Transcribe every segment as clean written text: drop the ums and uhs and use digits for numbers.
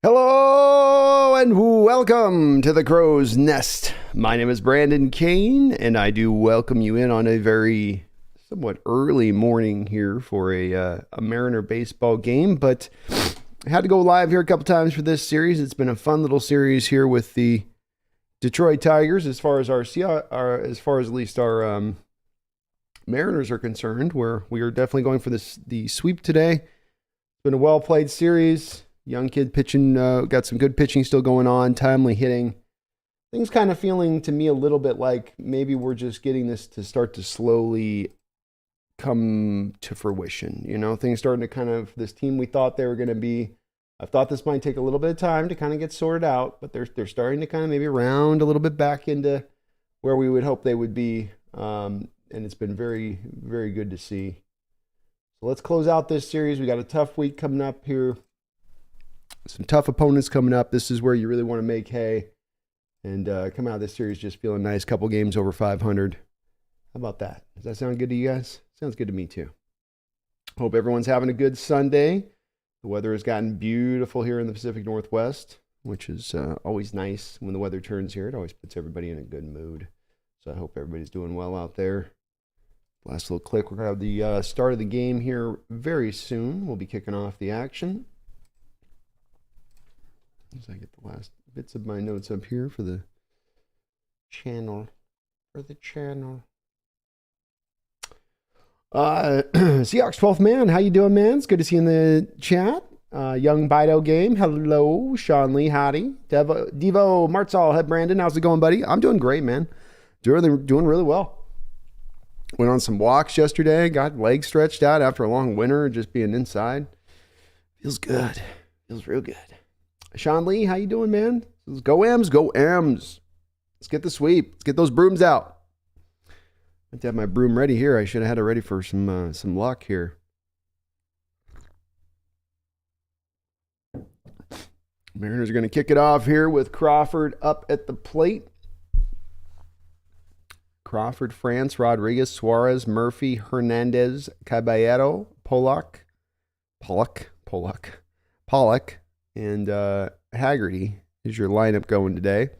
Hello and welcome to the Crow's Nest. My name is Brandon Kane, and I do welcome you in on a very somewhat early morning here for a Mariner baseball game. But I had to go live here a couple times for this series. It's been a fun little series here with the Detroit Tigers, as far as at least our Mariners are concerned. Where we are definitely going for the sweep today. It's been a well played series. Young kid pitching, got some good pitching still going on, timely hitting. Things kind of feeling to me a little bit like maybe we're just getting this to start to slowly come to fruition. You know, things starting to kind of, this team we thought they were going to be, I thought this might take a little bit of time to kind of get sorted out, but they're starting to kind of maybe round a little bit back into where we would hope they would be. And it's been very, very good to see. So let's close out this series. We got a tough week coming up here. Some tough opponents coming up. This is where you really want to make hay and come out of this series just feeling nice. Couple games over 500. How about that? Does that sound good to you guys? Sounds good to me too. Hope everyone's having a good Sunday. The weather has gotten beautiful here in the Pacific Northwest, which is always nice when the weather turns here. It always puts everybody in a good mood. So I hope everybody's doing well out there. Last little click. We're going to have the start of the game here very soon. We'll be kicking off the action. As I get the last bits of my notes up here for the channel. Seahawks 12th man, how you doing, man? It's good to see you in the chat. Young Bido game, hello. Sean Lee, howdy. Devo Martzall, head Brandon, how's it going, buddy? I'm doing great, man. Doing really well. Went on some walks yesterday, got legs stretched out after a long winter, just being inside. Feels good. Feels real good. Sean Lee, how you doing, man? Go M's, go M's. Let's get the sweep. Let's get those brooms out. I have to have my broom ready here. I should have had it ready for some luck here. Mariners are going to kick it off here with Crawford up at the plate. Crawford, France, Rodriguez, Suarez, Murphy, Hernandez, Caballero, Pollock, and Haggerty is your lineup going today.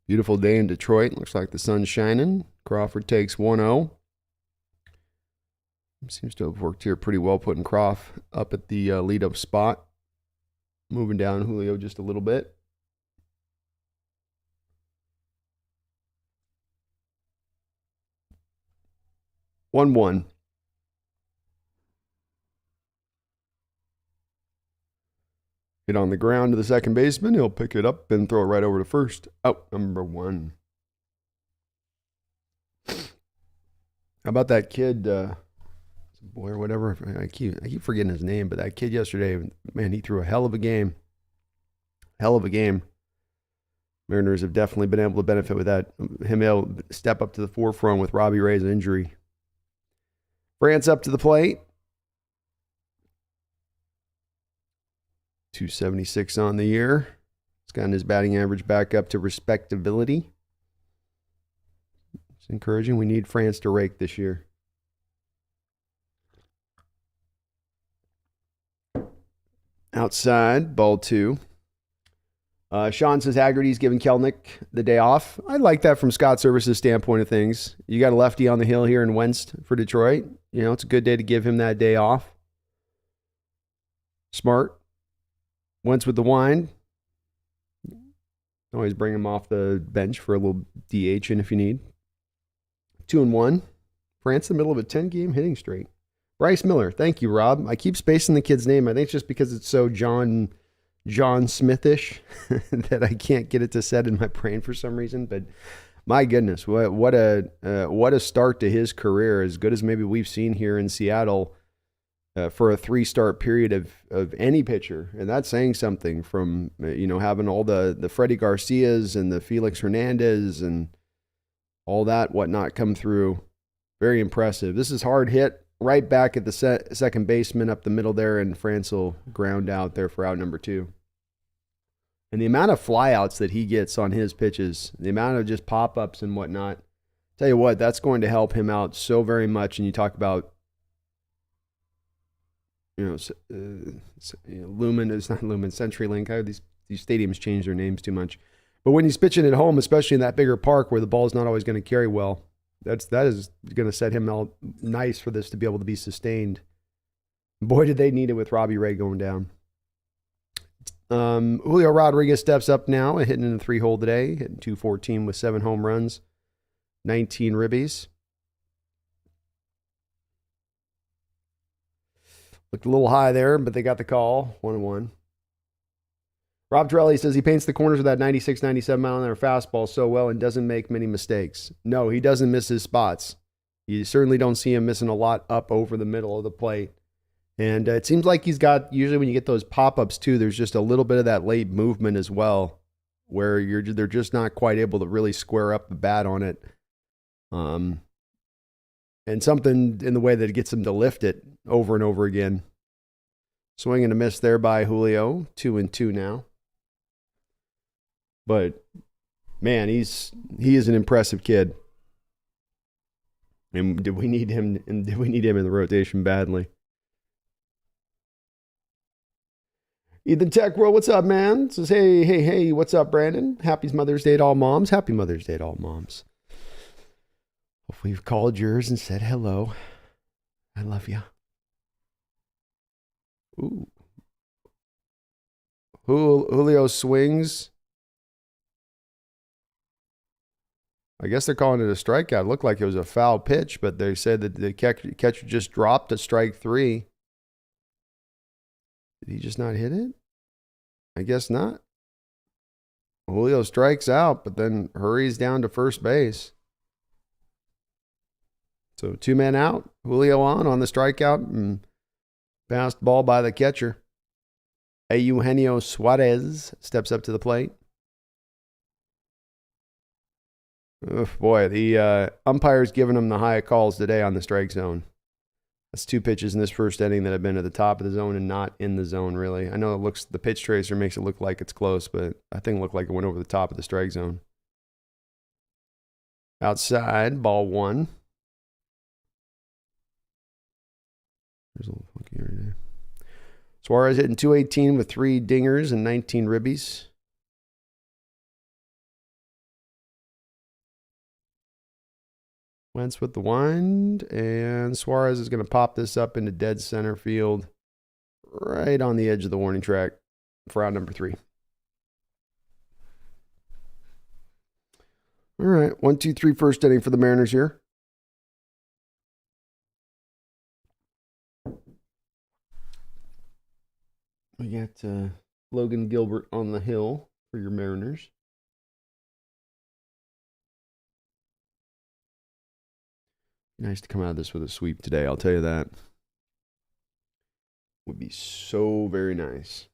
Beautiful day in Detroit. Looks like the sun's shining. Crawford takes 1-0. Seems to have worked here pretty well, putting Croft up at the lead-up spot. Moving down Julio just a little bit. One. Hit on the ground to the second baseman. He'll pick it up and throw it right over to first. Out number 1. How about that kid, boy or whatever? I keep forgetting his name, but that kid yesterday, man, he threw a hell of a game. Mariners have definitely been able to benefit with that. Him able to step up to the forefront with Robbie Ray's injury. France up to the plate. 276 on the year. He's gotten his batting average back up to respectability. It's encouraging. We need France to rake this year. Outside, ball 2. Sean says Haggerty's giving Kelnick the day off. I like that from Scott Service's standpoint of things. You got a lefty on the hill here in Wentz for Detroit. You know, it's a good day to give him that day off. Smart. Wentz with the wine. Always bring him off the bench for a little DH in if you need. 2-1. France in the middle of a 10-game hitting streak. Bryce Miller. Thank you, Rob. I keep spacing the kid's name. I think it's just because it's so John Smithish that I can't get it to set in my brain for some reason. But my goodness, what a start to his career, as good as maybe we've seen here in Seattle. For a 3-start period of any pitcher. And that's saying something from, having all the Freddie Garcias and the Felix Hernandez and all that whatnot come through. Very impressive. This is hard hit right back at the second baseman up the middle there, and France will ground out there for out number 2. And the amount of flyouts that he gets on his pitches, the amount of just pop-ups and whatnot, tell you what, that's going to help him out so very much. And you talk about Lumen is not Lumen, CenturyLink. These stadiums change their names too much. But when he's pitching at home, especially in that bigger park where the ball's not always going to carry well, that is going to set him out nice for this to be able to be sustained. Boy, did they need it with Robbie Ray going down. Julio Rodriguez steps up now, hitting in the 3-hole today, hitting .214 with 7 home runs, 19 ribbies. Looked a little high there, but they got the call, 1-1. Rob Torelli says he paints the corners with that 96, 97 mile an hour fastball so well and doesn't make many mistakes. No, he doesn't miss his spots. You certainly don't see him missing a lot up over the middle of the plate. And it seems like he's got, usually when you get those pop-ups too, there's just a little bit of that late movement as well, where they're just not quite able to really square up the bat on it. And something in the way that it gets him to lift it over and over again. Swing and a miss there by Julio, 2-2 now. But man, he is an impressive kid. And did we need him in the rotation badly? Ethan Tech World, what's up, man? Says, hey, what's up, Brandon? Happy Mother's Day to all moms. Happy Mother's Day to all moms. Hopefully you've called yours and said hello. I love you. Ooh. Julio swings. I guess they're calling it a strikeout. It looked like it was a foul pitch, but they said that the catcher just dropped at strike 3. Did he just not hit it? I guess not. Julio strikes out, but then hurries down to first base. So 2 men out. Julio on the strikeout and passed ball by the catcher. Eugenio Suarez steps up to the plate. Oh boy, the umpire's giving him the high calls today on the strike zone. That's 2 pitches in this first inning that have been at the top of the zone and not in the zone, really. I know the pitch tracer makes it look like it's close, but I think it looked like it went over the top of the strike zone. Outside, ball 1. There's a little funky area. Suarez hitting .218 with 3 dingers and 19 ribbies. Wentz with the wind, and Suarez is going to pop this up into dead center field, right on the edge of the warning track for out number 3. All right, 1-2-3 first inning for the Mariners here. We got Logan Gilbert on the hill for your Mariners. Nice to come out of this with a sweep today, I'll tell you that. Would be so very nice.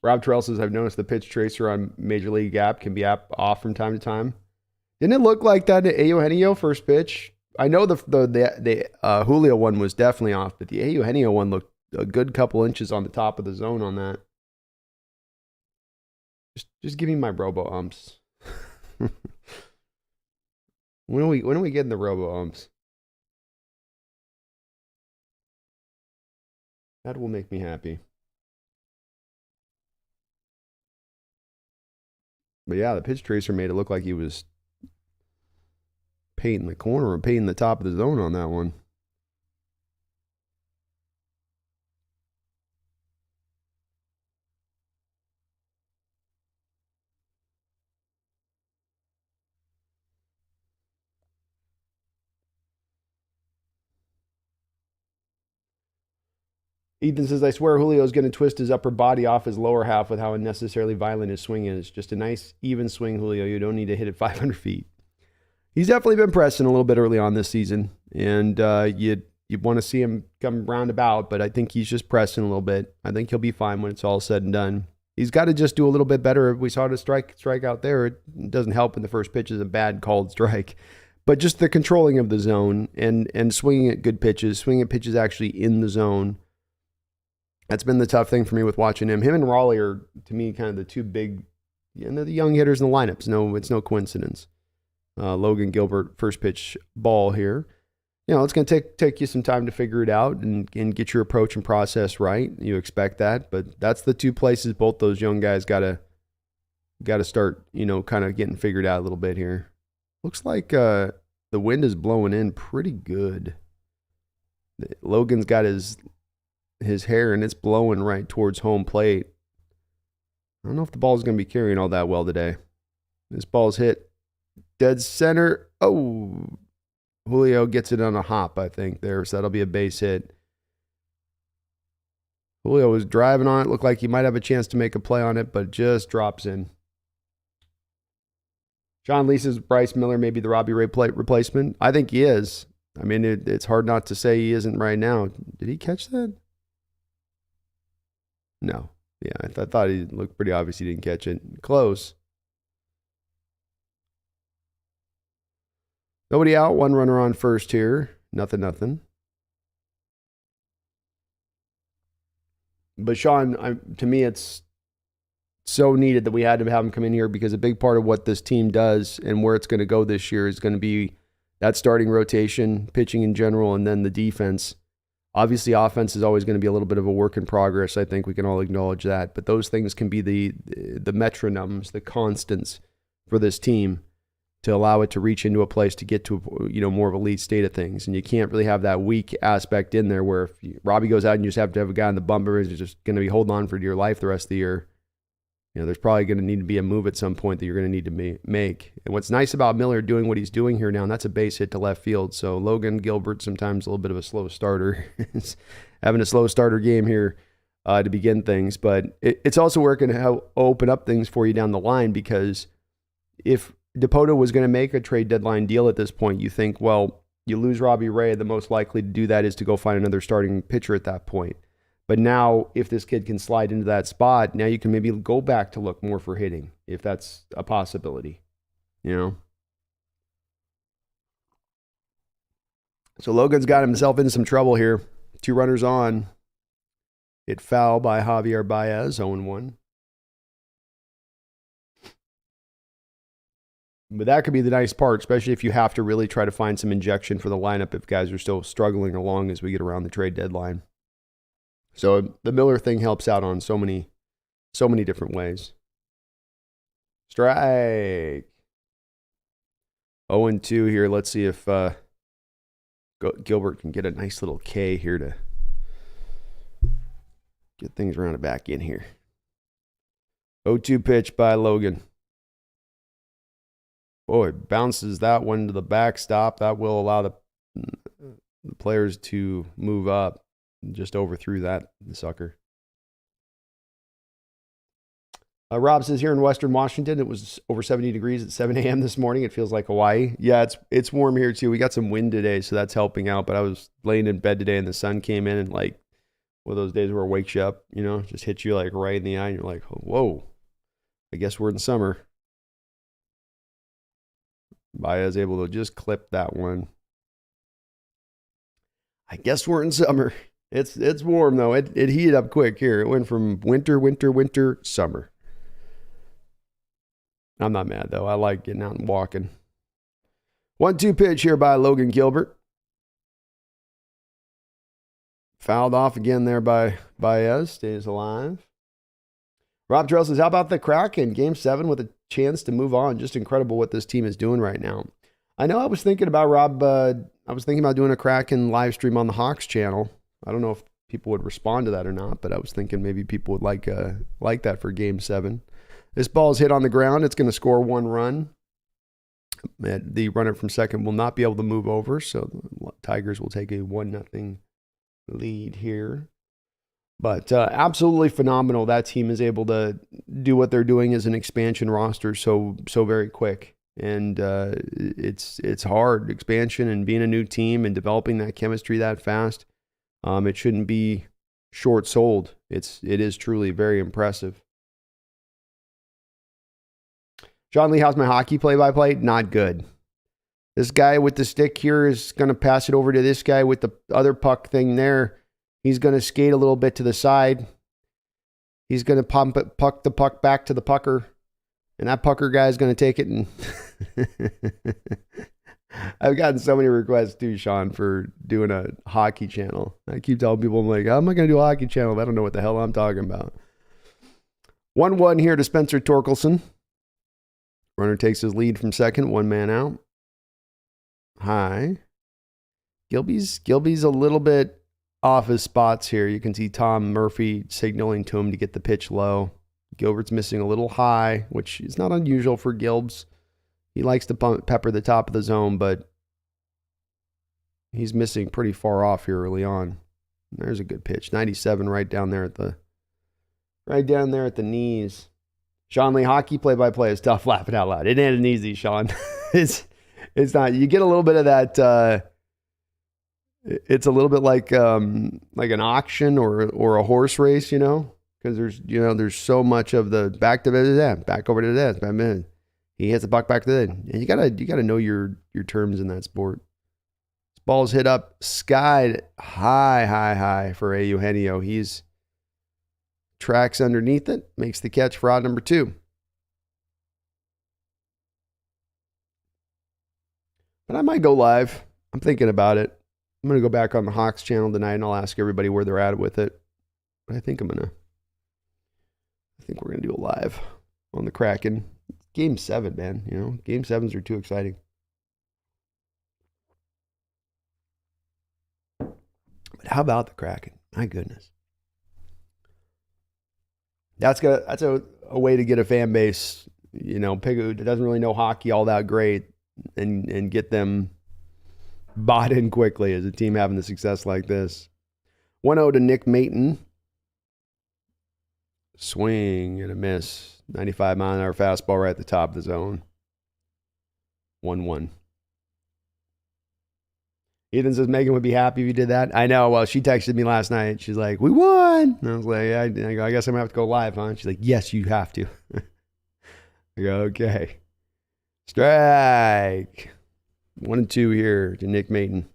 Rob Terrell says, I've noticed the pitch tracer on Major League app can be off from time to time. Didn't it look like that at Eugenio first pitch? I know the Julio one was definitely off, but the Eugenio one looked a good couple inches on the top of the zone on that. Just give me my robo umps. When are we getting the robo umps? That will make me happy. But yeah, the pitch tracer made it look like he was painting the corner or painting the top of the zone on that one. Ethan says, I swear Julio's going to twist his upper body off his lower half with how unnecessarily violent his swing is. Just a nice, even swing, Julio. You don't need to hit it 500 feet. He's definitely been pressing a little bit early on this season, and you want to see him come roundabout, but I think he's just pressing a little bit. I think he'll be fine when it's all said and done. He's got to just do a little bit better. We saw the strike out there. It doesn't help when the first pitch is a bad called strike. But just the controlling of the zone and swinging at good pitches, swinging at pitches actually in the zone. That's been the tough thing for me with watching him. Him and Raleigh are, to me, kind of the 2 big, the young hitters in the lineups. No, it's no coincidence. Logan Gilbert first pitch ball here. It's going to take you some time to figure it out and get your approach and process right. You expect that, but that's the two places both those young guys got to start, kind of getting figured out a little bit here. Looks like the wind is blowing in pretty good. Logan's got his hair and it's blowing right towards home plate. I don't know if the ball's going to be carrying all that well today. This ball's hit dead center. Oh, Julio gets it on a hop, I think, there. So that'll be a base hit. Julio was driving on it. Looked like he might have a chance to make a play on it, but just drops in. John Lee says Bryce Miller may be the Robbie Ray replacement. I think he is. I mean, it's hard not to say he isn't right now. Did he catch that? No. Yeah, I thought he looked pretty obvious he didn't catch it. Close. Nobody out. One runner on first here. Nothing. But Sean, to me, it's so needed that we had to have him come in here because a big part of what this team does and where it's going to go this year is going to be that starting rotation, pitching in general, and then the defense. Obviously, offense is always going to be a little bit of a work in progress. I think we can all acknowledge that. But those things can be the metronomes, the constants for this team to allow it to reach into a place to get to more of a elite state of things. And you can't really have that weak aspect in there where if Robbie goes out and you just have to have a guy on the bumper who's just going to be holding on for dear life the rest of the year. There's probably going to need to be a move at some point that you're going to need to make. And what's nice about Miller doing what he's doing here now, and that's a base hit to left field. So Logan Gilbert, sometimes a little bit of a slow starter, having a slow starter game here to begin things. But it's also working to help open up things for you down the line because if Dipoto was going to make a trade deadline deal at this point, you think, well, you lose Robbie Ray, the most likely to do that is to go find another starting pitcher at that point. But now, if this kid can slide into that spot, now you can maybe go back to look more for hitting, if that's a possibility, So Logan's got himself into some trouble here. 2 runners on. Hit foul by Javier Baez, 0-1. But that could be the nice part, especially if you have to really try to find some injection for the lineup if guys are still struggling along as we get around the trade deadline. So the Miller thing helps out on so many different ways. Strike. 0-2 here. Let's see if Gilbert can get a nice little K here to get things rounded back in here. 0-2 pitch by Logan. Boy, bounces that one to the backstop. That will allow the players to move up. Just overthrew the sucker. Rob says here in Western Washington, it was over 70 degrees at 7 a.m. this morning. It feels like Hawaii. Yeah, it's warm here too. We got some wind today, so that's helping out. But I was laying in bed today and the sun came in and one of those days where it wakes you up, just hits you right in the eye and you're like, whoa, I guess we're in summer. Baez able to just clip that one. I guess we're in summer. It's warm though. It heated up quick here. It went from winter, summer. I'm not mad though. I like getting out and walking. 1-2 pitch here by Logan Gilbert. Fouled off again there by Baez. Stays alive. Rob Terrell says, how about the Kraken? Game 7 with a chance to move on. Just incredible what this team is doing right now. I know I was thinking about, Rob, I was thinking about doing a Kraken live stream on the Hawks channel. I don't know if people would respond to that or not, but I was thinking maybe people would like that for Game 7. This ball is hit on the ground. It's going to score 1 run. The runner from second will not be able to move over, so the Tigers will take a 1-0 lead here. But absolutely phenomenal. That team is able to do what they're doing as an expansion roster so very quick. And it's hard, expansion and being a new team and developing that chemistry that fast. It shouldn't be short-sold. It is truly very impressive. John Lee, how's my hockey play-by-play? Not good. This guy with the stick here is going to pass it over to this guy with the other puck thing there. He's going to skate a little bit to the side. He's going to puck the puck back to the pucker. And that pucker guy is going to take it. And I've gotten so many requests too, Sean, for doing a hockey channel. I keep telling people, I'm like, how am I going to do a hockey channel? I don't know what the hell I'm talking about. 1-1 here to Spencer Torkelson. Runner takes his lead from second, 1 man out. High. Gilby's a little bit off his spots here. You can see Tom Murphy signaling to him to get the pitch low. Gilbert's missing a little high, which is not unusual for Gilbs. He likes to pepper the top of the zone, but he's missing pretty far off here early on. There's a good pitch. 97 right down there at the knees. Sean Lee, hockey play-by-play is tough, laughing out loud. It ain't easy, Sean. It's not. You get a little bit of that. It's a little bit like an auction or a horse race, because there's so much of the back to that, back over to that. He hits the puck back to that, and you gotta know your terms in that sport. This ball's hit up, skied high for a Eugenio. He's tracks underneath it, makes the catch for out number 2. But I might go live. I'm thinking about it. I'm going to go back on the Hawks channel tonight and I'll ask everybody where they're at with it. But I think we're going to do a live on the Kraken. Game 7, man. Game 7s are too exciting. But how about the Kraken? My goodness. That's a way to get a fan base, pick who doesn't really know hockey all that great and get them bought in quickly as a team having the success like this. 1-0 to Nick Maton. Swing and a miss. 95-mile-an-hour fastball right at the top of the zone. 1-1. Ethan says Megan would be happy if you did that. I know. Well, she texted me last night. She's like, we won. And I was like, I guess I'm going to have to go live, huh? She's like, yes, you have to. I go, okay. Strike. 1-2 here to Nick Maton.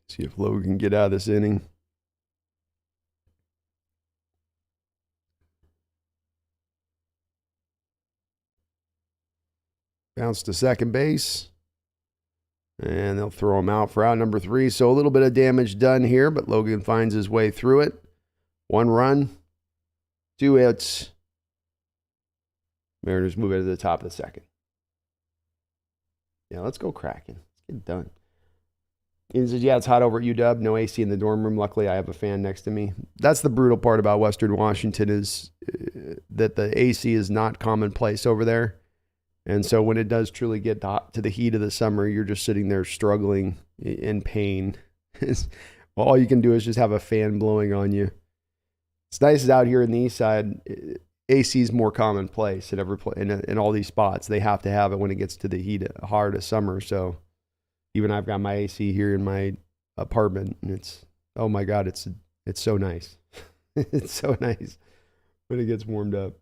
See if Logan can get out of this inning. Bounce to second base. And they'll throw him out for out number 3. So a little bit of damage done here, but Logan finds his way through it. 1 run, 2 hits. Mariners move it to the top of the second. Yeah, let's go Kraken. Let's get it done. He says, yeah, it's hot over at UW. No AC in the dorm room. Luckily, I have a fan next to me. That's the brutal part about Western Washington is that the AC is not commonplace over there. And so when it does truly get to the heat of the summer, you're just sitting there struggling in pain. All you can do is just have a fan blowing on you. It's nice out here in the east side. AC is more commonplace in all these spots. They have to have it when it gets to the heart of summer. So even I've got my AC here in my apartment, and it's, oh my God, it's so nice. It's so nice when it gets warmed up.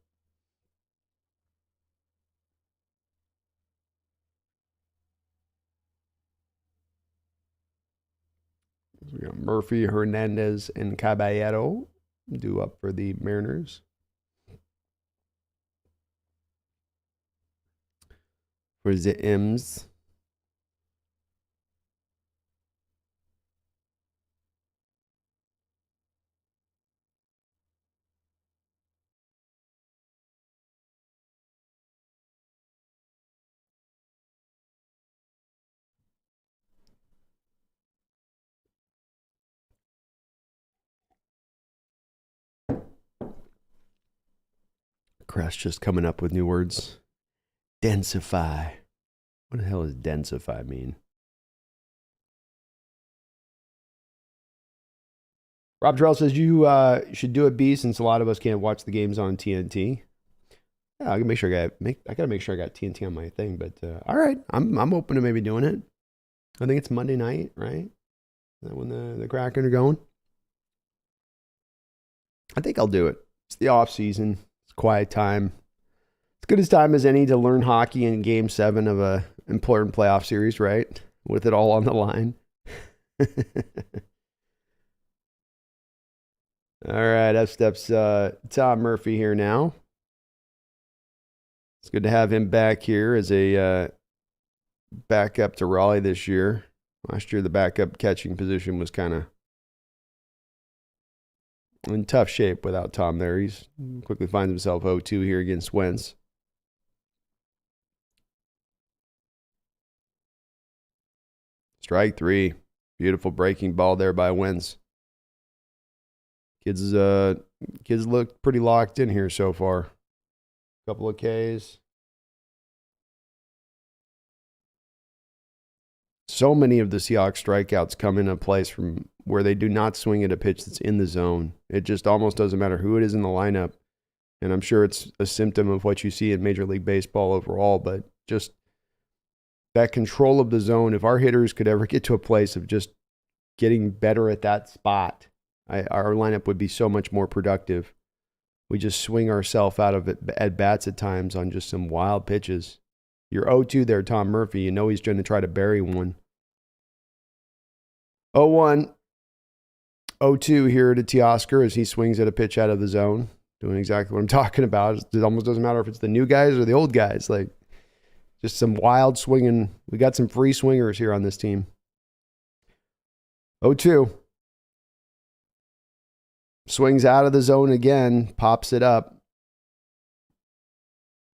We got Murphy, Hernandez, and Caballero due up for the Mariners. For the M's. Crest just coming up with new words. Densify. What the hell does densify mean? Rob Terrell says you should do it, B, since a lot of us can't watch the games on TNT. Yeah, I gotta make sure I got TNT on my thing. But all right, I'm open to maybe doing it. I think it's Monday night, right? Is that when the Kraken are going? I think I'll do it. It's the off season. It's quiet time. It's good as time as any to learn hockey in Game 7 of a important playoff series, right? With it all on the line. All right, up steps Tom Murphy here now. It's good to have him back here as a backup to Raleigh this year. Last year, the backup catching position was kind of in tough shape without Tom there. He's quickly finds himself 0-2 here against Wentz. Strike three. Beautiful breaking ball there by Wentz. Kids look pretty locked in here so far. Couple of Ks. So many of the Seahawks strikeouts come in a place from where they do not swing at a pitch that's in the zone. It just almost doesn't matter who it is in the lineup. And I'm sure it's a symptom of what you see in Major League Baseball overall, but just that control of the zone, if our hitters could ever get to a place of just getting better at that spot, our lineup would be so much more productive. We just swing ourselves out of it at bats at times on just some wild pitches. You're 0-2 there, Tom Murphy. You know he's going to try to bury one. 0-1. 0-2 here to Teoscar as he swings at a pitch out of the zone. Doing exactly what I'm talking about. It almost doesn't matter if it's the new guys or the old guys. Like, just some wild swinging. We got some free swingers here on this team. 0-2. Swings out of the zone again. Pops it up.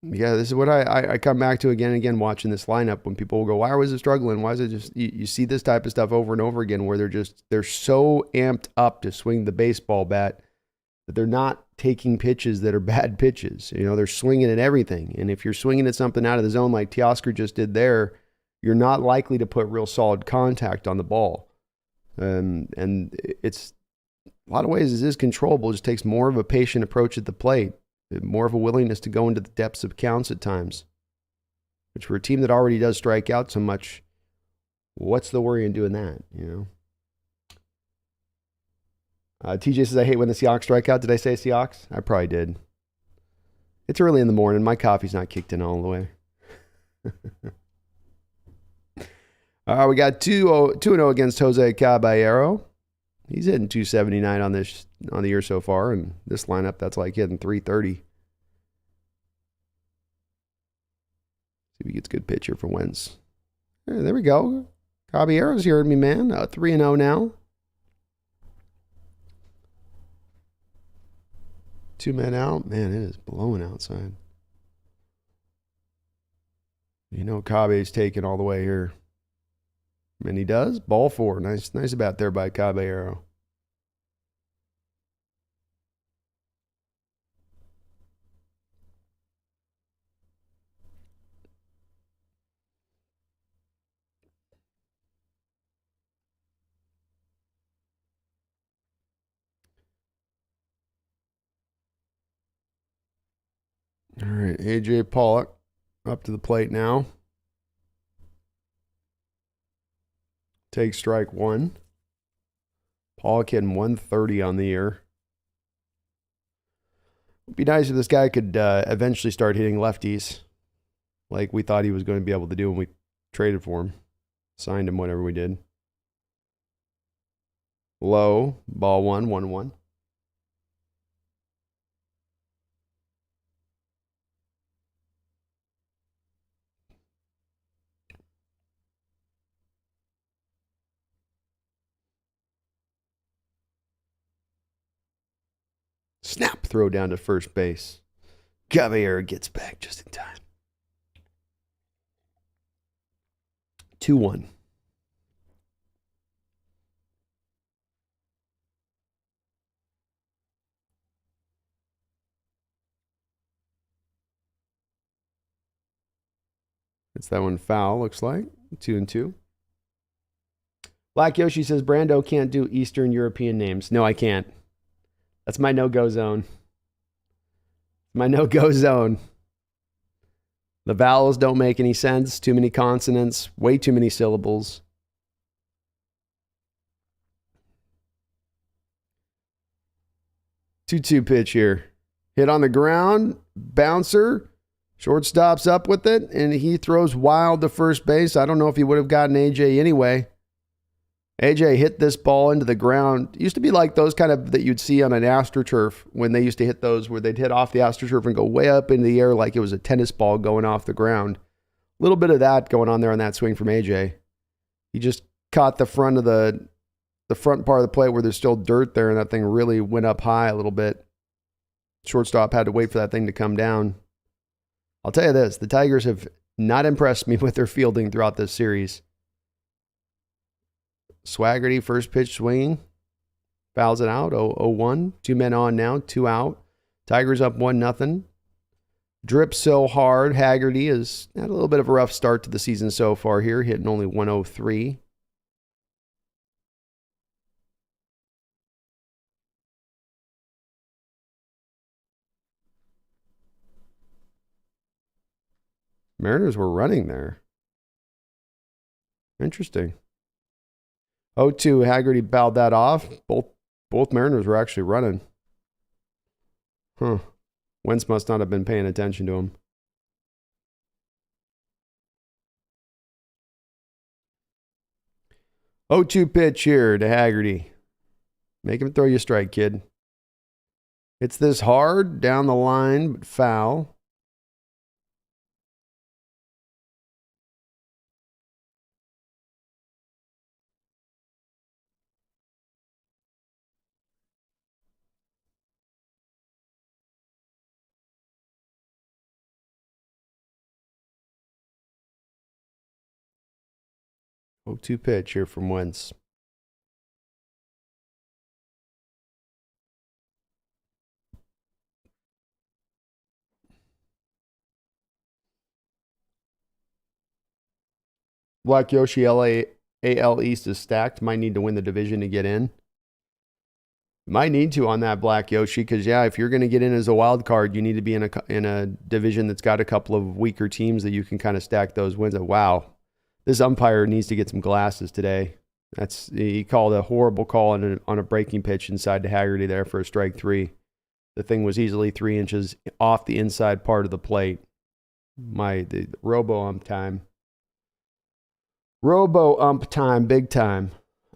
Yeah, this is what I come back to again and again watching this lineup when people will go, why was it struggling? Why is it just, you see this type of stuff over and over again where they're so amped up to swing the baseball bat that they're not taking pitches that are bad pitches. You know, they're swinging at everything. And if you're swinging at something out of the zone like Teoscar just did there, you're not likely to put real solid contact on the ball. And it's, a lot of ways it is controllable. It just takes more of a patient approach at the plate. More of a willingness to go into the depths of counts at times. Which for a team that already does strike out so much, what's the worry in doing that, you know? TJ says, I hate when the Seahawks strike out. Did I say Seahawks? I probably did. It's early in the morning. My coffee's not kicked in all the way. We got 2-0 against Jose Caballero. He's hitting 279 on the year so far, and this lineup, that's like hitting 330. See if he gets a good pitch here for Wentz. There we go. Caballero's hearing me, man. 3-0 now. 2 men out. Man, it is blowing outside. You know Cabe's taking all the way here. And he does. Ball 4. Nice about there by Caballero. All right, A.J. Pollock up to the plate now. Takes strike 1. Pollock hitting 130 on the year. It'd be nice if this guy could eventually start hitting lefties like we thought he was going to be able to do when we traded for him. Signed him, whatever we did. Low, ball 1, 1-1. Snap, throw down to first base. Caballero gets back just in time. 2-1. It's that one foul, looks like. 2-2. Black Yoshi says, Brando can't do Eastern European names. No, I can't. That's my no-go zone. My no-go zone. The vowels don't make any sense. Too many consonants. Way too many syllables. Two-two pitch here. Hit on the ground. Bouncer. Shortstop's up with it. And he throws wild to first base. I don't know if he would have gotten AJ anyway. AJ hit this ball into the ground. It used to be like those kind of that you'd see on an AstroTurf when they used to hit those where they'd hit off the AstroTurf and go way up into the air like it was a tennis ball going off the ground. A little bit of that going on there on that swing from AJ. He just caught the front of the front part of the plate where there's still dirt there, and that thing really went up high a little bit. Shortstop had to wait for that thing to come down. I'll tell you this, the Tigers have not impressed me with their fielding throughout this series. Swaggerty, first pitch swinging. Fouls it out, 0-1. 2 men on now, 2 out. Tigers up 1-0. Drip so hard. Haggerty has had a little bit of a rough start to the season so far here, hitting only 103. Mariners were running there. Interesting. 0-2, Haggerty bowed that off. Both Mariners were actually running. Wentz must not have been paying attention to him. 0-2 pitch here to Haggerty. Make him throw you a strike, kid. It's this hard down the line, but foul. Oh, 2 pitch here from Wentz. Black Yoshi AL East is stacked. Might need to win the division to get in. Might need to on that Black Yoshi because, yeah, if you're going to get in as a wild card, you need to be in a division that's got a couple of weaker teams that you can kind of stack those wins. Wow, this umpire needs to get some glasses today. He called a horrible call on a breaking pitch inside to Haggerty there for a strike 3. The thing was easily 3 inches off the inside part of the plate. The robo-ump time. Robo-ump time, big time.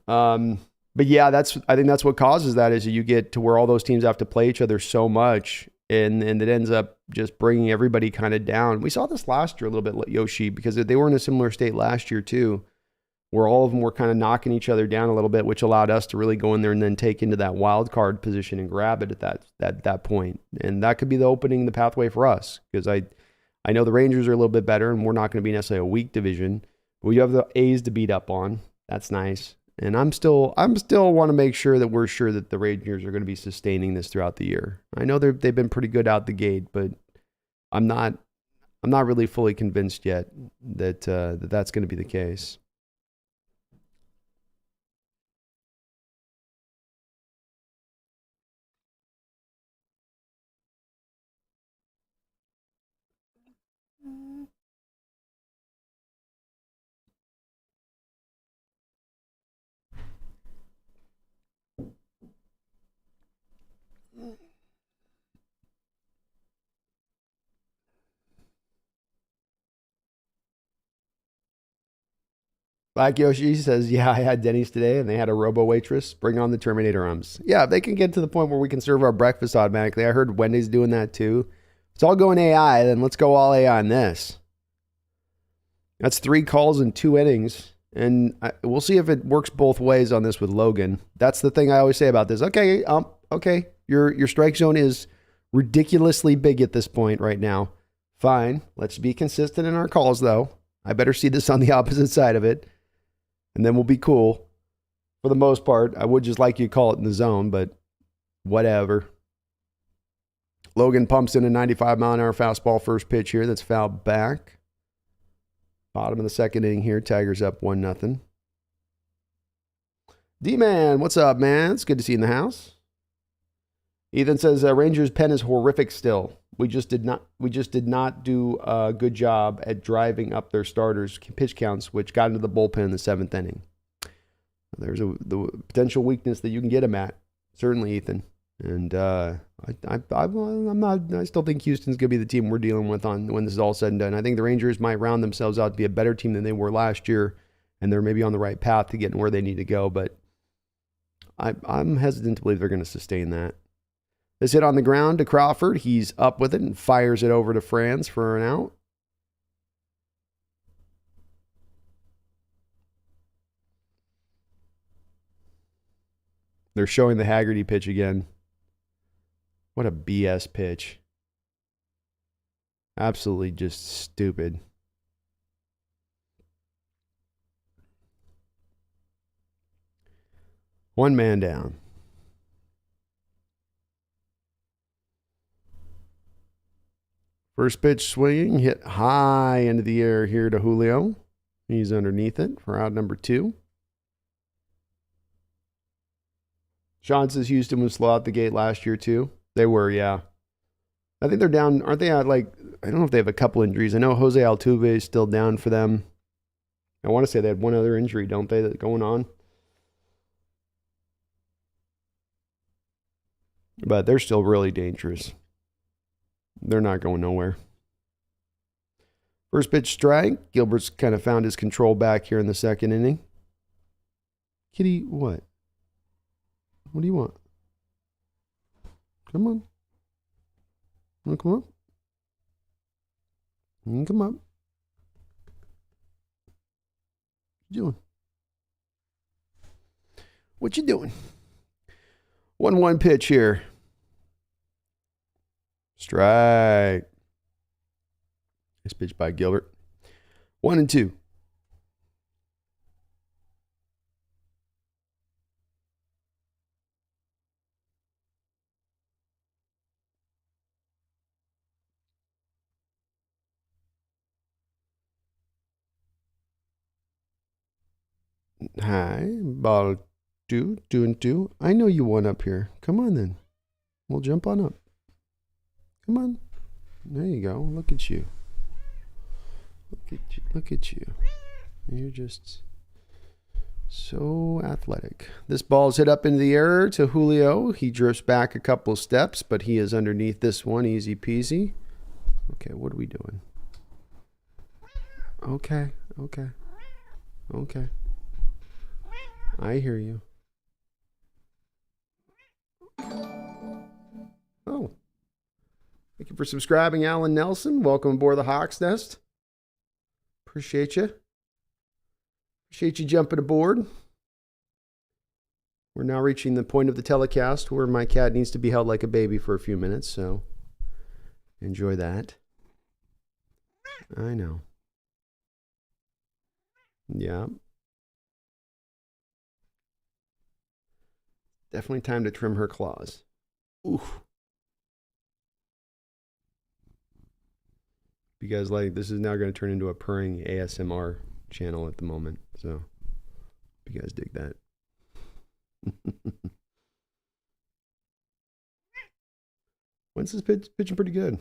But yeah, I think that's what causes that is you get to where all those teams have to play each other so much, and it ends up just bringing everybody kind of down. We saw this last year a little bit, Yoshi, because they were in a similar state last year too, where all of them were kind of knocking each other down a little bit, which allowed us to really go in there and then take into that wild card position and grab it at that point. And that could be the pathway for us, because I know the Rangers are a little bit better, and we're not going to be necessarily a weak division. But you have the A's to beat up on. That's nice. And I'm still want to make sure that we're sure that the Rangers are going to be sustaining this throughout the year. I know they've been pretty good out the gate, but I'm not really fully convinced yet that that's going to be the case. Black Yoshi says, yeah, I had Denny's today and they had a robo waitress. Bring on the Terminator arms. Yeah, if they can get to the point where we can serve our breakfast automatically. I heard Wendy's doing that too. It's all going AI, then let's go all AI on this. That's 3 calls in 2 innings. And we'll see if it works both ways on this with Logan. That's the thing I always say about this. Okay, your strike zone is ridiculously big at this point right now. Fine. Let's be consistent in our calls, though. I better see this on the opposite side of it. And then we'll be cool. For the most part, I would just like you to call it in the zone, but whatever. Logan pumps in a 95-mile-an-hour fastball first pitch here. That's fouled back. Bottom of the second inning here. Tigers up 1-0. D-Man, what's up, man? It's good to see you in the house. Ethan says Rangers' pen is horrific still. We just did not do a good job at driving up their starters' pitch counts, which got into the bullpen in the 7th inning. There's the potential weakness that you can get them at, certainly, Ethan. And I still think Houston's going to be the team we're dealing with on when this is all said and done. I think the Rangers might round themselves out to be a better team than they were last year, and they're maybe on the right path to getting where they need to go, but I'm hesitant to believe they're going to sustain that. This hit on the ground to Crawford. He's up with it and fires it over to Franz for an out. They're showing the Haggerty pitch again. What a BS pitch. Absolutely just stupid. One man down. First pitch swinging, hit high into the air here to Julio. He's underneath it for out number 2. Sean says Houston was slow out the gate last year too. They were, yeah. I think they're down. Aren't they at I don't know if they have a couple injuries. I know Jose Altuve is still down for them. I want to say they had one other injury, don't they, that's going on? But they're still really dangerous. They're not going nowhere. First pitch strike. Gilbert's kind of found his control back here in the second inning. Kitty, what? What do you want? Come on. Want to come up? You can come up. What you doing? What you doing? 1-1 pitch here. Strike. Nice pitch by Gilbert. 1-2. Hi, ball 2. I know you want up here. Come on then. We'll jump on up. Come on. There you go. Look at you. Look at you. You're just so athletic. This ball's hit up into the air to Julio. He drifts back a couple steps, but he is underneath this one. Easy peasy. Okay, what are we doing? Okay. I hear you. Oh. Thank you for subscribing, Alan Nelson. Welcome aboard the Hawk's Nest. Appreciate you. Appreciate you jumping aboard. We're now reaching the point of the telecast where my cat needs to be held like a baby for a few minutes, so enjoy that. I know. Yeah. Definitely time to trim her claws. Oof. Because this is now going to turn into a purring ASMR channel at the moment. So, if you guys dig that. Winston's pitching pretty good.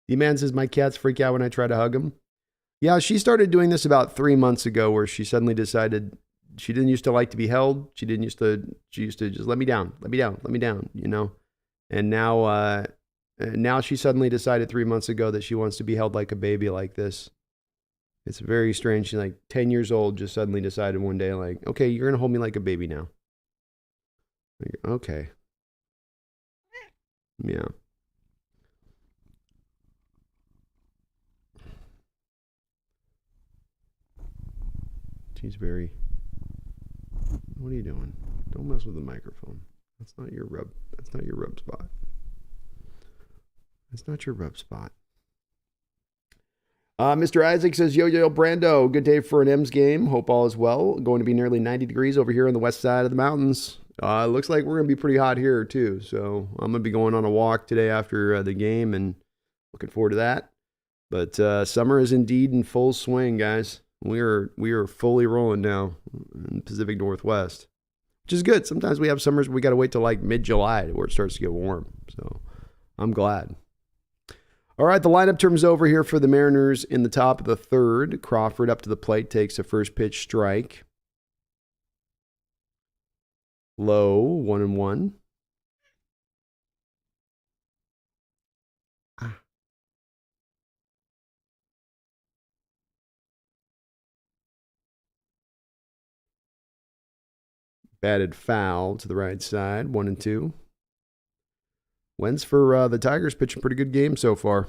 D-Man says, my cats freak out when I try to hug them. Yeah, she started doing this about 3 months ago where she suddenly decided she didn't used to like to be held. She used to just let me down, you know. And now she suddenly decided 3 months ago that she wants to be held like a baby like this. It's very strange. She's 10 years old, just suddenly decided one day okay, you're going to hold me like a baby now. Okay. Yeah. She's very... What are you doing? Don't mess with the microphone. That's not your rub spot. That's not your rub spot. Mr. Isaac says, Yo, Brando, good day for an M's game. Hope all is well. Going to be nearly 90 degrees over here on the west side of the mountains. Looks like we're going to be pretty hot here, too. So I'm going to be going on a walk today after the game and looking forward to that. But summer is indeed in full swing, guys. We are fully rolling now in the Pacific Northwest, which is good. Sometimes we have summers where we got to wait till mid-July where it starts to get warm. So I'm glad. All right, the lineup turns over here for the Mariners in the top of the third. Crawford up to the plate, takes a first pitch strike. Low, 1-1. Batted foul to the right side, 1-2. Wentz for the Tigers pitching pretty good game so far.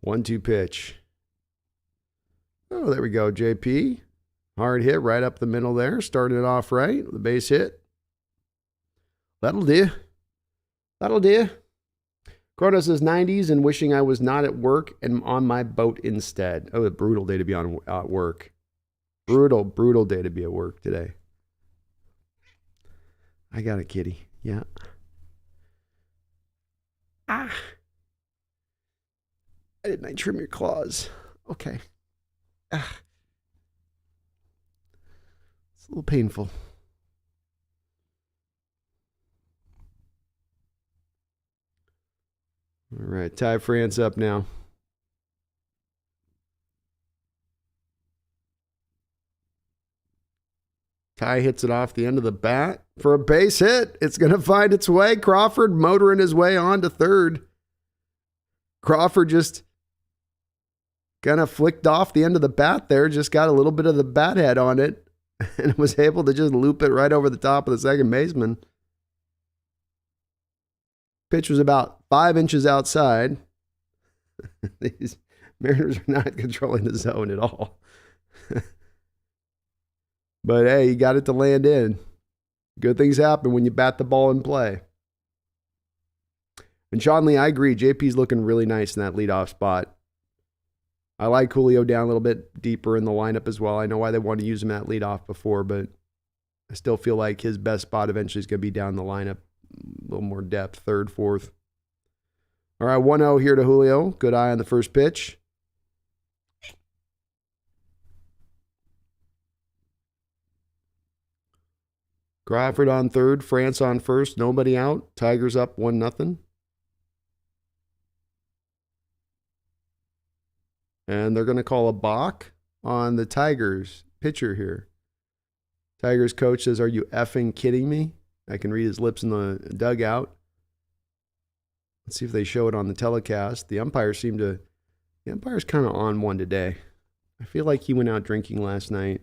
One-two pitch. Oh, there we go, JP. Hard hit right up the middle there. Starting it off right. The base hit. That'll do. That'll do. Croto says 90s and wishing I was not at work and on my boat instead. Oh, a brutal day to be on at work. Brutal day to be at work today. I got a kitty. Yeah. Ah. Didn't I trim your claws? Okay. Ah. It's a little painful. All right, Ty France up now. Ty hits it off the end of the bat for a base hit. It's going to find its way. Crawford motoring his way on to third. Crawford just kind of flicked off the end of the bat there, just got a little bit of the bat head on it, and was able to just loop it right over the top of the second baseman. Pitch was about 5 inches outside. These Mariners are not controlling the zone at all. But hey, you got it to land in. Good things happen when you bat the ball in play. And Sean Lee, I agree. JP's looking really nice in that leadoff spot. I like Julio down a little bit deeper in the lineup as well. I know why they wanted to use him at leadoff before, but I still feel like his best spot eventually is going to be down the lineup. A little more depth, third, fourth. All right, 1-0 here to Julio. Good eye on the first pitch. Crawford on third, France on first, nobody out. Tigers up 1-0. And they're going to call a balk on the Tigers pitcher here. Tigers coach says, "Are you effing kidding me?" I can read his lips in the dugout. Let's see if they show it on the telecast. The umpire's kind of on one today. I feel like he went out drinking last night.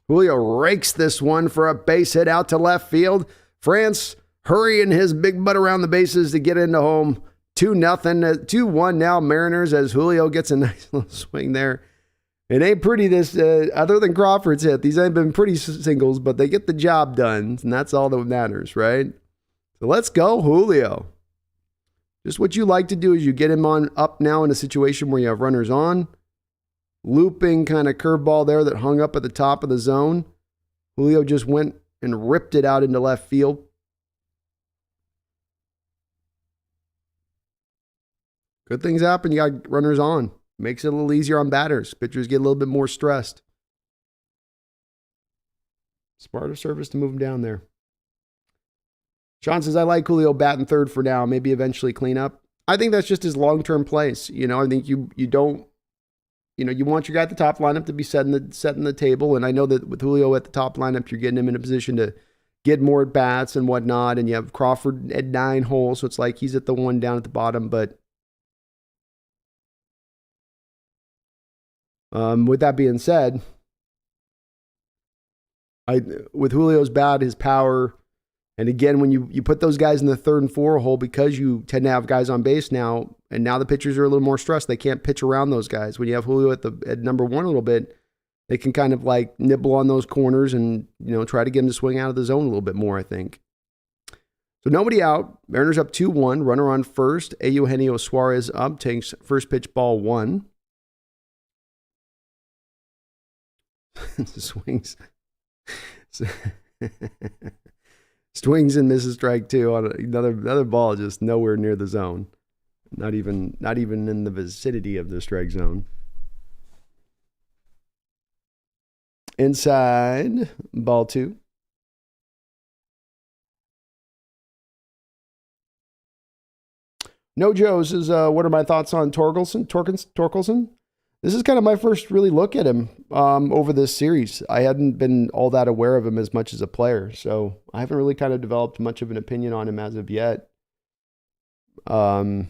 Julio rakes this one for a base hit out to left field. France hurrying his big butt around the bases to get into home. 2-0, 2-1 now Mariners as Julio gets a nice little swing there. It ain't pretty this, other than Crawford's hit. These ain't been pretty singles, but they get the job done, and that's all that matters, right? So let's go, Julio. Just what you like to do is you get him on up now in a situation where you have runners on. Looping kind of curveball there that hung up at the top of the zone. Julio just went and ripped it out into left field. Good things happen. You got runners on. Makes it a little easier on batters. Pitchers get a little bit more stressed. Smarter service to move them down there. Sean says, "I like Julio batting third for now. Maybe eventually clean up." I think that's just his long-term place. I think you don't. You want your guy at the top lineup to be setting the table. And I know that with Julio at the top lineup, you're getting him in a position to get more at bats and whatnot. And you have Crawford at 9 holes. So it's like he's at the one down at the bottom. But with that being said, with Julio's bat, his power, and again, when you put those guys in the 3rd and 4 hole, because you tend to have guys on base now, and now the pitchers are a little more stressed. They can't pitch around those guys. When you have Julio at number 1 a little bit, they can kind of like nibble on those corners and try to get him to swing out of the zone a little bit more, I think. So nobody out. Mariners up 2-1. Runner on first. Eugenio Suarez up. Takes first pitch, ball 1. Swings. Swings and misses strike 2 on another ball just nowhere near the zone. Not even in the vicinity of the strike zone. Inside, ball 2. No Joe's is what are my thoughts on Torkelson? This is kind of my first really look at him over this series. I hadn't been all that aware of him as much as a player, so I haven't really kind of developed much of an opinion on him as of yet. To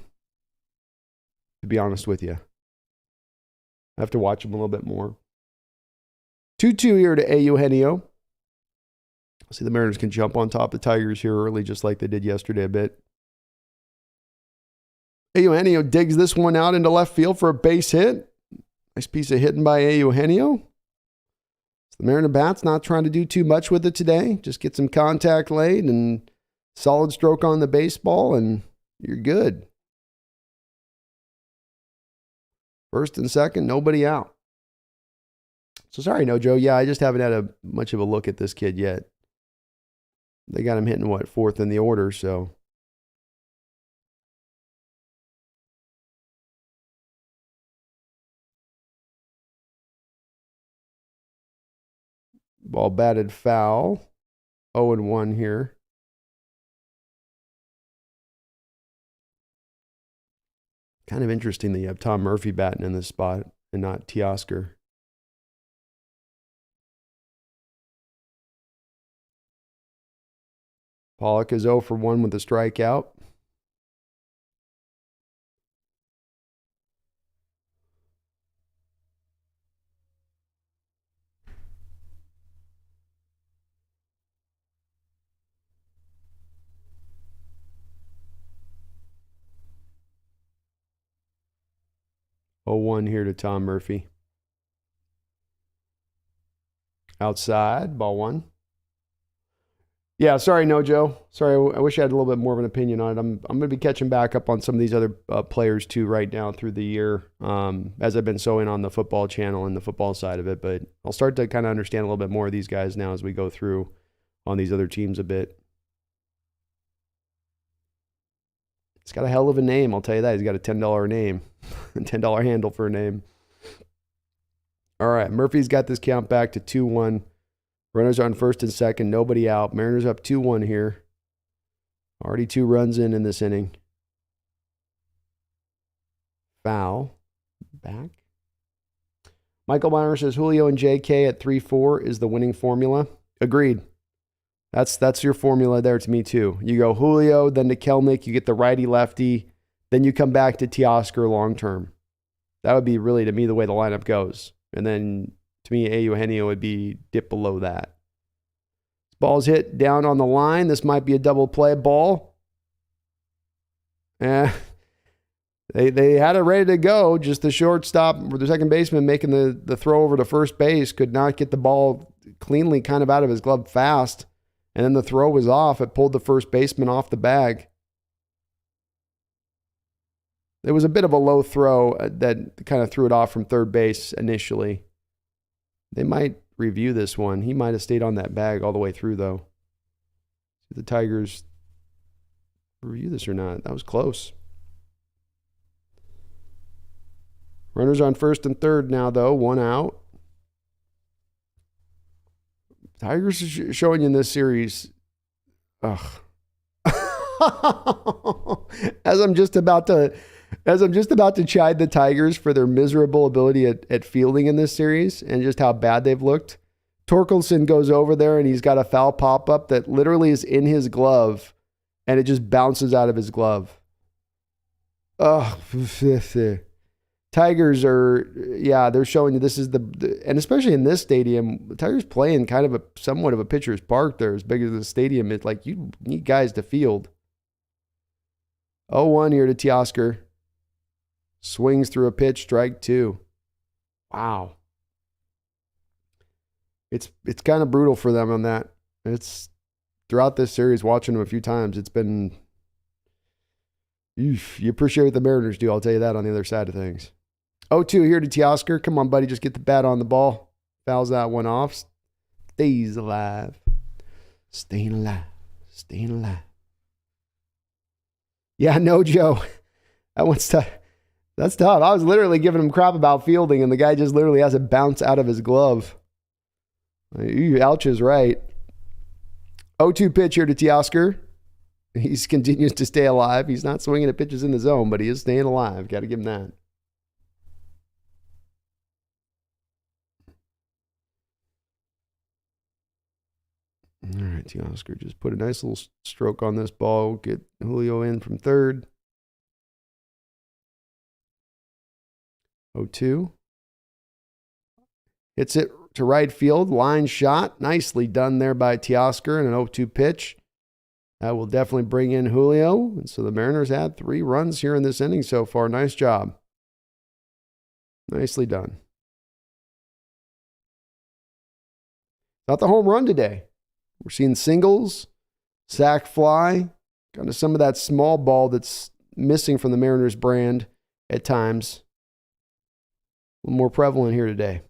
be honest with you, I have to watch him a little bit more. 2-2 here to Eugenio. See, the Mariners can jump on top of the Tigers here early, just like they did yesterday a bit. Eugenio digs this one out into left field for a base hit. Nice piece of hitting by Eugenio. The Mariner bats not trying to do too much with it today. Just get some contact laid and solid stroke on the baseball, and you're good. First and second, nobody out. So sorry, No Joe. Yeah, I just haven't had much of a look at this kid yet. They got him hitting, fourth in the order, so. Ball batted foul. 0-1 here. Kind of interesting that you have Tom Murphy batting in this spot and not Teoscar. Pollock is 0 for 1 with a strikeout. Oh, 1 here to Tom Murphy. Outside, ball 1. Yeah, sorry, No Joe. Sorry, I wish I had a little bit more of an opinion on it. I'm going to be catching back up on some of these other players too right now through the year, as I've been so in on the football channel and the football side of it. But I'll start to kind of understand a little bit more of these guys now as we go through on these other teams a bit. It's got a hell of a name, I'll tell you that. He's got a $10 name, $10 handle for a name. All right, Murphy's got this count back to 2-1. Runners on first and second, nobody out. Mariners up 2-1 here. Already 2 runs in this inning. Foul. Back. Michael Meyer says Julio and JK at 3-4 is the winning formula. Agreed. That's your formula there to me too. You go Julio, then to Kelnick, you get the righty-lefty, then you come back to Teoscar long-term. That would be really, to me, the way the lineup goes. And then, to me, Eugenio would be dip below that. Ball's hit down on the line. This might be a double play ball. They had it ready to go. Just the shortstop or the second baseman making the throw over to first base could not get the ball cleanly kind of out of his glove fast. And then the throw was off. It pulled the first baseman off the bag. It was a bit of a low throw that kind of threw it off from third base initially. They might review this one. He might have stayed on that bag all the way through, though. Did the Tigers review this or not? That was close. Runners on first and third now, though. 1 out. Tigers are showing you in this series. Ugh. As I'm just about to chide the Tigers for their miserable ability at fielding in this series and just how bad they've looked, Torkelson goes over there and he's got a foul pop-up that literally is in his glove and it just bounces out of his glove. Oh, Tigers are, they're showing you this is and especially in this stadium, the Tigers play in kind of somewhat of a pitcher's park there, as big as the stadium. It's like you need guys to field. 0-1 here to Teoscar. Swings through a pitch, strike 2. Wow. It's kind of brutal for them on that. It's throughout this series, watching them a few times, it's been, you appreciate what the Mariners do, I'll tell you that on the other side of things. 0-2 here to Teoscar. Come on, buddy, just get the bat on the ball. Fouls that one off. Stays alive. Staying alive. Staying alive. Yeah, no, Joe. That one's tough. That's tough. I was literally giving him crap about fielding, and the guy just literally has it bounce out of his glove. Ouch is right. 0-2 pitch here to Teoscar. He continues to stay alive. He's not swinging at pitches in the zone, but he is staying alive. Got to give him that. All right, Teoscar just put a nice little stroke on this ball. Get Julio in from third. 0-2. Hits it to right field. Line shot. Nicely done there by Teoscar and an 0-2 pitch. That will definitely bring in Julio. And so the Mariners had 3 runs here in this inning so far. Nice job. Nicely done. Not the home run today. We're seeing singles, sac fly, kind of some of that small ball that's missing from the Mariners brand at times. A little more prevalent here today.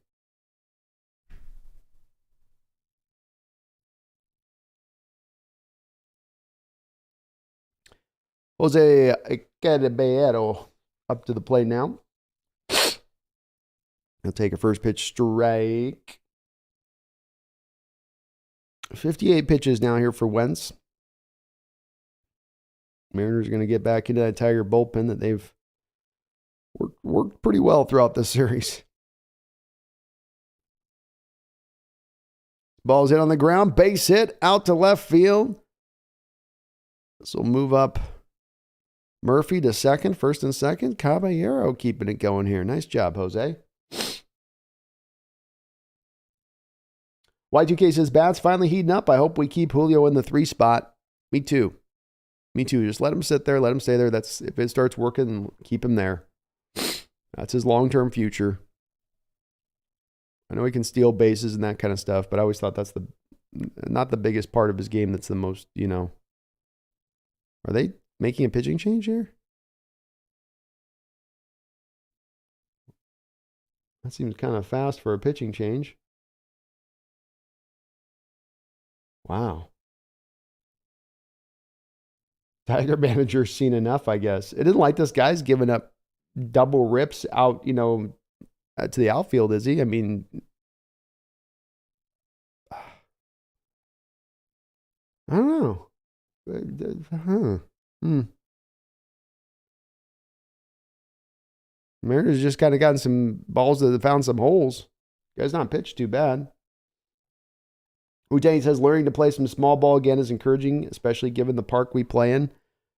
Jose Caballero up to the plate now. He'll take a first pitch strike. 58 pitches now here for Wentz. Mariners are going to get back into that Tiger bullpen that they've worked pretty well throughout this series. Ball's hit on the ground. Base hit out to left field. This will move up Murphy to second, first and second. Caballero keeping it going here. Nice job, Jose. Y2K says, bats finally heating up. I hope we keep Julio in the 3 spot. Me too. Me too. Just let him sit there. Let him stay there. That's if it starts working, keep him there. That's his long-term future. I know he can steal bases and that kind of stuff, but I always thought that's not the biggest part of his game. That's the most, Are they making a pitching change here? That seems kind of fast for a pitching change. Wow. Tiger manager's seen enough, I guess. It isn't like this guy's giving up double rips out, to the outfield, is he? I mean, I don't know. Mariners just kind of gotten some balls that have found some holes. Guy's not pitched too bad. Ujani says learning to play some small ball again is encouraging, especially given the park we play in.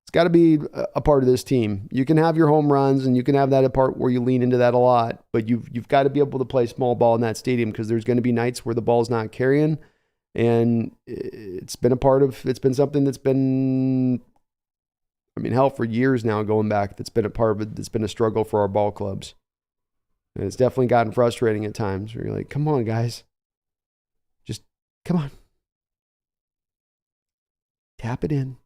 It's got to be a part of this team. You can have your home runs and you can have that a part where you lean into that a lot, but you've got to be able to play small ball in that stadium because there's going to be nights where the ball's not carrying, and it's been something that's been, hell, for years now going back. That's been a part of it. That's been a struggle for our ball clubs, and it's definitely gotten frustrating at times. Where you're like, come on, guys. Come on. Tap it in.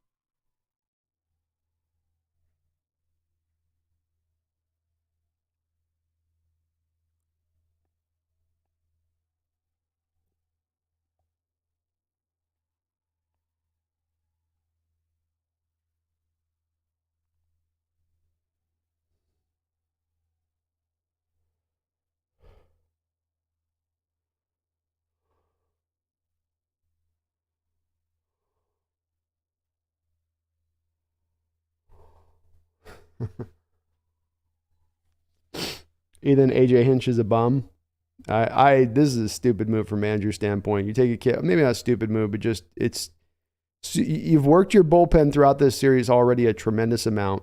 Ethan, AJ Hinch is a bum. This is a stupid move from manager's standpoint. You take a kid, maybe not a stupid move, but just you've worked your bullpen throughout this series already a tremendous amount.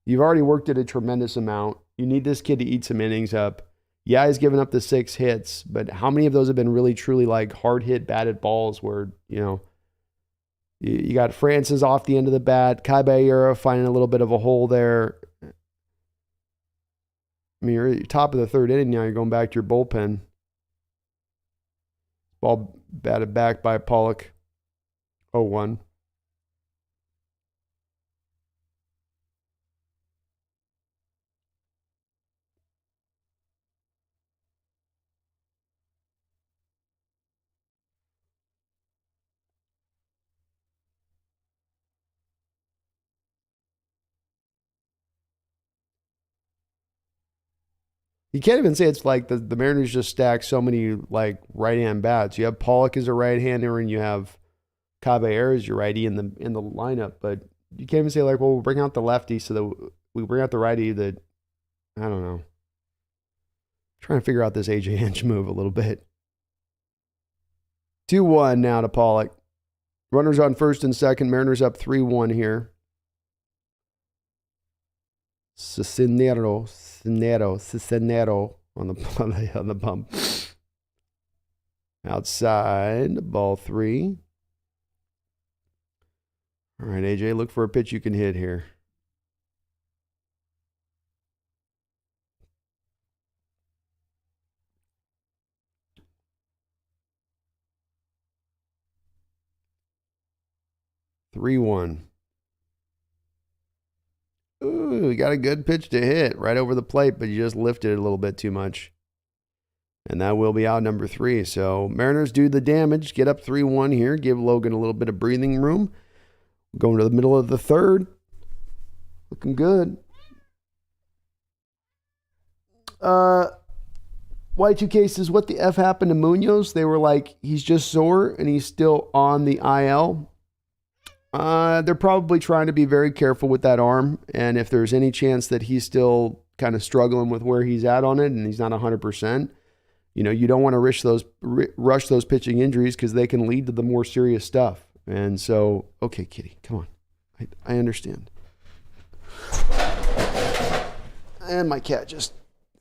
You've already worked it a tremendous amount. You need this kid to eat some innings up. Yeah, he's given up the 6 hits, but how many of those have been really, truly like hard hit, batted balls where, you got Francis off the end of the bat, Caballero finding a little bit of a hole there. You're at the top of the 3rd inning now. You're going back to your bullpen. Ball batted back by Pollock. 0-1. You can't even say it's like the Mariners just stack so many like right-hand bats. You have Pollock as a right-hander, and you have Caballero as your righty in the lineup. But you can't even say like, well, we'll bring out the lefty so that we bring out the righty. That I don't know. Trying to figure out this AJ Hinch move a little bit. 2-1 now to Pollock. Runners on first and second. Mariners up 3-1 here. Cisnero on the bump. Outside, ball 3. All right, AJ, look for a pitch you can hit here. Three one. Ooh, we got a good pitch to hit right over the plate, but you just lifted it a little bit too much. And that will be out number 3. So Mariners do the damage, get up 3-1 here, give Logan a little bit of breathing room. Going to the middle of the third. Looking good. Y2K says, what the F happened to Munoz? They were like, he's just sore and he's still on the IL. They're probably trying to be very careful with that arm. And if there's any chance that he's still kind of struggling with where he's at on it and he's not 100%, you don't want to rush those pitching injuries because they can lead to the more serious stuff. And so, okay, Kitty, come on. I understand. And my cat just,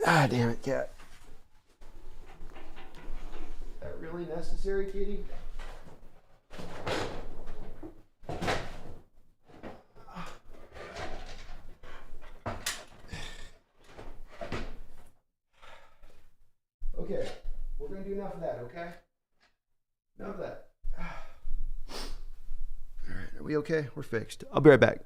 damn it, cat. Is that really necessary, Kitty? Okay, we're going to do enough of that, okay? Enough of that. All right, are we okay? We're fixed. I'll be right back.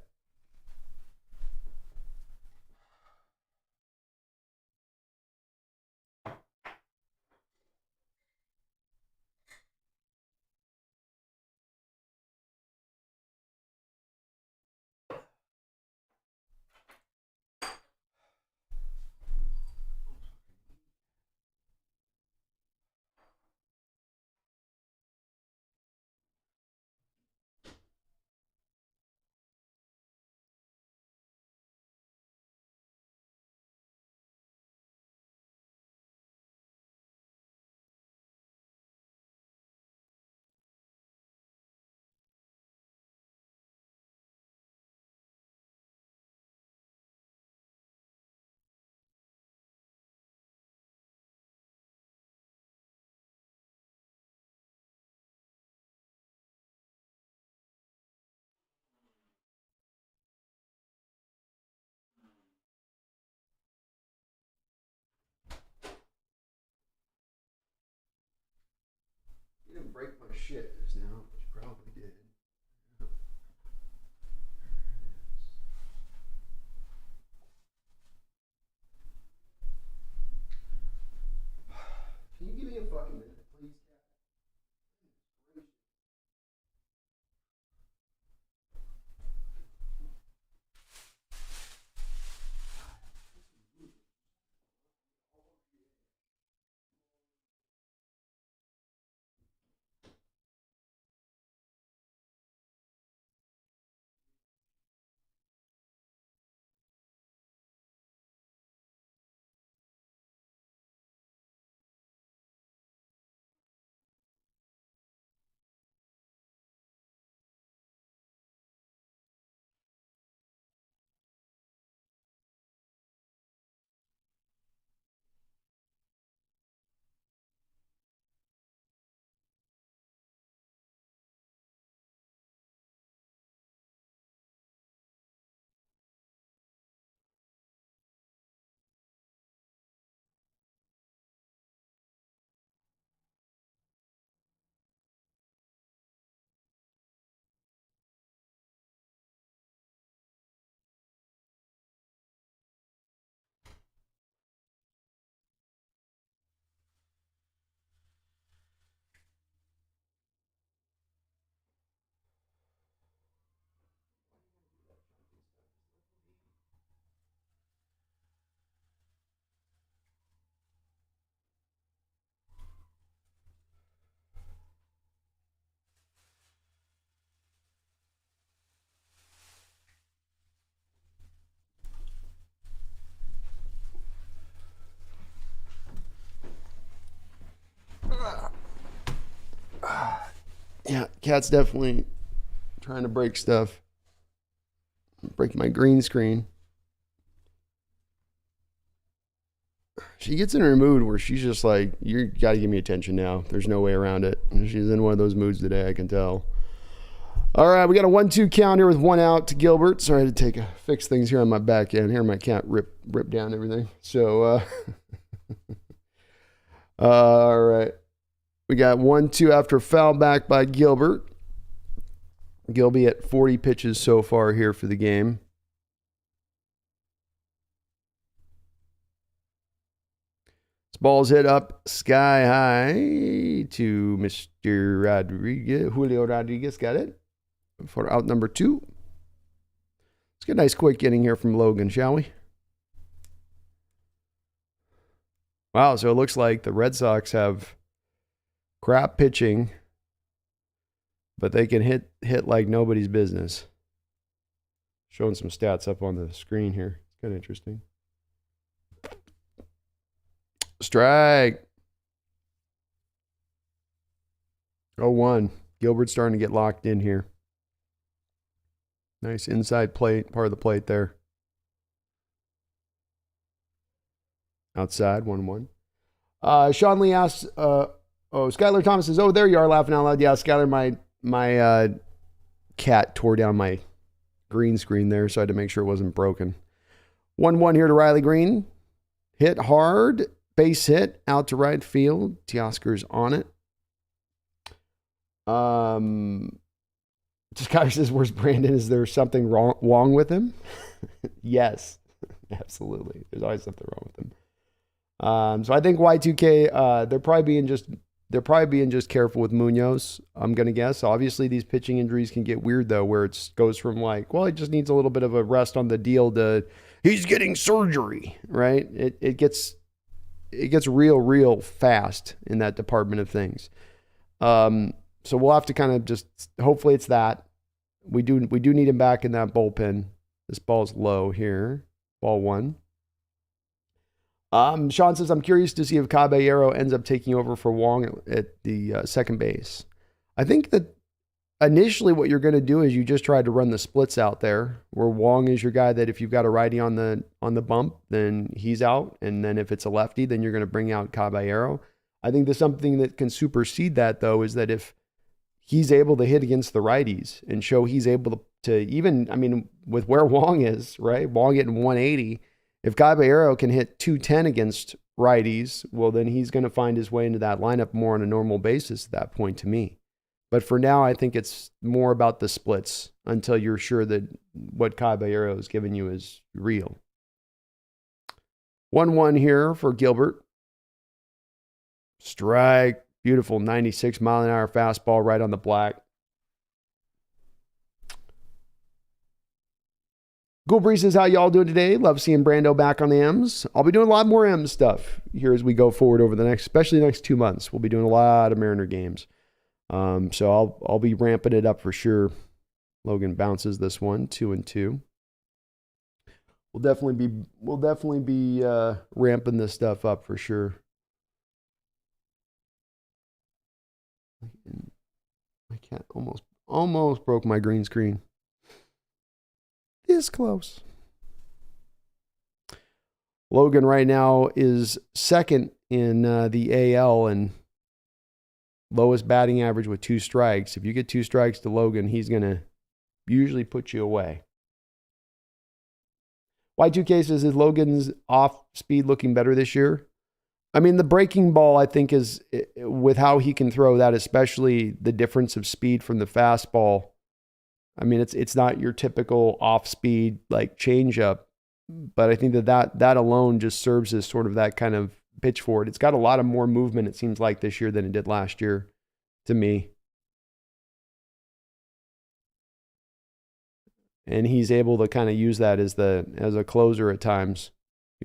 You didn't break my shit just now, but you probably did. Can you give me a fucking minute, please? Cat's definitely trying to break stuff. Break my green screen. She gets in her mood where she's just like, you got to give me attention now. There's no way around it. And she's in one of those moods today, I can tell. All right, we got a 1-2 count here with 1 out to Gilbert. Sorry, I had to fix things here on my back end. Here, my cat rip down everything. So, all right. We got 1-2 after foul back by Gilbert. Gilby at 40 pitches so far here for the game. This ball's hit up sky high to Mr. Rodriguez. Julio Rodriguez got it for out number 2. Let's get a nice quick inning here from Logan, shall we? Wow, so it looks like the Red Sox have crap pitching, but they can hit like nobody's business. Showing some stats up on the screen here. It's kind of interesting. Strike. 0-1. Gilbert's starting to get locked in here. Nice inside plate, part of the plate there. Outside, 1-1. Sean Lee asks, Skylar Thomas says, there you are, laughing out loud. Yeah, Skylar, my cat tore down my green screen there, so I had to make sure it wasn't broken. 1-1 here to Riley Green. Hit hard. Base hit out to right field. Teoscar's on it. Skyler says, where's Brandon? Is there something wrong with him? Yes, absolutely. There's always something wrong with him. So I think Y2K, they're probably being just careful with Munoz, I'm going to guess. Obviously, these pitching injuries can get weird, though, where it goes from like, well, he just needs a little bit of a rest on the deal to he's getting surgery, right? It gets real fast in that department of things. So we'll have to kind of just, hopefully it's that. We do need him back in that bullpen. This ball's low here. Ball 1. Sean says, I'm curious to see if Caballero ends up taking over for Wong at the second base. I think that initially what you're going to do is you just try to run the splits out there, where Wong is your guy that if you've got a righty on the bump, then he's out. And then if it's a lefty, then you're going to bring out Caballero. I think there's something that can supersede that, though, is that if he's able to hit against the righties and show he's able to even, I mean, with where Wong is, right? Wong getting 180. If Caballero can hit 210 against righties, well, then he's going to find his way into that lineup more on a normal basis at that point to me. But for now, I think it's more about the splits until you're sure that what Caballero is giving you is real. 1-1 here for Gilbert. Strike. Beautiful 96-mile-an-hour fastball right on the black. Cool Breeze says, how y'all doing today? Love seeing Brando back on the M's. I'll be doing a lot more M stuff here as we go forward over the especially the next 2 months. We'll be doing a lot of Mariner games. So I'll be ramping it up for sure. Logan bounces this one, 2-2. We'll definitely be ramping this stuff up for sure. My cat almost broke my green screen. This close. Logan right now is second in the AL and lowest batting average with 2 strikes. If you get 2 strikes to Logan, he's going to usually put you away. Y2K says, is Logan's off speed looking better this year? I mean, the breaking ball, I think, is with how he can throw that, especially the difference of speed from the fastball. I mean, it's not your typical off-speed like changeup, but I think that alone just serves as sort of that kind of pitch for it. It's got a lot of more movement, it seems like, this year than it did last year to me. And he's able to kind of use that as a closer at times,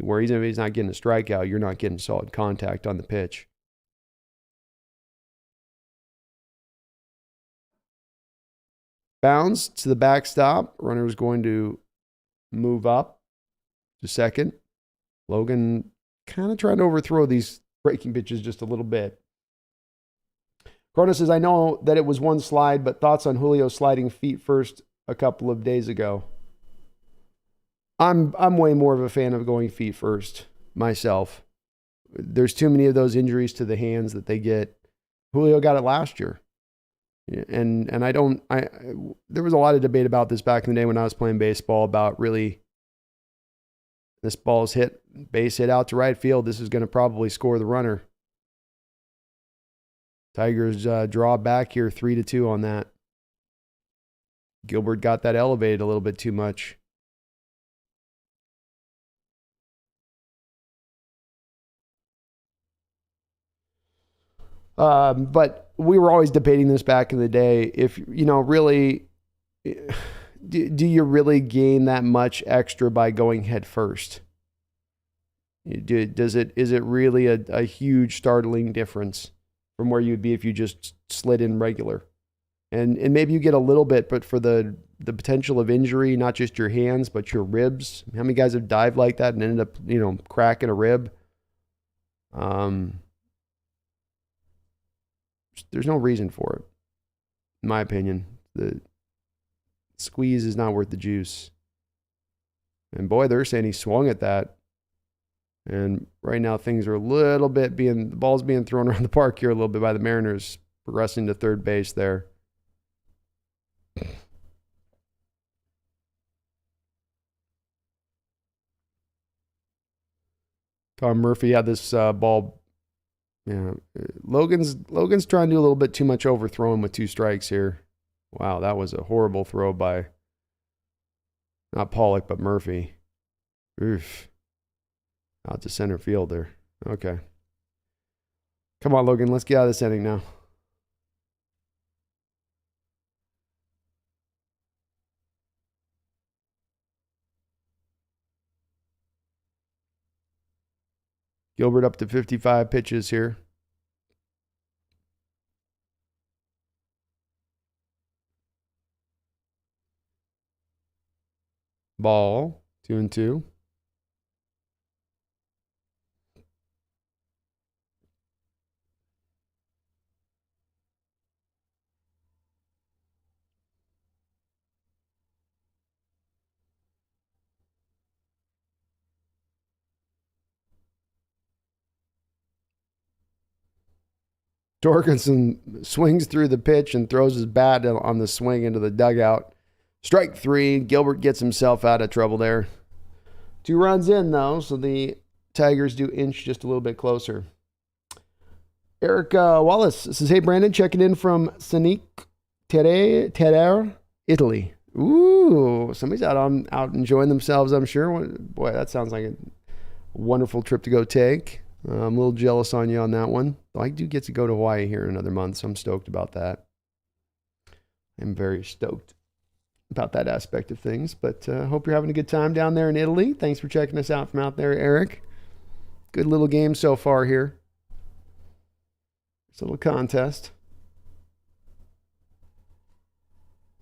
where even if he's not getting a strikeout, you're not getting solid contact on the pitch. Bounce to the backstop. Runner is going to move up to second. Logan kind of trying to overthrow these breaking pitches just a little bit. Corona says, I know that it was one slide, but thoughts on Julio sliding feet first a couple of days ago. I'm way more of a fan of going feet first myself. There's too many of those injuries to the hands that they get. Julio got it last year. And there was a lot of debate about this back in the day when I was playing baseball about really this ball's base hit out to right field. This is going to probably score the runner. Tigers draw back here 3-2 on that. Gilbert got that elevated a little bit too much. But we were always debating this back in the day. If, really, do you really gain that much extra by going head first? Is it really a huge startling difference from where you'd be if you just slid in regular? And maybe you get a little bit, but for the potential of injury, not just your hands, but your ribs. How many guys have dived like that and ended up, cracking a rib? There's no reason for it, in my opinion. The squeeze is not worth the juice. And boy, they're saying he swung at that. And right now things are a little bit the ball's being thrown around the park here a little bit by the Mariners, progressing to third base there. Tom Murphy had this ball. Yeah, Logan's trying to do a little bit too much overthrowing with 2 strikes here. Wow, that was a horrible throw by not Pollock, but Murphy. Oof. Out to center field there. Okay. Come on, Logan, let's get out of this inning now. Gilbert up to 55 pitches here. Ball, 2-2. Torkelson swings through the pitch and throws his bat on the swing into the dugout. Strike 3. Gilbert gets himself out of trouble there. 2 runs in, though, so the Tigers do inch just a little bit closer. Eric Wallace says, hey, Brandon, checking in from Sanic Terre, Italy. Ooh, somebody's out enjoying themselves, I'm sure. Boy, that sounds like a wonderful trip to go take. I'm a little jealous on you on that one. I do get to go to Hawaii here in another month, so I'm stoked about that. I'm very stoked about that aspect of things, but hope you're having a good time down there in Italy. Thanks for checking us out from out there, Eric. Good little game so far here. It's a little contest.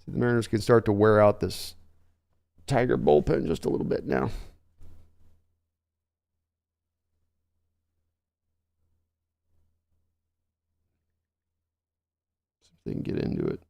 See, the Mariners can start to wear out this Tiger bullpen just a little bit now. See if they can get into it.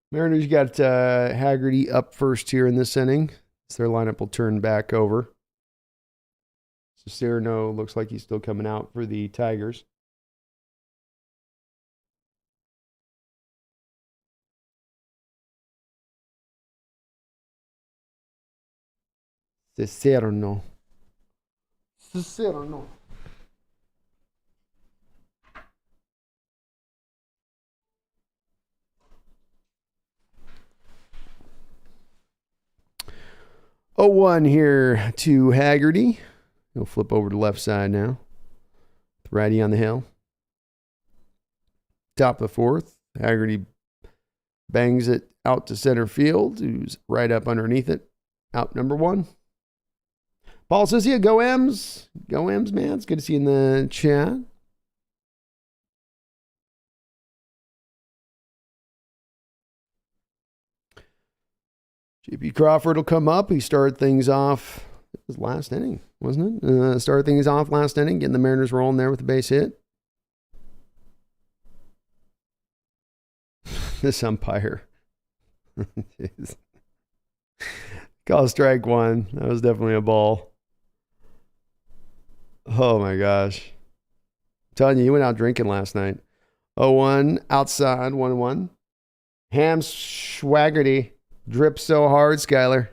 Mariners got Haggerty up first here in this inning. So their lineup will turn back over. Cicerno looks like he's still coming out for the Tigers. Cicerno. 0-1 here to Haggerty. He'll flip over to left side now. Righty on the hill. Top of the fourth. Haggerty bangs it out to center field. Who's right up underneath it. Out number 1. Paul says, yeah, go M's. Go M's, man. It's good to see you in the chat. JP Crawford will come up. He started things off. It was last inning, wasn't it? Started things off last inning, getting the Mariners rolling there with the base hit. This umpire. Call strike 1. That was definitely a ball. Oh my gosh. I'm telling you, you went out drinking last night. 0-1 outside, 1-1. Ham Swaggerty drips so hard, Skyler.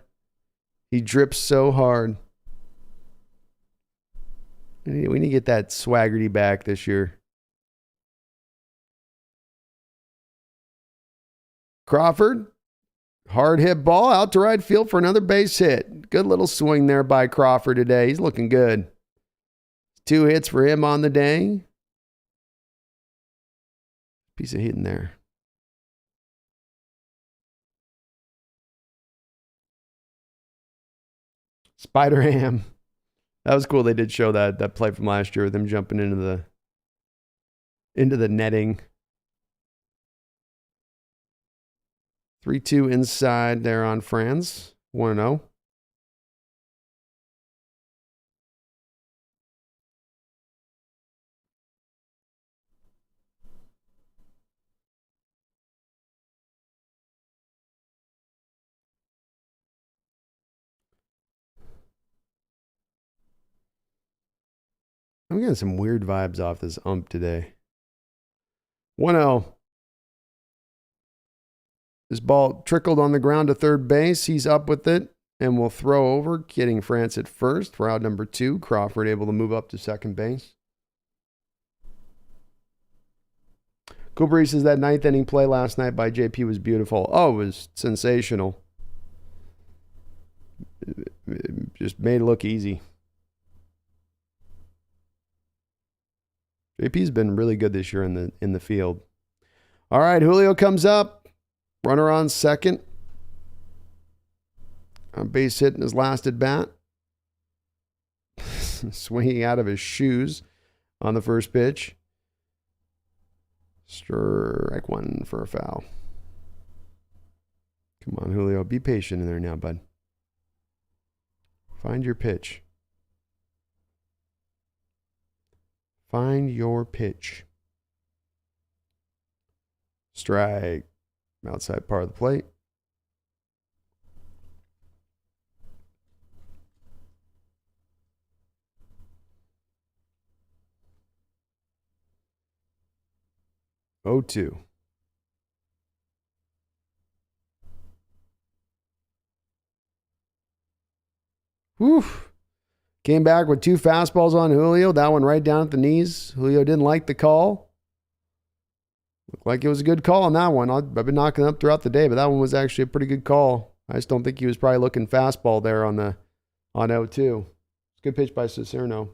He drips so hard. We need to get that Swaggerty back this year. Crawford, hard hit ball out to right field for another base hit. Good little swing there by Crawford today. He's looking good. 2 hits for him on the day. Piece of hitting there. Spider Ham. That was cool. They did show that play from last year with him jumping into the netting. 3-2 inside there on Franz. 1-0. I'm getting some weird vibes off this ump today. 1-0. This ball trickled on the ground to third base. He's up with it and will throw over, getting France at first for out number 2. Crawford able to move up to second base. Cooper says that 9th inning play last night by JP was beautiful. Oh, it was sensational. It just made it look easy. JP's been really good this year in the field. All right, Julio comes up. Runner on second. On base hit in his last at bat. Swinging out of his shoes on the first pitch. Strike 1 for a foul. Come on, Julio. Be patient in there now, bud. Find your pitch. Find your pitch. Strike. Outside part of the plate. Oh, 2. Whew. Came back with 2 fastballs on Julio. That one right down at the knees. Julio didn't like the call. Looked like it was a good call on that one. I've been knocking up throughout the day, but that one was actually a pretty good call. I just don't think he was probably looking fastball there on 0-2. Good pitch by Cicerno.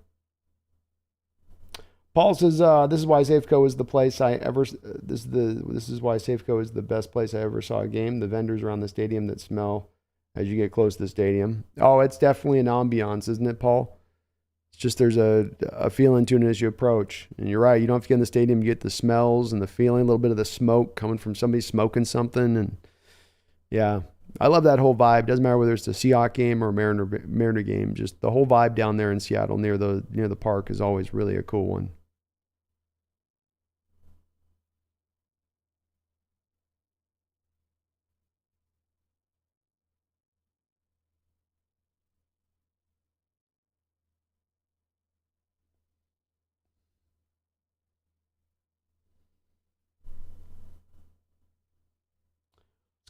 Paul says, this is why Safeco is the place I ever, this is why Safeco is the best place I ever saw a game. The vendors around the stadium that smell as you get close to the stadium. Oh, it's definitely an ambiance, isn't it, Paul? It's just there's a feeling to it as you approach. And you're right, you don't have to get in the stadium, you get the smells and the feeling, a little bit of the smoke coming from somebody smoking something. And yeah, I love that whole vibe. Doesn't matter whether it's a Seahawks game or a Mariner game. Just the whole vibe down there in Seattle near the park is always really a cool one.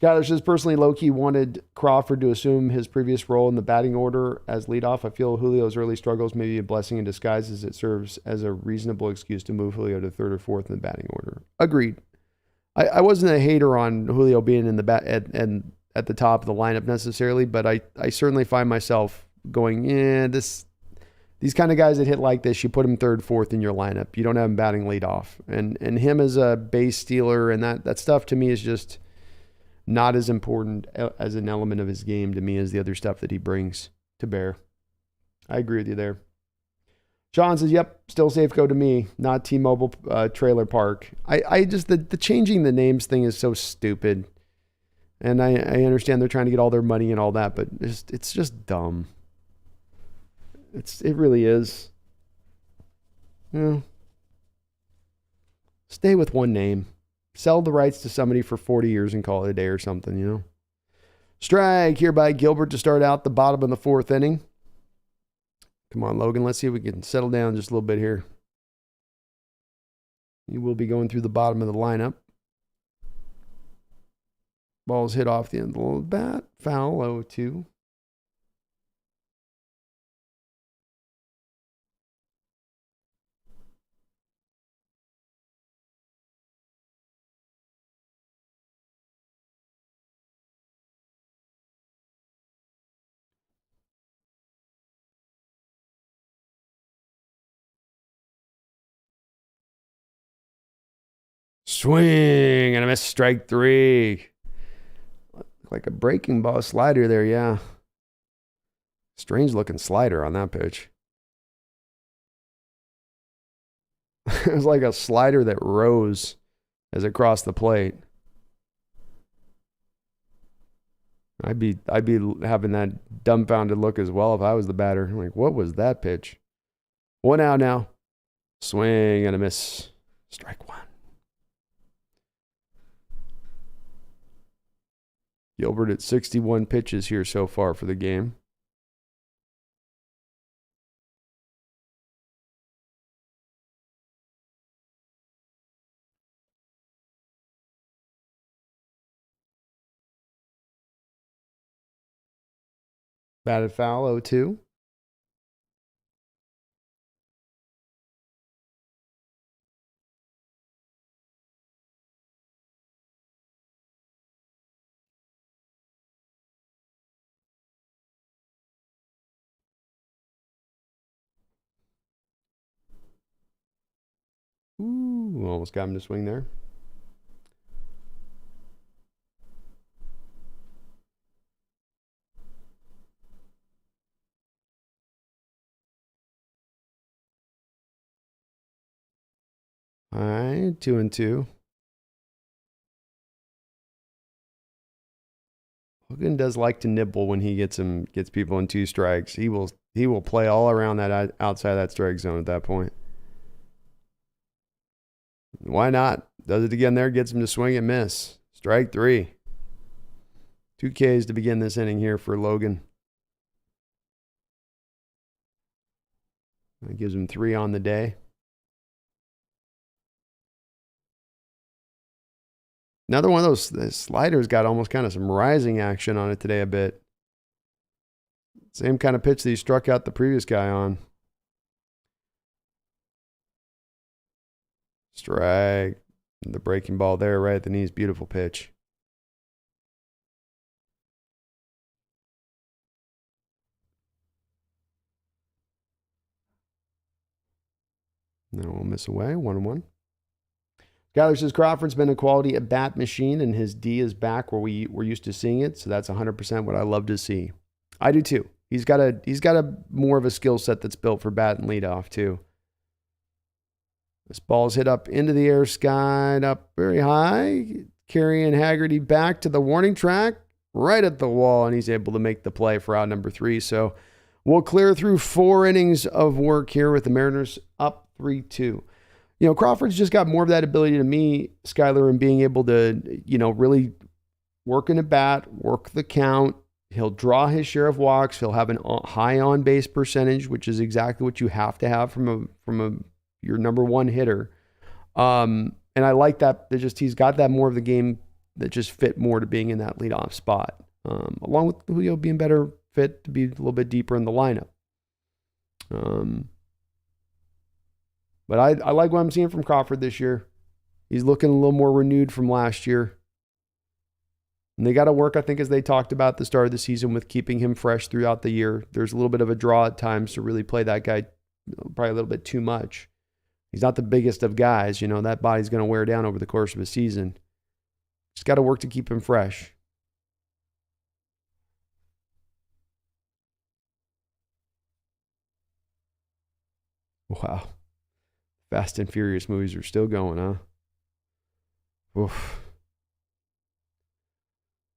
Skyler says, personally, Loki wanted Crawford to assume his previous role in the batting order as leadoff. I feel Julio's early struggles may be a blessing in disguise as it serves as a reasonable excuse to move Julio to third or fourth in the batting order. Agreed. I wasn't a hater on Julio being in the bat and at the top of the lineup necessarily, but I certainly find myself going, these kind of guys that hit like this, you put him third, fourth in your lineup. You don't have him batting leadoff. And him as a base stealer and that stuff to me is just not as important as an element of his game to me as the other stuff that he brings to bear. I agree with you there. Sean says, yep, still Safeco to me, not T-Mobile Trailer Park. I just, the changing the names thing is so stupid. And I understand they're trying to get all their money and all that, but it's just dumb. It really is. Stay with one name. Sell the rights to somebody for 40 years and call it a day or something, Strike here by Gilbert to start out the bottom of the fourth inning. Come on, Logan. Let's see if we can settle down just a little bit here. You will be going through the bottom of the lineup. Ball's hit off the end of the bat. Foul, 0-2. Swing and a miss, strike three. Like a breaking ball slider there, yeah. Strange looking slider on that pitch. It was like a slider that rose as it crossed the plate. I'd be having that dumbfounded look as well if I was the batter. I'm like, what was that pitch? 1 out now. Swing and a miss. Strike one. Gilbert at 61 pitches here so far for the game. Batted foul, 0-2. Ooh, almost got him to swing there. All right, 2-2. Logan does like to nibble when he gets people in 2 strikes. He will play all around that outside that strike zone at that point. Why not? Does it again there, gets him to swing and miss. Strike 3. 2 Ks to begin this inning here for Logan. That gives him 3 on the day. Another one of those sliders got almost kind of some rising action on it today a bit. Same kind of pitch that he struck out the previous guy on. Strike. The breaking ball there right at the knees. Beautiful pitch. Now we'll miss away. 1-1. Skyler says Crawford's been a quality at bat machine and his D is back where we're used to seeing it. So that's 100% what I love to see. I do too. He's got a more of a skill set that's built for bat and leadoff too. This ball's hit up into the air, skied up very high, carrying Haggerty back to the warning track, right at the wall, and he's able to make the play for out number 3. So we'll clear through 4 innings of work here with the Mariners up 3-2. Crawford's just got more of that ability to me, Skyler, in being able to, really work in a bat, work the count. He'll draw his share of walks. He'll have a high on-base percentage, which is exactly what you have to have from your number 1 hitter. And I like that. He's got that more of the game that just fit more to being in that leadoff spot, along with Julio being better fit to be a little bit deeper in the lineup. But I like what I'm seeing from Crawford this year. He's looking a little more renewed from last year. And they got to work, I think, as they talked about at the start of the season, with keeping him fresh throughout the year. There's a little bit of a draw at times to really play that guy probably a little bit too much. He's not the biggest of guys. That body's going to wear down over the course of a season. Just got to work to keep him fresh. Wow. Fast and Furious movies are still going, huh? Oof.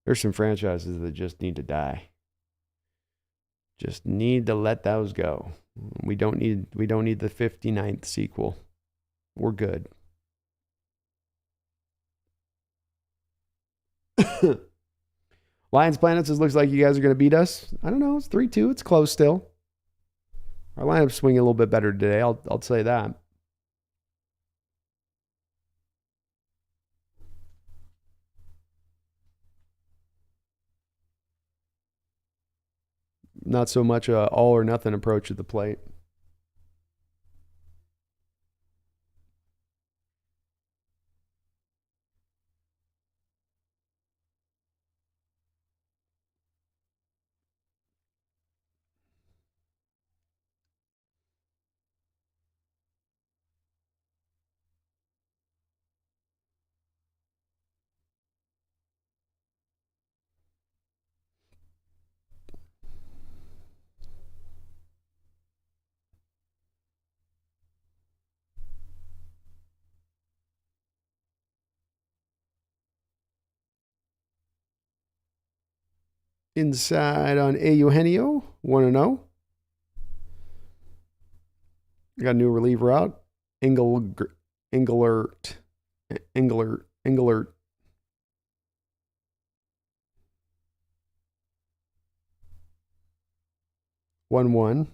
There's some franchises that just need to die. Just need to let those go. We don't need the 59th sequel. We're good. Lions Planet says, looks like you guys are going to beat us. I don't know. It's 3-2. It's close still. Our lineup's swinging a little bit better today. I'll say that. Not so much a all or nothing approach at the plate. Inside on A. Eugenio, 1-0. Got a new reliever out. Englert. 1-1.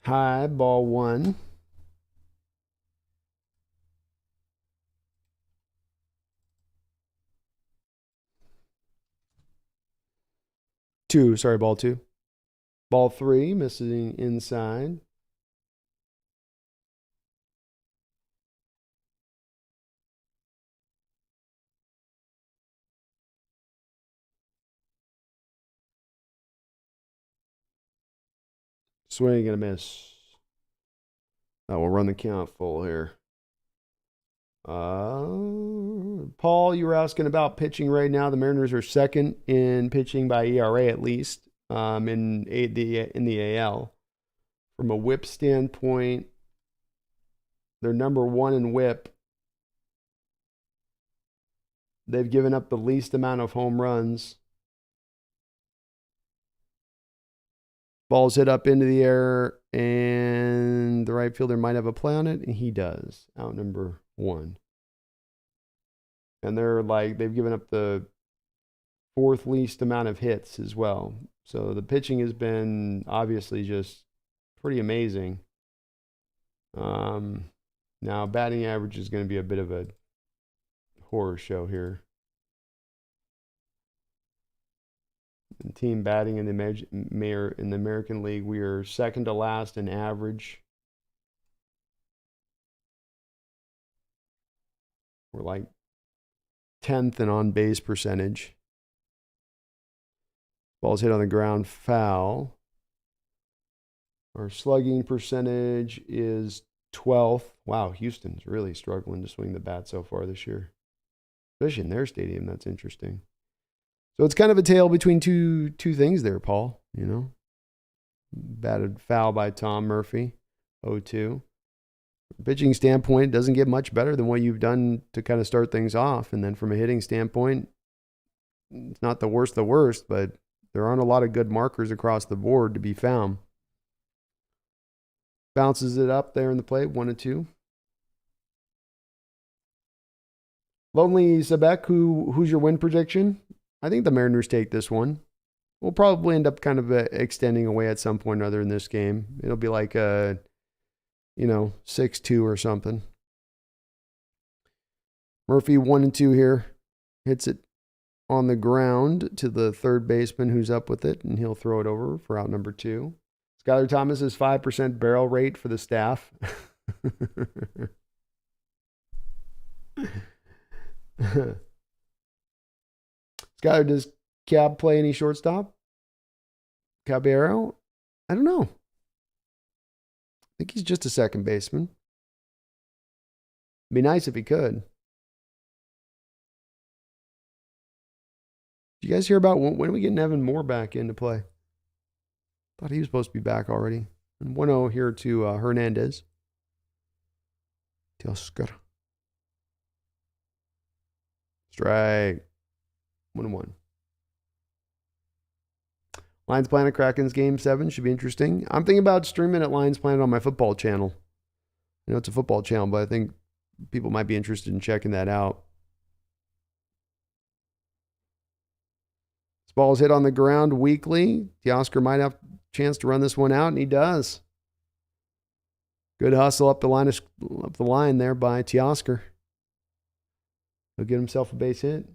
High, ball 1. Ball 2. Ball 3, missing inside. Swing and a miss. That will run the count full here. Paul, you were asking about pitching right now. The Mariners are second in pitching by ERA, at least, in the AL. From a WHIP standpoint, they're number 1 in WHIP. They've given up the least amount of home runs. Ball's hit up into the air, and the right fielder might have a play on it, and he does. Out number 1. And they've given up the 4th least amount of hits as well. So the pitching has been obviously just pretty amazing. Now batting average is going to be a bit of a horror show here. And team batting in the American League, we are second to last in average. We're like 10th in on-base percentage. Ball's hit on the ground, foul. Our slugging percentage is 12th. Wow, Houston's really struggling to swing the bat so far this year. Especially in their stadium, that's interesting. So it's kind of a tale between two things there, Paul. Batted foul by Tom Murphy, 0-2. Pitching standpoint, doesn't get much better than what you've done to kind of start things off. And then from a hitting standpoint, it's not the worst, but there aren't a lot of good markers across the board to be found. Bounces it up there in the plate, 1-2. Lonely Sebek, who's your win prediction? I think the Mariners take this one. We'll probably end up kind of extending away at some point or other in this game. It'll be like 6-2 or something. Murphy 1-2 here. Hits it on the ground to the third baseman who's up with it, and he'll throw it over for out number 2. Skylar Thomas is 5% barrel rate for the staff. Skyler, does Cab play any shortstop? Caballero? I don't know. I think he's just a second baseman. It'd be nice if he could. Did you guys hear about when are we getting Evan Moore back into play? Thought he was supposed to be back already. And 1-0 here to Hernandez. Teoscar. Strike. 1-1. Lions Planet Krakens Game 7 should be interesting. I'm thinking about streaming at Lions Planet on my football channel. I know it's a football channel, but I think people might be interested in checking that out. This ball is hit on the ground weakly. Teoscar might have a chance to run this one out, and he does. Good hustle up the line there by Teoscar. He'll get himself a base hit.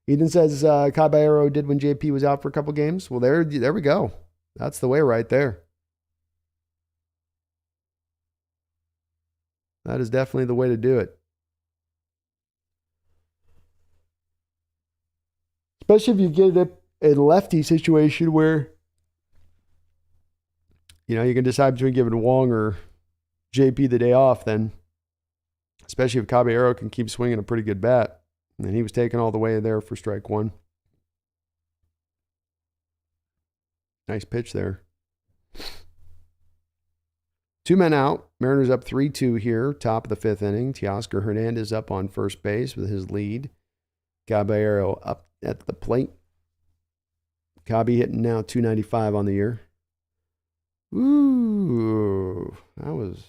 Ethan says Caballero did when JP was out for a couple games. Well, there we go. That's the way right there. That is definitely the way to do it. Especially if you get a lefty situation where, you can decide between giving Wong or JP the day off, then, especially if Caballero can keep swinging a pretty good bat. And he was taken all the way there for strike one. Nice pitch there. 2 men out. Mariners up 3-2 here, top of the 5th inning. Teoscar Hernandez up on first base with his lead. Caballero up at the plate. Cabby hitting now 295 on the year. Ooh, that was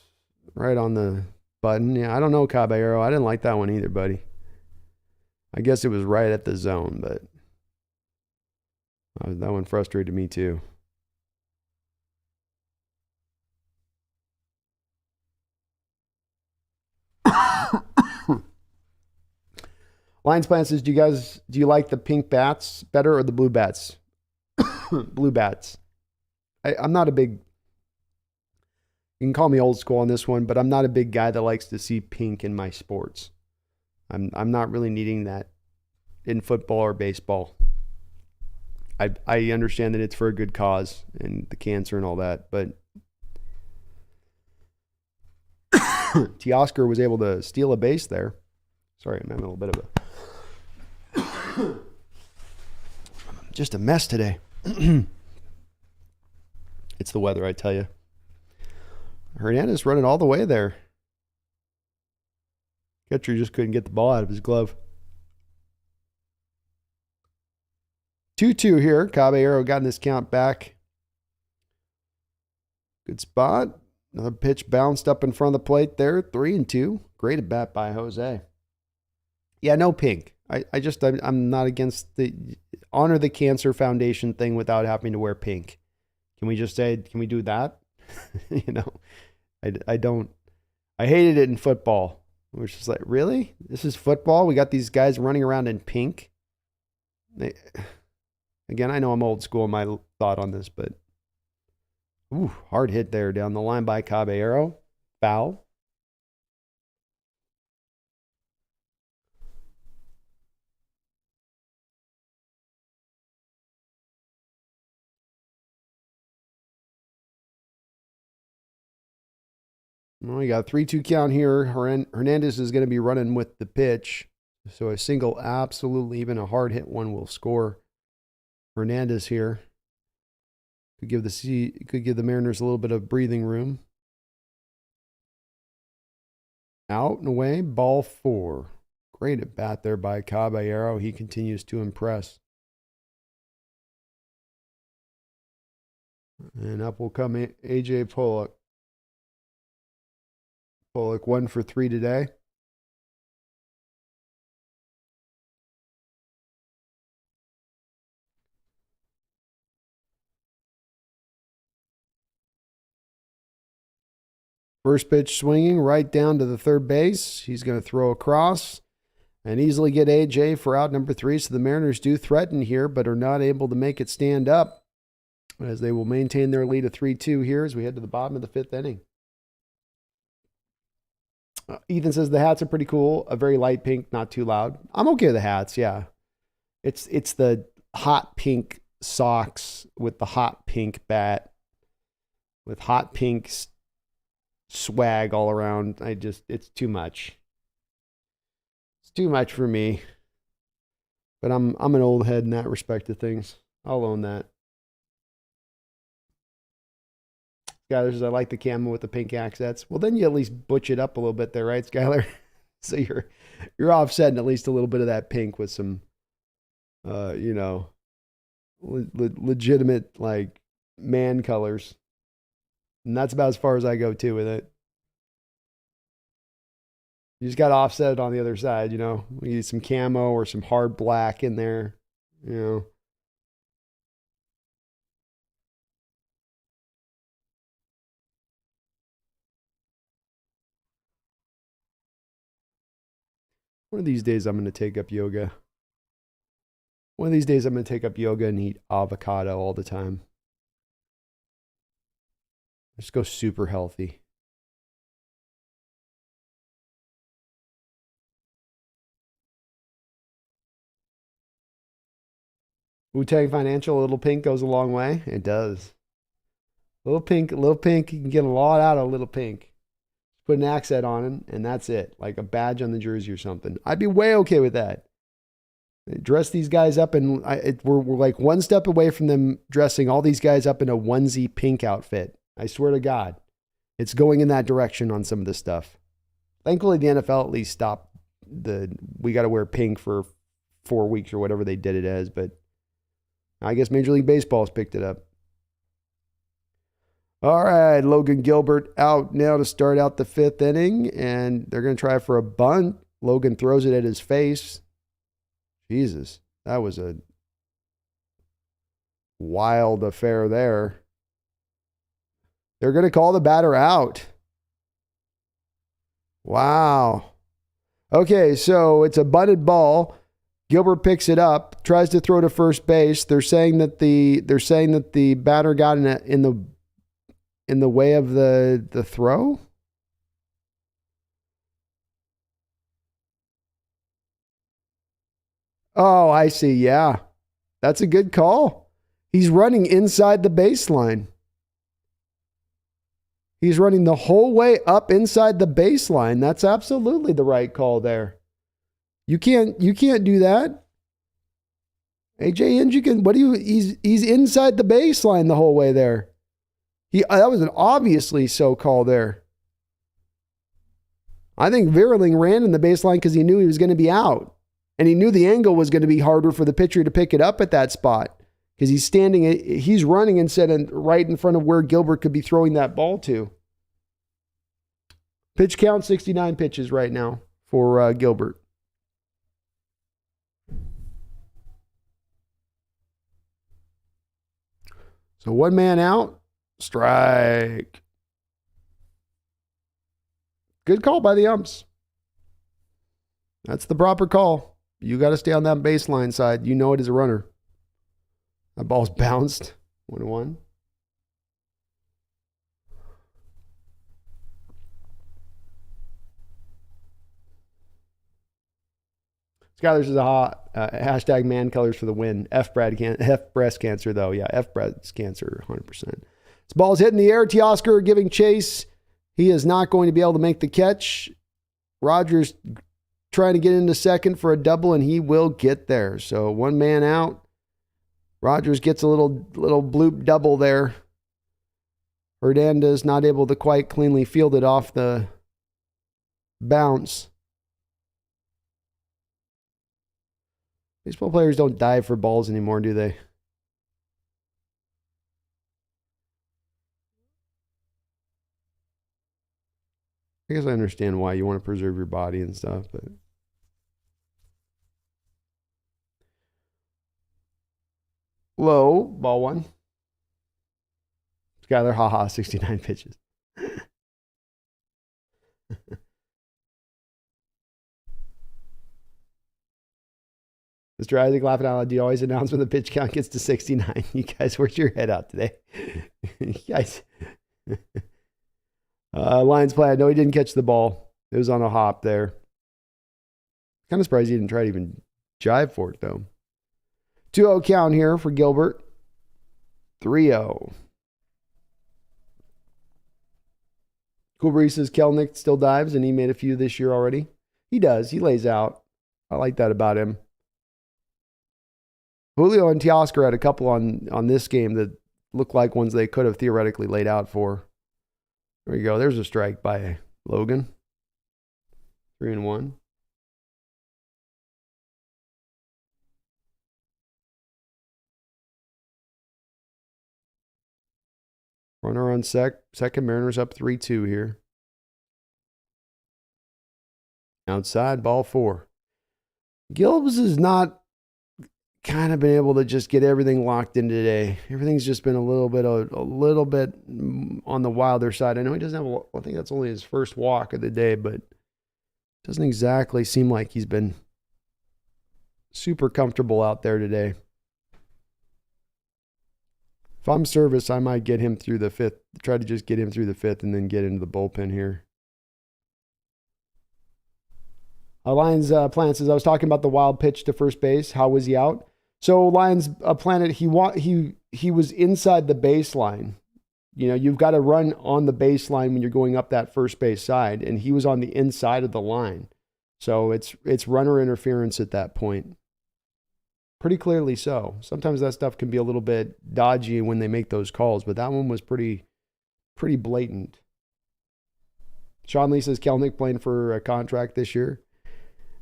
right on the button. Yeah, I don't know, Caballero. I didn't like that one either, buddy. I guess it was right at the zone, but that one frustrated me too. Lions Plan says, do you like the pink bats better or the blue bats? Blue bats. I'm not a big, you can call me old school on this one, but I'm not a big guy that likes to see pink in my sports. I'm not really needing that in football or baseball. I understand that it's for a good cause and the cancer and all that, but Teoscar was able to steal a base there. Sorry, I'm having a little bit of just a mess today. It's the weather, I tell you. Hernandez running all the way there. Catcher just couldn't get the ball out of his glove. 2-2 here. Caballero got this count back. Good spot. Another pitch bounced up in front of the plate there. 3-2. Great at bat by Jose. Yeah, no pink. I'm not against the honor the Cancer Foundation thing without having to wear pink. Can we just say, can we do that? I hated it in football. We're just like, really? This is football? We got these guys running around in pink? Again, I know I'm old school in my thought on this, but hard hit there down the line by Caballero. Foul. Well, we got a 3-2 count here. Hernandez is going to be running with the pitch. So a single, absolutely, even a hard hit one will score. Hernandez here could give the Mariners a little bit of breathing room. Out and away, ball 4. Great at bat there by Caballero. He continues to impress. And up will come AJ Pollock. Pollock 1 for 3 today. First pitch swinging right down to the third base. He's going to throw across and easily get AJ for out number 3. So the Mariners do threaten here, but are not able to make it stand up as they will maintain their lead of 3-2 here as we head to the bottom of the 5th inning. Ethan says the hats are pretty cool. A very light pink, not too loud. I'm okay with the hats. Yeah. It's the hot pink socks with the hot pink bat with hot pink swag all around. It's too much. It's too much for me. But I'm an old head in that respect of things. I'll own that. Skylar says, I like the camo with the pink accents. Well, then you at least butch it up a little bit there, right, Skylar? So you're offsetting at least a little bit of that pink with some, legitimate, like, man colors. And that's about as far as I go, too, with it. You just got to offset it on the other side, you know. We need some camo or some hard black in there, you know. One of these days I'm going to take up yoga. One of these days I'm going to take up yoga and eat avocado all the time. Just go super healthy. Wu-Tang Financial, a little pink goes a long way. It does. Little pink, you can get a lot out of little pink. Put an accent on it, and that's it. Like a badge on the jersey or something. I'd be way okay with that. Dress these guys up, and we're like one step away from them dressing all these guys up in a onesie pink outfit. I swear to God. It's going in that direction on some of this stuff. Thankfully, the NFL at least stopped we got to wear pink for 4 weeks or whatever they did it as, but I guess Major League Baseball's picked it up. All right, Logan Gilbert out now to start out the 5th inning, and they're going to try for a bunt. Logan throws it at his face. Jesus, that was a wild affair there. They're going to call the batter out. Wow. Okay, so it's a bunted ball. Gilbert picks it up, tries to throw to first base. They're saying that the batter got in the way of the throw. Oh, I see. Yeah. That's a good call. He's running inside the baseline. He's running the whole way up inside the baseline. That's absolutely the right call there. You can't do that. AJ Hinch, he's inside the baseline the whole way there. That was an obviously so call there. I think Vierling ran in the baseline because he knew he was going to be out. And he knew the angle was going to be harder for the pitcher to pick it up at that spot. Because he's running instead of right in front of where Gilbert could be throwing that ball to. Pitch count 69 pitches right now for Gilbert. So 1 man out, strike. Good call by the umps. That's the proper call. You got to stay on that baseline side. You know it as a runner. That ball's bounced. 1-1. Skyler says, hashtag man colors for the win. F breast cancer, though. Yeah, F breast cancer, 100%. This ball's hitting the air. Teoscar giving chase. He is not going to be able to make the catch. Rogers trying to get into second for a double, and he will get there. So 1 man out. Rogers gets a little bloop double there. Hernandez not able to quite cleanly field it off the bounce. Baseball players don't dive for balls anymore, do they? I guess I understand why you want to preserve your body and stuff, but low, ball 1. Skyler, haha, 69 pitches. Mr. Isaac laughing out loud. Do you always announce when the pitch count gets to 69? You guys, where's your head out today? You guys. Lions play. I know he didn't catch the ball. It was on a hop there. Kind of surprised he didn't try to even jive for it, though. 2-0 count here for Gilbert. 3-0. Cool Breeze says Kelnick still dives, and he made a few this year already. He does. He lays out. I like that about him. Julio and Teoscar had a couple on this game that looked like ones they could have theoretically laid out for. There you go. There's a strike by Logan. 3-1. Runner on second. Mariners up 3-2 here. Outside, ball 4. Gilbs has not kind of been able to just get everything locked in today. Everything's just been a little bit on the wilder side. I know he doesn't have I think that's only his first walk of the day, but it doesn't exactly seem like he's been super comfortable out there today. If I'm Service, I might get him through the 5th. Try to just get him through the 5th and then get into the bullpen here. Lions Planet says, I was talking about the wild pitch to first base. How was he out? So Lions Planet, he was inside the baseline. You know, you've got to run on the baseline when you're going up that first base side, and he was on the inside of the line. So it's runner interference at that point. Pretty clearly so. Sometimes that stuff can be a little bit dodgy when they make those calls, but that one was pretty blatant. Sean Lee says Kelnick playing for a contract this year.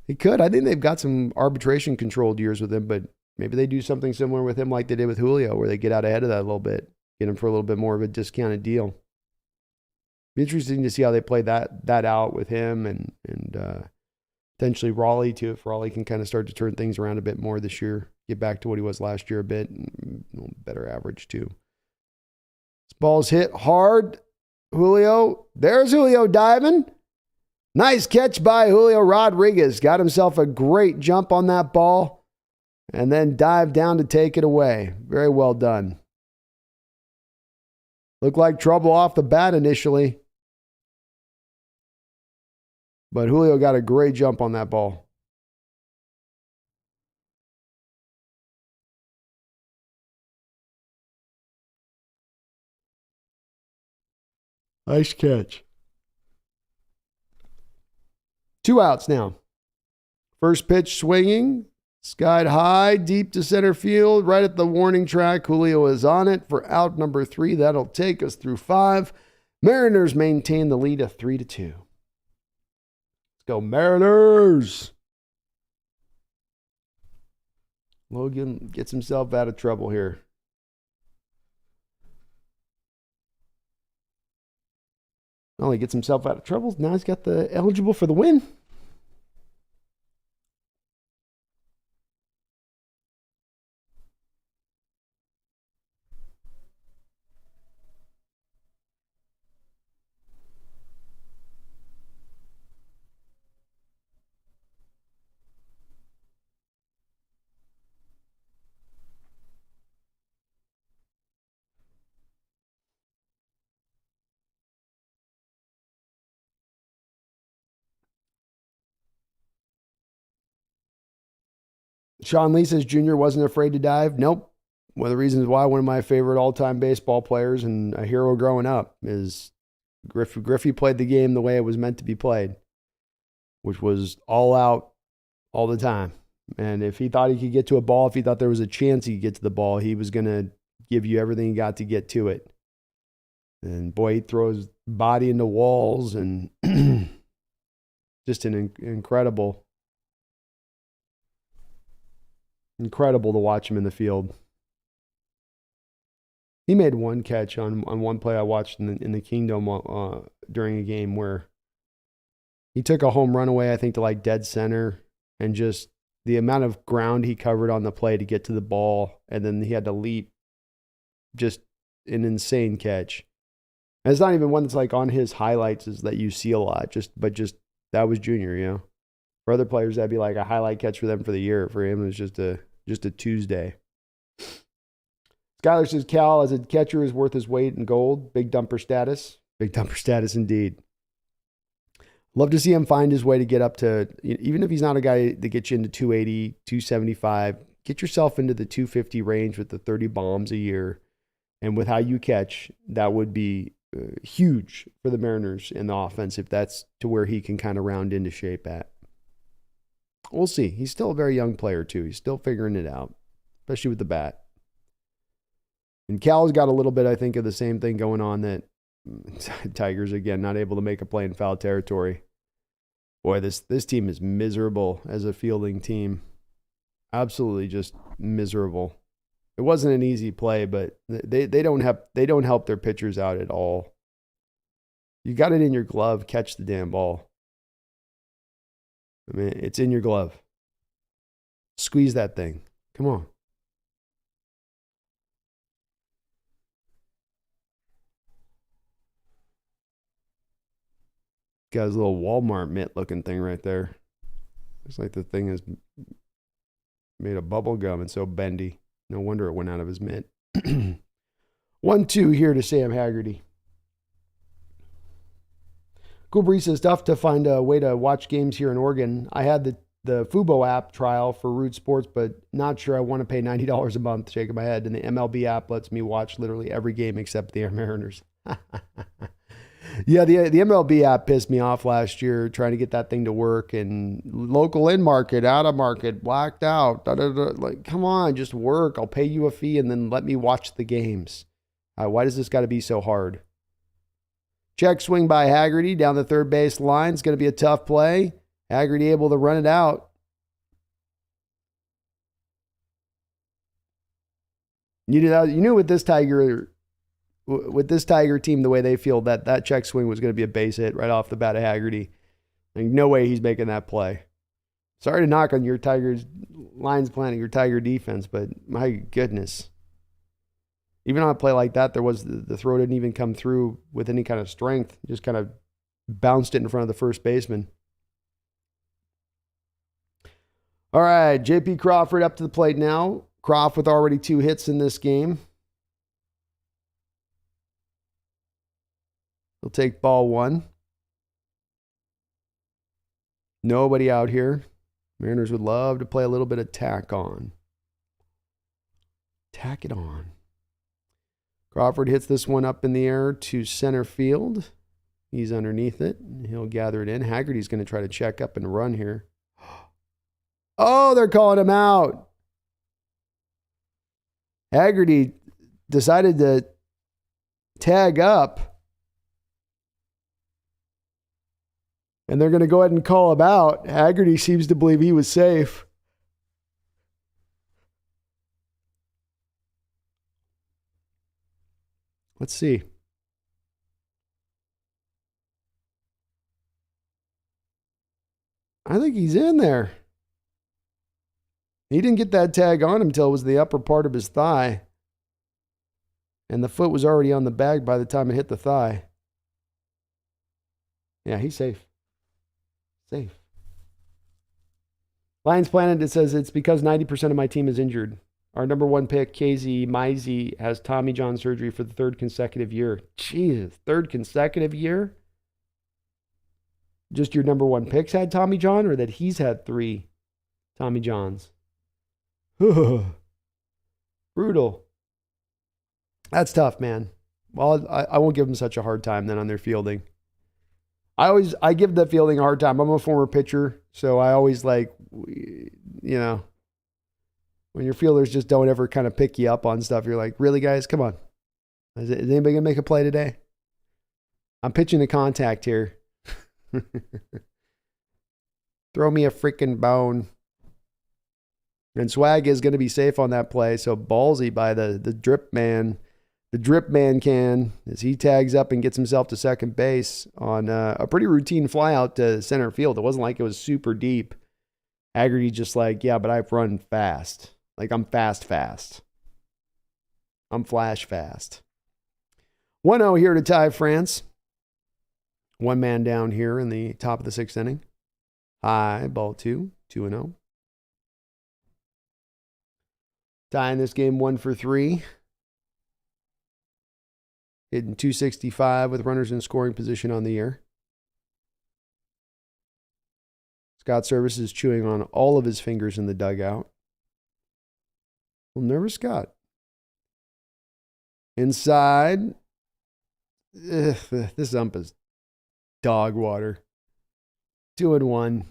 He could. I think they've got some arbitration controlled years with him, but maybe they do something similar with him like they did with Julio, where they get out ahead of that a little bit, get him for a little bit more of a discounted deal. Be interesting to see how they play that out with him and potentially Raleigh too. If Raleigh can kind of start to turn things around a bit more this year, get back to what he was last year a bit, and better average too. This ball's hit hard. Julio, there's Julio diving. Nice catch by Julio Rodriguez. Got himself a great jump on that ball and then dived down to take it away. Very well done. Looked like trouble off the bat initially, but Julio got a great jump on that ball. Nice catch. 2 outs now. First pitch swinging. Skied high, deep to center field, right at the warning track. Julio is on it for out number 3. That'll take us through 5. Mariners maintain the lead of 3-2. Let's go Mariners. Logan gets himself out of trouble here. Not only gets himself out of trouble, now he's got the eligible for the win. Sean Lee says Jr. wasn't afraid to dive. Nope. One of the reasons why one of my favorite all-time baseball players and a hero growing up is Griffey played the game the way it was meant to be played, which was all out all the time. And if he thought he could get to a ball, if he thought there was a chance he could get to the ball, he was going to give you everything he got to get to it. And boy, he throws body into walls and just an incredible to watch him in the field. He made one catch on one play I watched in the Kingdom during a game where he took a home run away, I think, to like dead center, and just the amount of ground he covered on the play to get to the ball, and then he had to leap. Just an insane catch. And it's not even one that's like on his highlights is that you see a lot. But that was Junior, you know. For other players, that'd be like a highlight catch for them for the year. For him, it was just a Tuesday. Skyler says Cal as a catcher is worth his weight in gold. Big dumper status. Big dumper status indeed. Love to see him find his way to get up to, even if he's not a guy that gets you into 280, 275, get yourself into the 250 range with the 30 bombs a year. And with how you catch, that would be huge for the Mariners in the offense if that's to where he can kind of round into shape at. We'll see. He's still a very young player, too. He's still figuring it out, especially with the bat. And Cal's got a little bit, I think, of the same thing going on that Tigers, again, not able to make a play in foul territory. Boy, this team is miserable as a fielding team. Absolutely just miserable. It wasn't an easy play, but they don't help their pitchers out at all. You got it in your glove, catch the damn ball. I mean, it's in your glove. Squeeze that thing. Come on. Got his little Walmart mitt looking thing right there. Looks like the thing is made of bubble gum and so bendy. No wonder it went out of his mitt. 1-2 here to Sam Haggerty. Cool Breeze says, tough to find a way to watch games here in Oregon. I had the Fubo app trial for Root Sports, but not sure I want to pay $90 a month, shaking my head. And the MLB app lets me watch literally every game except the Air Mariners. Yeah, the MLB app pissed me off last year trying to get that thing to work, and local in market, out of market, blacked out. Like, come on, just work. I'll pay you a fee and then let me watch the games. Why does this got to be so hard? Check swing by Haggerty down the third base line. It's going to be a tough play. Haggerty able to run it out. You knew with this Tiger team, the way they feel, that check swing was going to be a base hit right off the bat of Haggerty. Like, no way he's making that play. Sorry to knock on your Tigers lines planning, your Tiger defense, but my goodness. Even on a play like that, the throw didn't even come through with any kind of strength. Just kind of bounced it in front of the first baseman. All right, J.P. Crawford up to the plate now. Croft with already 2 hits in this game. He'll take ball 1. Nobody out here. Mariners would love to play a little bit of tack on. Tack it on. Crawford hits this one up in the air to center field. He's underneath it. He'll gather it in. Haggerty's going to try to check up and run here. Oh, they're calling him out. Haggerty decided to tag up. And they're going to go ahead and call him out. Haggerty seems to believe he was safe. Let's see. I think he's in there. He didn't get that tag on him until it was the upper part of his thigh. And the foot was already on the bag by the time it hit the thigh. Yeah, he's safe. Safe. Lions Planet, it says it's because 90% of my team is injured. Our number 1 pick, KZ Mizey, has Tommy John surgery for the 3rd consecutive year. Jesus, 3rd consecutive year? Just your number 1 picks had Tommy John, or that he's had 3 Tommy Johns? Brutal. That's tough, man. Well, I won't give them such a hard time then on their fielding. I give the fielding a hard time. I'm a former pitcher, so I always when your fielders just don't ever kind of pick you up on stuff, you're like, really, guys? Come on. Is anybody going to make a play today? I'm pitching to contact here. Throw me a freaking bone. And Swag is going to be safe on that play, so ballsy by the drip man. The drip man can, as he tags up and gets himself to second base on a pretty routine fly out to center field. It wasn't like it was super deep. Haggerty just like, yeah, but I've run fast. Like, I'm fast. I'm flash fast. 1-0 here to tie France. 1 man down here in the top of the 6th inning. High, ball 2, 2-0. Tying this game 1 for 3. Hitting 265 with runners in scoring position on the year. Scott Service is chewing on all of his fingers in the dugout. Well, nervous Scott. Inside. Ugh, this ump is dog water. 2-1.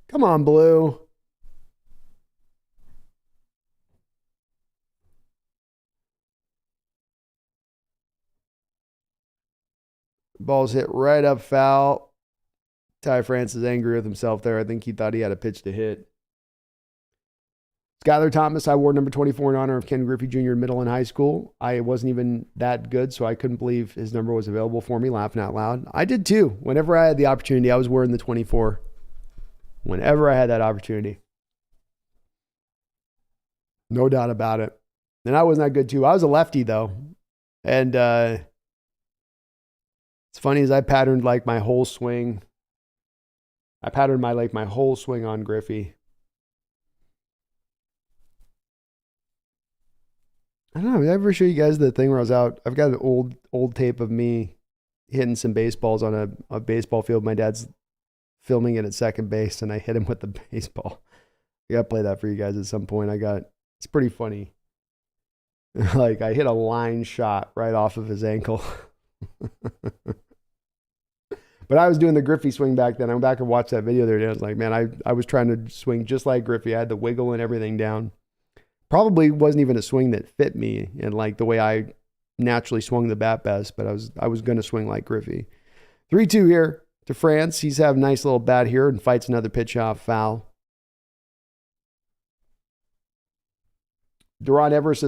Come on, Blue. Ball's hit right up foul. Ty France is angry with himself there. I think he thought he had a pitch to hit. Skylar Thomas, I wore number 24 in honor of Ken Griffey Jr. in middle and high school. I wasn't even that good, so I couldn't believe his number was available for me, laughing out loud. I did too. Whenever I had the opportunity, I was wearing the 24. Whenever I had that opportunity. No doubt about it. And I wasn't that good too. I was a lefty though. And it's funny as I patterned like my whole swing. I patterned my whole swing on Griffey. I don't know. Did I ever show you guys the thing where I was out? I've got an old tape of me hitting some baseballs on a baseball field. My dad's filming it at second base, and I hit him with the baseball. I gotta play that for you guys at some point. It's pretty funny. Like I hit a line shot right off of his ankle. But I was doing the Griffey swing back then. I went back and watched that video there, and I was like, man, I was trying to swing just like Griffey. I had the wiggle and everything down. Probably wasn't even a swing that fit me and like the way I naturally swung the bat best, but I was going to swing like Griffey. 3-2 here to France. He's having a nice little bat here and fights another pitch off foul. Duron Everest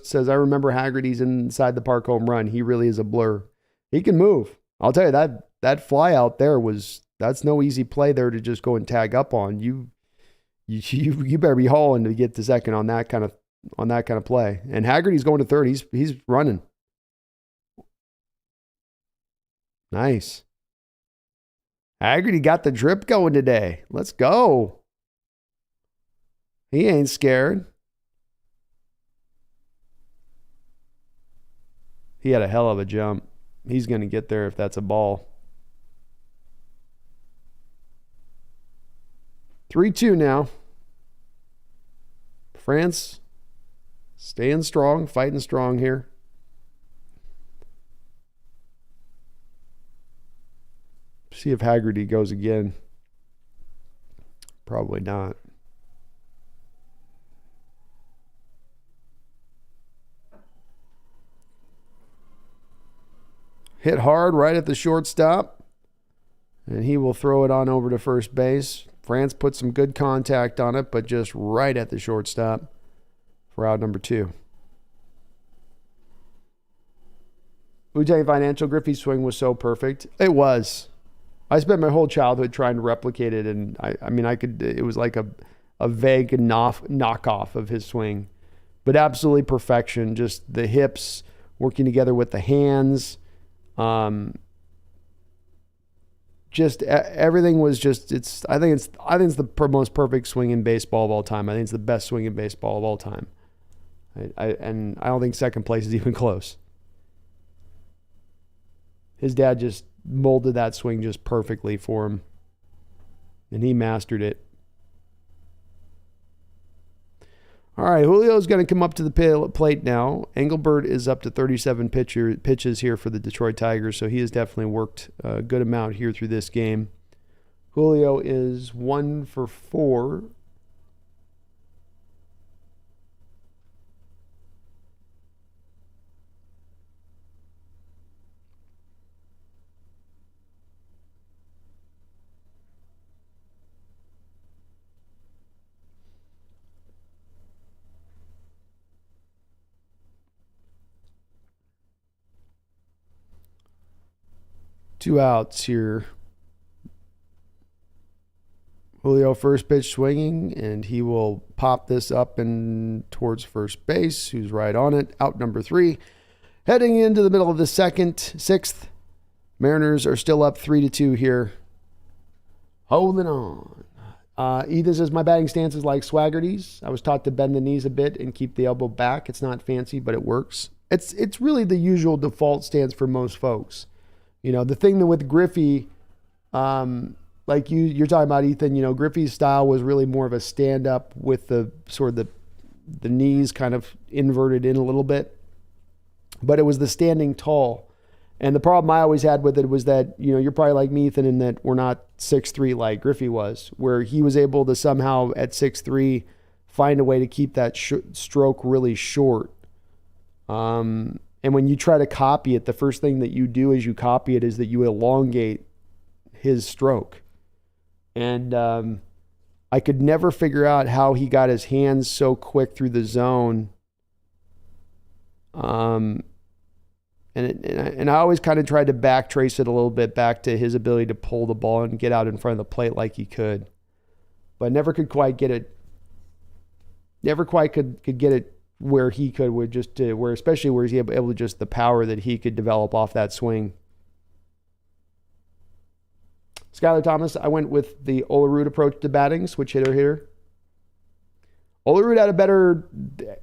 says, I remember Haggerty's inside the park home run. He really is a blur. He can move. I'll tell you that fly out there that's no easy play there to just go and tag up on. You better be hauling to get to second on that kind of play. And Haggerty's going to third. He's running. Nice. Haggerty got the drip going today. Let's go. He ain't scared. He had a hell of a jump. He's going to get there if that's a ball. 3-2 now. France staying strong, fighting strong here. See if Haggerty goes again. Probably not. Hit hard right at the shortstop. And he will throw it on over to first base. France put some good contact on it, but just right at the shortstop for out number 2. Wu-Tang Financial, Griffey's swing was so perfect. It was. I spent my whole childhood trying to replicate it, and it was like a vague knockoff of his swing. But absolutely perfection. Just the hips working together with the hands. Just everything was just, I think it's the most perfect swing in baseball of all time. I think it's the best swing in baseball of all time. And I don't think second place is even close. His dad just molded that swing just perfectly for him. And he mastered it. All right, Julio's going to come up to the plate now. Engelbert is up to 37 pitches here for the Detroit Tigers, so he has definitely worked a good amount here through this game. Julio is 1 for 4. Two outs here. Julio first pitch swinging, and he will pop this up and towards first base, who's right on it. Out number 3. Heading into the middle of the sixth. Mariners are still up 3-2 here. Holding on. Ethan says, my batting stance is like Swaggerty's. I was taught to bend the knees a bit and keep the elbow back. It's not fancy, but it works. It's really the usual default stance for most folks. You know, the thing that with Griffey Like you're talking about, Ethan, Griffey's style was really more of a stand up with the sort of the knees kind of inverted in a little bit, but it was the standing tall. And the problem I always had with it was that, you're probably like me, Ethan, in that we're not 6'3" like Griffey was, where he was able to somehow at 6'3" find a way to keep that stroke really short. And when you try to copy it, the first thing that you do as you copy it is that you elongate his stroke. And I could never figure out how he got his hands so quick through the zone. And I always kind of tried to backtrace it a little bit back to his ability to pull the ball and get out in front of the plate like he could. But never could quite get it. Never quite could get it where he could, especially where he's able to just the power that he could develop off that swing. Skylar Thomas, I went with the Olerud approach to batting, switch hitter. Olerud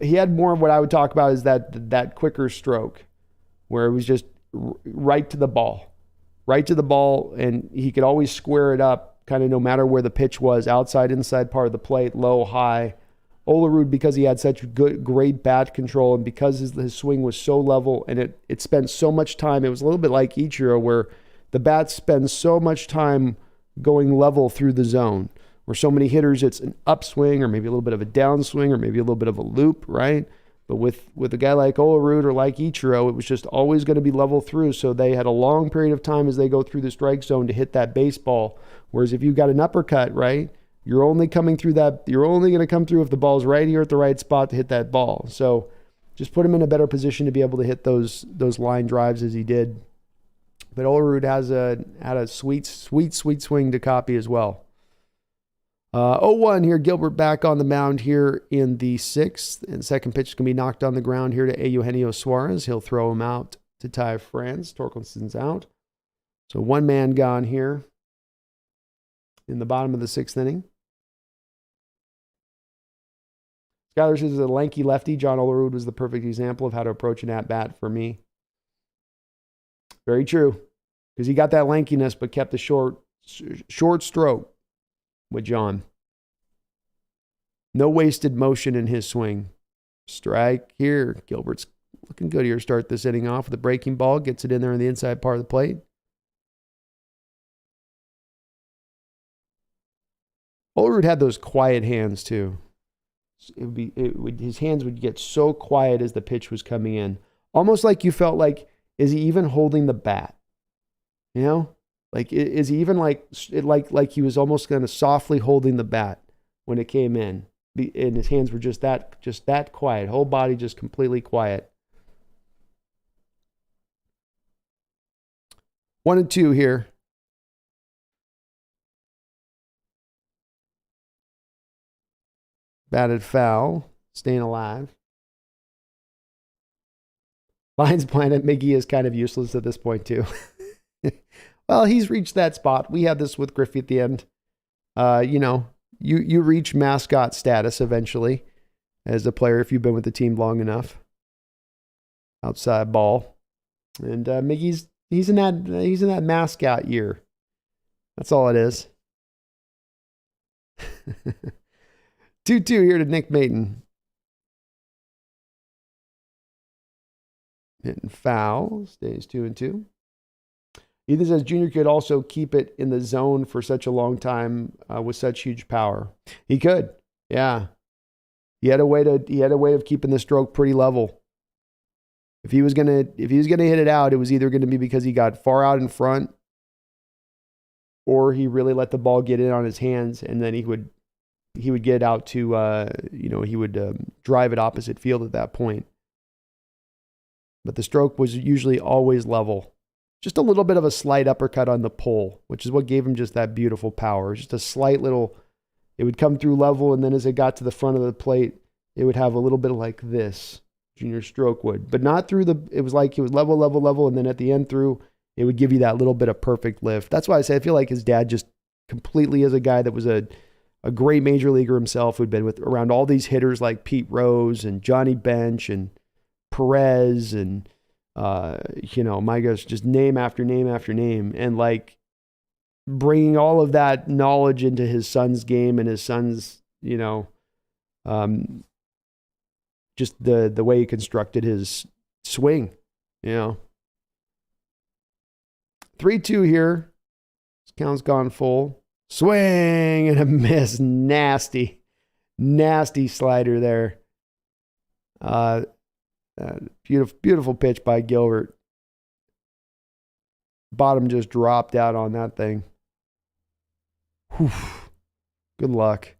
he had more of what I would talk about is that quicker stroke, where it was just right to the ball, and he could always square it up, kind of no matter where the pitch was, outside, inside part of the plate, low, high. Olerud, because he had such great bat control, and because his swing was so level, and it spent so much time, it was a little bit like Ichiro, where the bat spends so much time going level through the zone, where so many hitters, it's an upswing or maybe a little bit of a downswing or maybe a little bit of a loop, right? But with a guy like Olerud or like Ichiro, it was just always going to be level through. So they had a long period of time as they go through the strike zone to hit that baseball. Whereas if you've got an uppercut, right, you're only going to come through if the ball's right here at the right spot to hit that ball. So just put him in a better position to be able to hit those line drives as he did. But Olerud had a sweet swing to copy as well. 0-1 here. Gilbert back on the mound here in the sixth. And second pitch is going to be knocked on the ground here to Eugenio Suarez. He'll throw him out to Ty France. Torkelson's out. So one man gone here in the bottom of the sixth inning. Skyler says a lanky lefty. John Olerud was the perfect example of how to approach an at-bat for me. Very true. Because he got that lankiness but kept the short stroke with John. No wasted motion in his swing. Strike here. Gilbert's looking good here. Start this inning off with a breaking ball. Gets it in there on the inside part of the plate. Olerud had those quiet hands too. His hands would get so quiet as the pitch was coming in. Almost like you felt like, is he even holding the bat? Like, is he even like he was almost kind of softly holding the bat when it came in, and his hands were just that quiet, whole body just completely quiet. 1-2 here. Batted foul, staying alive. Lions Planet, Miggy is kind of useless at this point too. Well, he's reached that spot. We had this with Griffey at the end. You reach mascot status eventually as a player if you've been with the team long enough. Outside ball, and Miggy's he's in that mascot year. That's all it is. 2-2 here to Nick Maton. Hitting foul, stays 2-2. Ethan says Junior could also keep it in the zone for such a long time with such huge power. He could, yeah. He had a way of keeping the stroke pretty level. If he was gonna hit it out, it was either gonna be because he got far out in front, or he really let the ball get in on his hands, and then he would get out to he would drive it opposite field at that point. But the stroke was usually always level. Just a little bit of a slight uppercut on the pull, which is what gave him just that beautiful power. Just a slight little, it would come through level, and then as it got to the front of the plate, it would have a little bit like this. Junior stroke would, but not through it was like it was level, and then at the end through, it would give you that little bit of perfect lift. That's why I say I feel like his dad just completely is a guy that was a great major leaguer himself, who'd been around all these hitters like Pete Rose and Johnny Bench and Perez and my gosh, just name after name after name. And like, bringing all of that knowledge into his son's game and his son's, just the way he constructed his swing, 3-2 here. This count's gone full. Swing and a miss. Nasty slider there. Beautiful pitch by Gilbert. Bottom just dropped out on that thing. Whew. Good luck.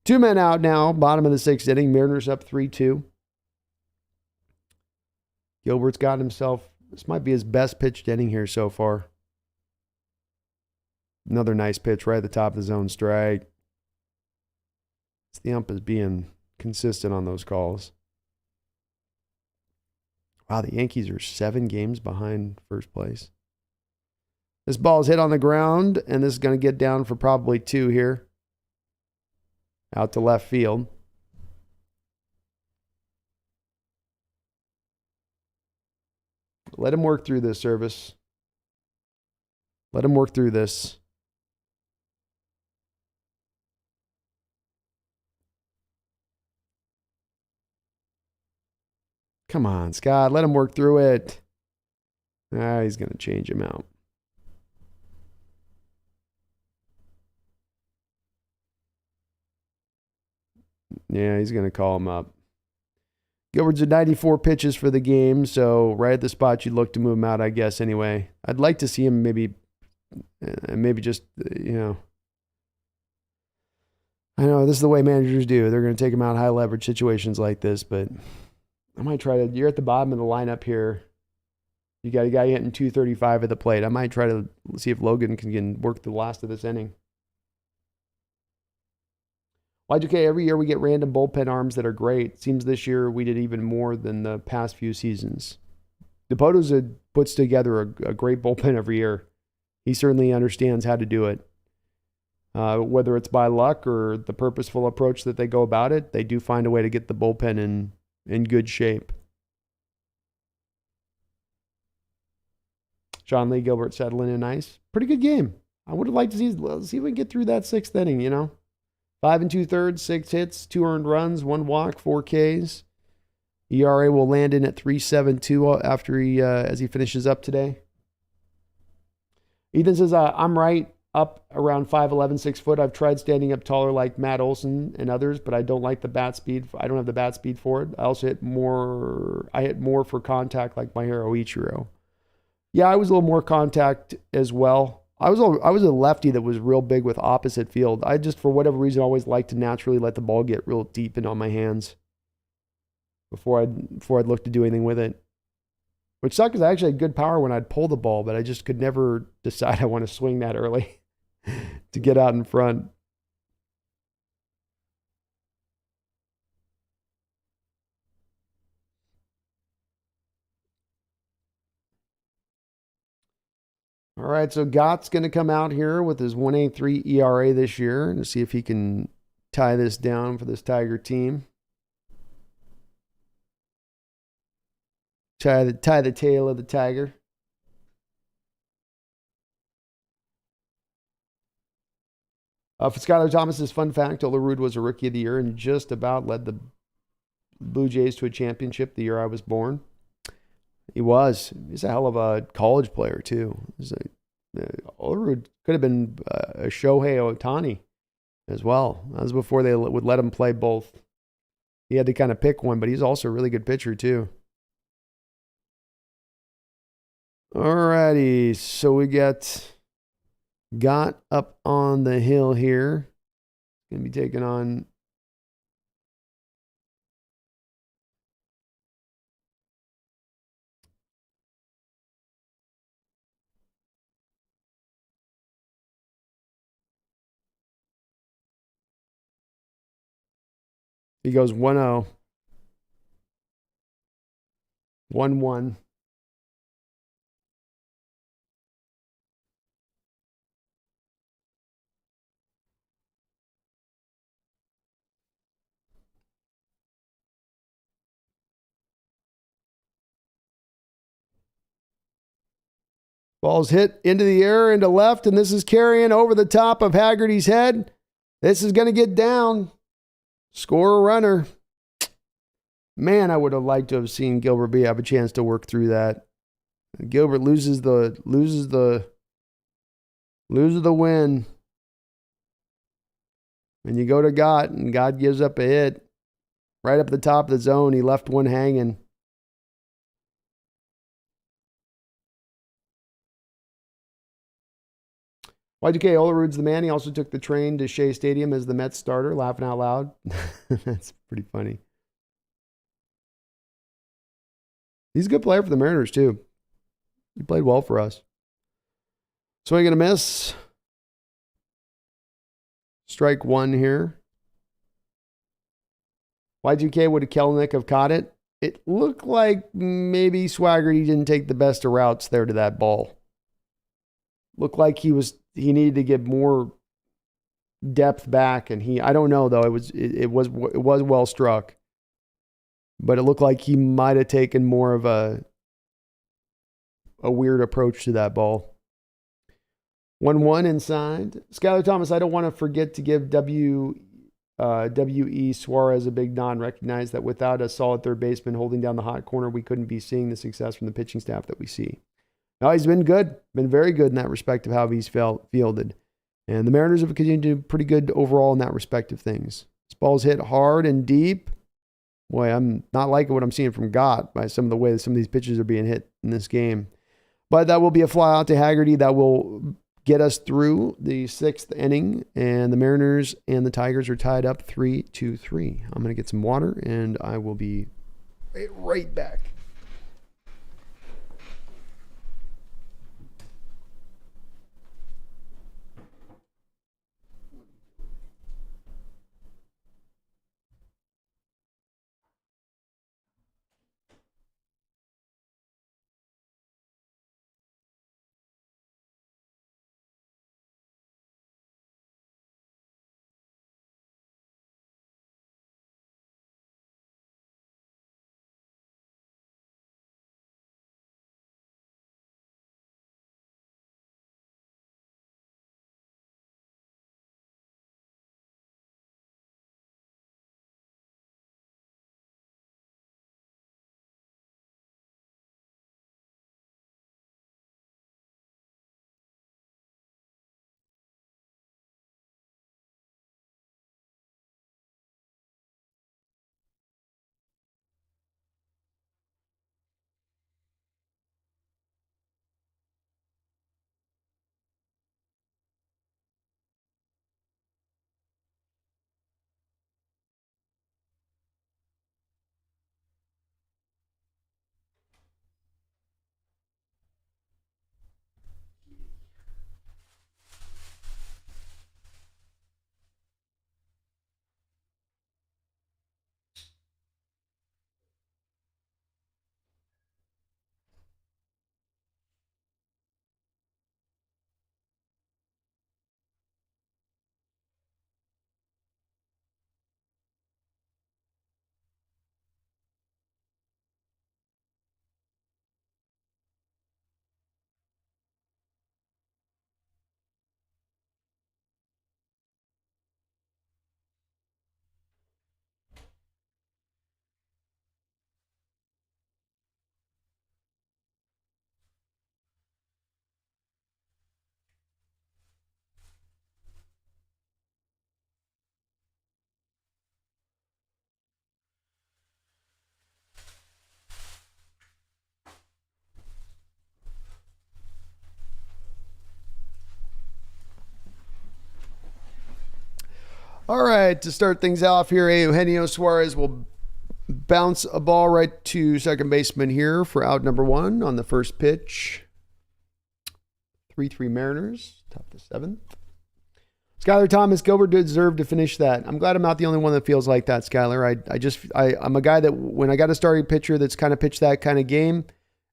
2 men out now. Bottom of the 6th inning. Mariners up 3-2. Gilbert's got himself. This might be his best pitched inning here so far. Another nice pitch right at the top of the zone strike. The ump is being consistent on those calls. Wow, the Yankees are 7 games behind first place. This ball is hit on the ground, and this is going to get down for probably 2 here. Out to left field. Let him work through this, Service. Let him work through this. Come on, Scott. Let him work through it. He's going to change him out. Yeah, he's going to call him up. Gilbert's at 94 pitches for the game, so right at the spot you'd look to move him out, I guess, anyway. I'd like to see him maybe just, I know this is the way managers do. They're going to take him out high leverage situations like this, but I might try to, you're at the bottom of the lineup here. You got a guy hitting 235 at the plate. I might try to see if Logan can work the last of this inning. YGK, every year we get random bullpen arms that are great. Seems this year we did even more than the past few seasons. DePoto's puts together a great bullpen every year. He certainly understands how to do it. Whether it's by luck or the purposeful approach that they go about it, they do find a way to get the bullpen in good shape. Sean Lee, Gilbert settling in nice. Pretty good game. I would have liked to see if we can get through that 6th inning, 5 2/3, 6 hits, 2 earned runs, 1 walk, 4 Ks. ERA will land in at 3.72 after as he finishes up today. Ethan says, I'm right up around 5'11", 6 foot. I've tried standing up taller like Matt Olson and others, but I don't like the bat speed. I don't have the bat speed for it. I also hit more for contact like my hero Ichiro. Yeah, I was a little more contact as well. I was a lefty that was real big with opposite field. I just, for whatever reason, always like to naturally let the ball get real deep in on my hands before I'd look to do anything with it. Which sucked because I actually had good power when I'd pull the ball, but I just could never decide I want to swing that early to get out in front. All right, so Gott's going to come out here with his 1.83 ERA this year and see if he can tie this down for this Tiger team. Tie the tail of the Tiger. For Skylar Thomas's fun fact, Olerud was a Rookie of the Year and just about led the Blue Jays to a championship the year I was born. He was. He's a hell of a college player, too. Olerud could have been a Shohei Ohtani as well. That was before they would let him play both. He had to kind of pick one, but he's also a really good pitcher, too. Alrighty, so we got up on the hill here. Going to be taking on he goes 1-0. 1-1. Ball's hit into the air, into left, and this is carrying over the top of Haggerty's head. This is going to get down. Score a runner. Man, I would have liked to have seen Gilbert B have a chance to work through that. Gilbert loses the win. And you go to Gott, and Gott gives up a hit. Right up the top of the zone, he left one hanging. Y2K, Olerud's the man. He also took the train to Shea Stadium as the Mets starter, laughing out loud. That's pretty funny. He's a good player for the Mariners, too. He played well for us. Swing and a miss. Strike one here. Y2K, would Kelenic have caught it? It looked like maybe Swaggerty didn't take the best of routes there to that ball. Looked like he needed to get more depth back, and I don't know though. It was well struck, but it looked like he might have taken more of a weird approach to that ball. 1-1 inside. Skylar Thomas, I don't want to forget to give W.E. Suarez a big nod. Recognize that without a solid third baseman holding down the hot corner, we couldn't be seeing the success from the pitching staff that we see. No, he's been good. Been very good in that respect of how he's fielded. And the Mariners have continued to do pretty good overall in that respect of things. This ball's hit hard and deep. Boy, I'm not liking what I'm seeing from Gott by some of the way that some of these pitches are being hit in this game. But that will be a fly out to Haggerty. That will get us through the sixth inning. And the Mariners and the Tigers are tied up 3-3. I'm going to get some water, and I will be right back. All right, to start things off here, Eugenio Suarez will bounce a ball right to second baseman here for out number one on the first pitch. 3-3 Mariners, top of the seventh. Skylar Thomas, Gilbert deserved to finish that. I'm glad I'm not the only one that feels like that, Skylar. I'm a guy that when I got a starting pitcher that's kind of pitched that kind of game,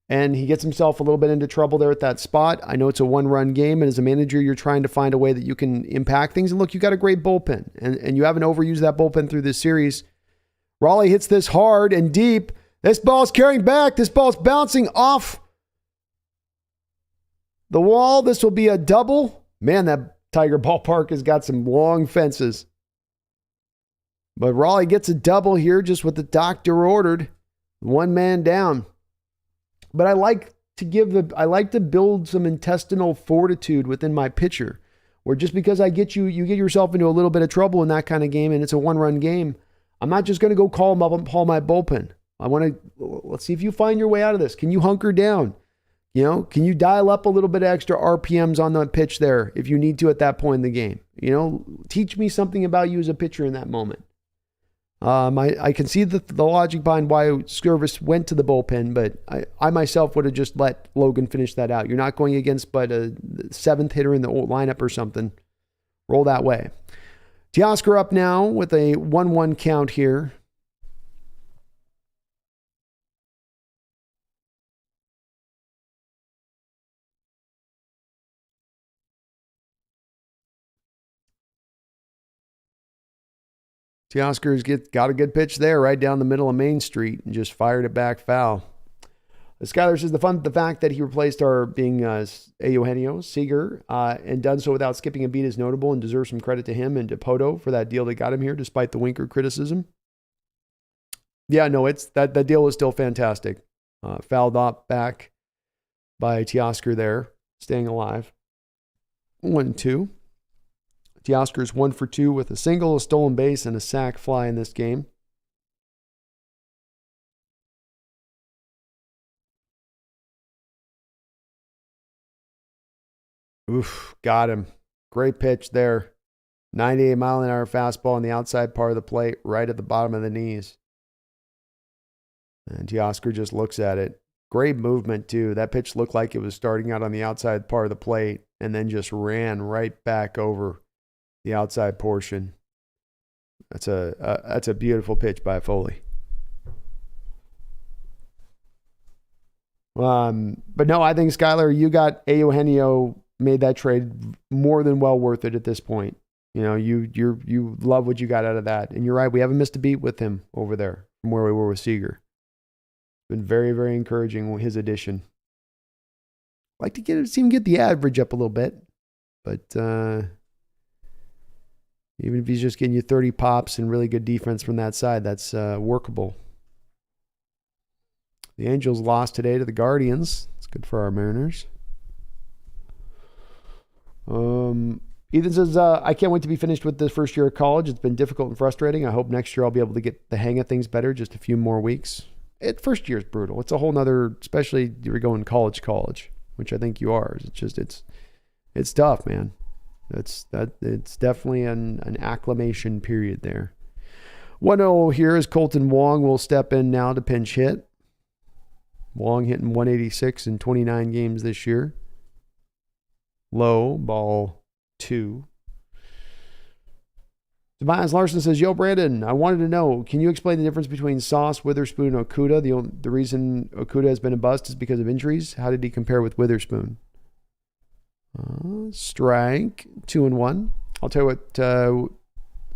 and he gets himself a little bit into trouble there at that spot. I know it's a one-run game, and as a manager, you're trying to find a way that you can impact things. And look, you got a great bullpen, and you haven't overused that bullpen through this series. Raleigh hits this hard and deep. This ball's carrying back. This ball's bouncing off the wall. This will be a double. Man, that Tiger Ballpark has got some long fences. But Raleigh gets a double here, just what the doctor ordered. One man down. But I like to build some intestinal fortitude within my pitcher, where just because you get yourself into a little bit of trouble in that kind of game and it's a one-run game, I'm not just going to go call my bullpen. Let's see if you find your way out of this. Can you hunker down? Can you dial up a little bit extra RPMs on the pitch there if you need to at that point in the game? Teach me something about you as a pitcher in that moment. I can see the logic behind why Skirvis went to the bullpen, but I myself would have just let Logan finish that out. You're not going against but a seventh hitter in the old lineup or something. Roll that way. Teoscar up now with a 1-1 count here. Teoscar's got a good pitch there right down the middle of Main Street and just fired it back foul. Skyler says the fact that he replaced our being Eugenio Seager and done so without skipping a beat is notable and deserves some credit to him and to Poto for that deal that got him here despite the Winker criticism. Yeah, no, that deal was still fantastic. Fouled up back by Teoscar there, staying alive. 1-2. Teoscar's 1 for 2 with a single, a stolen base, and a sac fly in this game. Oof, got him. Great pitch there. 98-mile-an-hour fastball on the outside part of the plate, right at the bottom of the knees. And Teoscar just looks at it. Great movement, too. That pitch looked like it was starting out on the outside part of the plate and then just ran right back over the outside portion. That's a beautiful pitch by Foley. But no, I think Skyler, you got Eugenio made that trade more than well worth it at this point. You love what you got out of that, and you're right. We haven't missed a beat with him over there from where we were with Seager. Been very, very encouraging his addition. Like to see him get the average up a little bit, but even if he's just getting you 30 pops and really good defense from that side, that's workable. The Angels lost today to the Guardians. It's good for our Mariners. Ethan says, I can't wait to be finished with the first year of college. It's been difficult and frustrating. I hope next year I'll be able to get the hang of things better, just a few more weeks. First year is brutal. It's a whole nother, especially if you're going college, which I think you are. It's tough, man. It's definitely an acclimation period there. 1-0 here is Colton Wong will step in now to pinch hit. Wong hitting 186 in 29 games this year. Low, ball 2. Tobias Larson says, Yo, Brandon, I wanted to know, can you explain the difference between Sauce, Witherspoon, and Okuda? The reason Okuda has been a bust is because of injuries. How did he compare with Witherspoon? Strike, 2-1. I'll tell you what,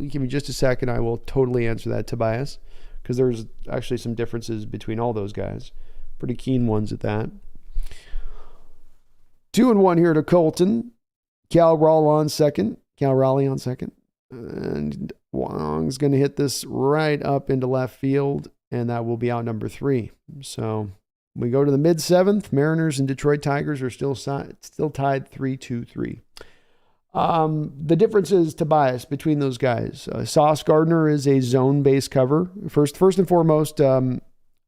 give me just a second. I will totally answer that, Tobias, because there's actually some differences between all those guys. Pretty keen ones at that. 2-1 here to Colton. Cal Raleigh on second. And Wong's going to hit this right up into left field, and that will be out number 3. So we go to the mid-7th. Mariners and Detroit Tigers are still tied 3-3. The difference is, Tobias, between those guys. Sauce Gardner is a zone-based cover. First and foremost,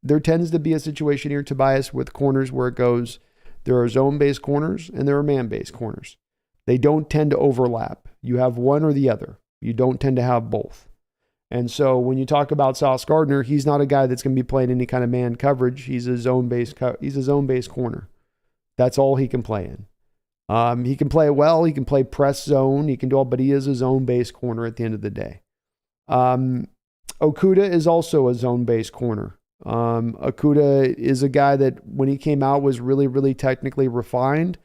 there tends to be a situation here, Tobias, with corners where it goes, there are zone-based corners and there are man-based corners. They don't tend to overlap. You have one or the other. You don't tend to have both. And so when you talk about Sauce Gardner, he's not a guy that's going to be playing any kind of man coverage. He's a zone-based corner. That's all he can play in. He can play it well. He can play press zone. He can do all, but he is a zone-based corner at the end of the day. Okuda is also a zone-based corner. Okuda is a guy that when he came out was really, really technically refined.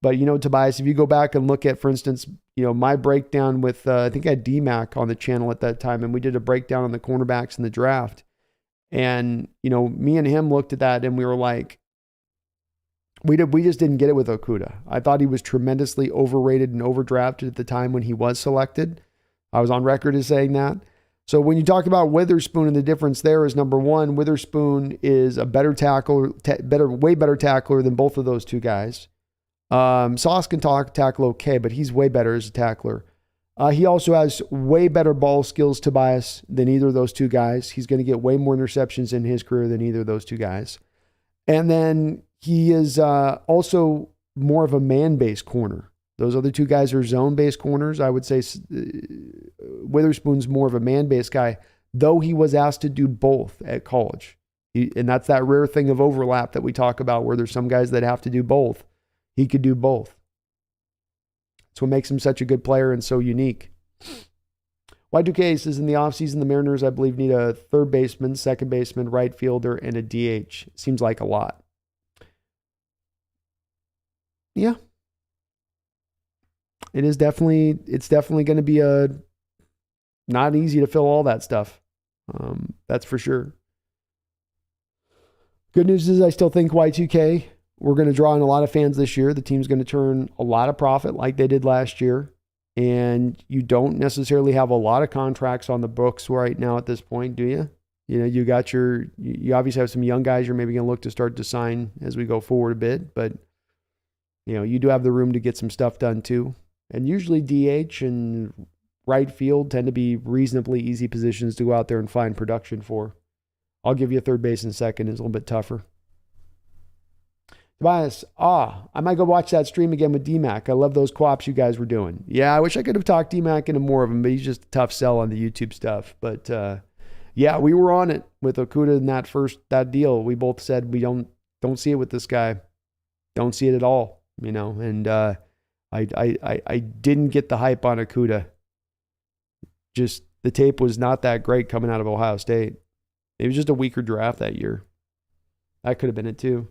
But, Tobias, if you go back and look at, for instance, my breakdown with, I think I had DMAC on the channel at that time, and we did a breakdown on the cornerbacks in the draft. And, me and him looked at that and we were like, We just didn't get it with Okuda. I thought he was tremendously overrated and overdrafted at the time when he was selected. I was on record as saying that. So when you talk about Witherspoon, and the difference there is, number one, Witherspoon is a better tackler, way better tackler than both of those two guys. Sauce can tackle okay, but he's way better as a tackler. He also has way better ball skills, Tobias, than either of those two guys. He's going to get way more interceptions in his career than either of those two guys. And then he is also more of a man-based corner. Those other two guys are zone-based corners. I would say Witherspoon's more of a man-based guy, though he was asked to do both at college. And that's that rare thing of overlap that we talk about, where there's some guys that have to do both. He could do both. That's what makes him such a good player and so unique. Y2K says in the offseason, the Mariners, I believe, need a third baseman, second baseman, right fielder, and a DH. Seems like a lot. Yeah. It's definitely going to be not easy to fill all that stuff. That's for sure. Good news is I still think Y2K, we're going to draw in a lot of fans this year. The team's going to turn a lot of profit like they did last year. And you don't necessarily have a lot of contracts on the books right now at this point, do you? You know, you obviously have some young guys you're maybe going to look to start to sign as we go forward a bit. But, you know, you do have the room to get some stuff done too. And usually DH and right field tend to be reasonably easy positions to go out there and find production for. I'll give you a third base and second. It's a little bit tougher. Tobias, I might go watch that stream again with DMAC. I love those co-ops you guys were doing. Yeah, I wish I could have talked DMAC into more of them, but he's just a tough sell on the YouTube stuff. But yeah, we were on it with Okuda in that deal. We both said we don't see it with this guy. Don't see it at all, you know. And I didn't get the hype on Okuda. Just the tape was not that great coming out of Ohio State. It was just a weaker draft that year. That could have been it too.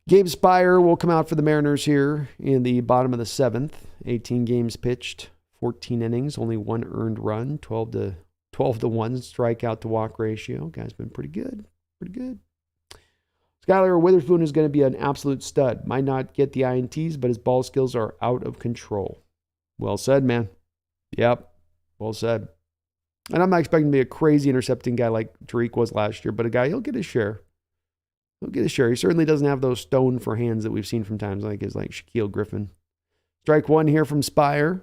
Gabe Spire will come out for the Mariners here in the bottom of the 7th. 18 games pitched, 14 innings, only one earned run, 12 to 1 strikeout to walk ratio. Guy's been pretty good. Skylar Witherspoon is going to be an absolute stud. Might not get the INTs, but his ball skills are out of control. Well said, man. Yep, well said. And I'm not expecting to be a crazy intercepting guy like Tariq was last year, but a guy, he'll get his share. He certainly doesn't have those stone for hands that we've seen from times like Shaquille Griffin. Strike one here from Spire.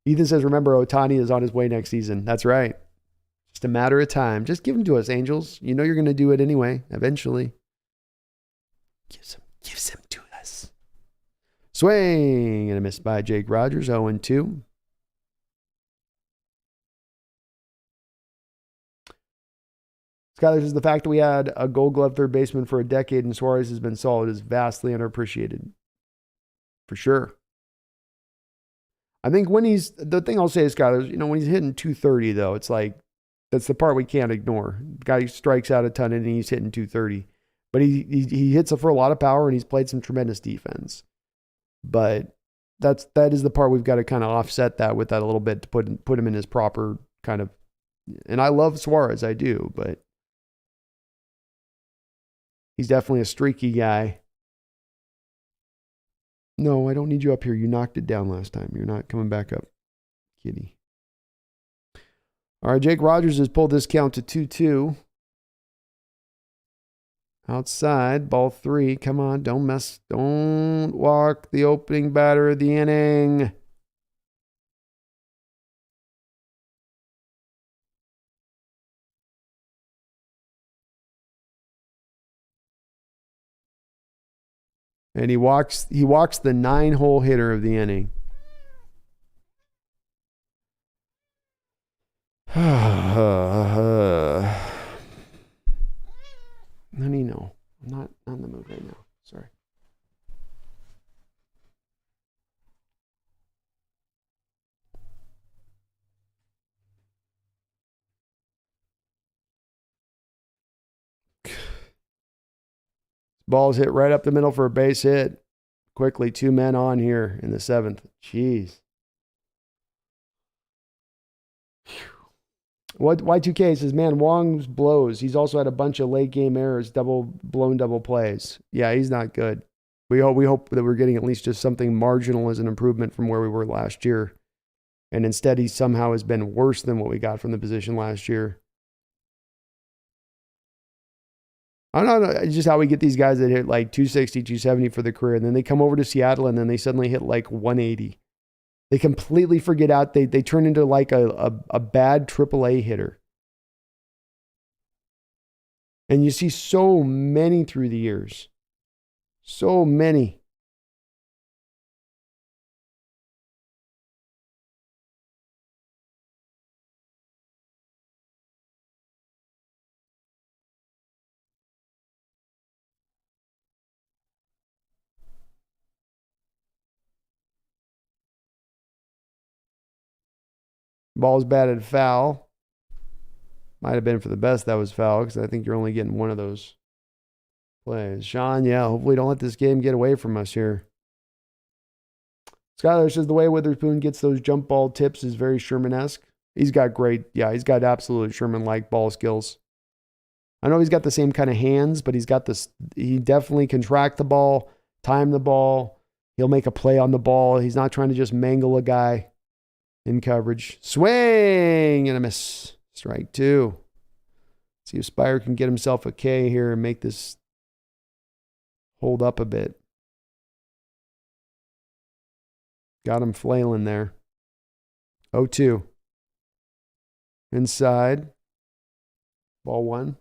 Ethan says, remember, Ohtani is on his way next season. That's right. Just a matter of time. Just give him to us, Angels. You know you're going to do it anyway, eventually. Gives him to us. Swing and a miss by Jake Rogers, 0-2. Skyler says the fact that we had a Gold Glove third baseman for a decade and Suarez has been solid is vastly underappreciated. For sure. I think the thing I'll say is, Skyler, is, you know, when he's hitting 230 though, it's like, that's the part we can't ignore. The guy strikes out a ton and he's hitting 230. But he hits it for a lot of power and he's played some tremendous defense. But that is the part we've got to kind of offset that with that a little bit to put him in his proper kind of, and I love Suarez, I do, but he's definitely a streaky guy. No, I don't need you up here. You knocked it down last time. You're not coming back up, kitty. All right, Jake Rogers has pulled this count to 2-2. Outside, ball 3. Come on, don't walk the opening batter of the inning. And he walks the 9-hole hitter of the inning. Honey, no. I'm not in the mood right now. Sorry. Ball's hit right up the middle for a base hit. Quickly, 2 men on here in the 7th. Jeez. What Y2K says, man, Wong's blows. He's also had a bunch of late game errors, double plays. Yeah, he's not good. We hope that we're getting at least just something marginal as an improvement from where we were last year. And instead, he somehow has been worse than what we got from the position last year. I don't know, it's just how we get these guys that hit like 260, 270 for the career, and then they come over to Seattle, and then they suddenly hit like 180. They completely forget out. They turn into like a bad AAA hitter. And you see so many through the years. So many. Ball's batted foul. Might have been for the best that was foul, because I think you're only getting one of those plays. Sean, yeah, hopefully don't let this game get away from us here. Skylar says the way Witherspoon gets those jump ball tips is very Sherman-esque. He's got absolute Sherman-like ball skills. I know he's got the same kind of hands, but he definitely can track the ball, time the ball. He'll make a play on the ball. He's not trying to just mangle a guy in coverage. Swing and a miss. Strike 2. See if Spire can get himself a K here and make this hold up a bit. Got him flailing there. 0-2. Inside. Ball 1.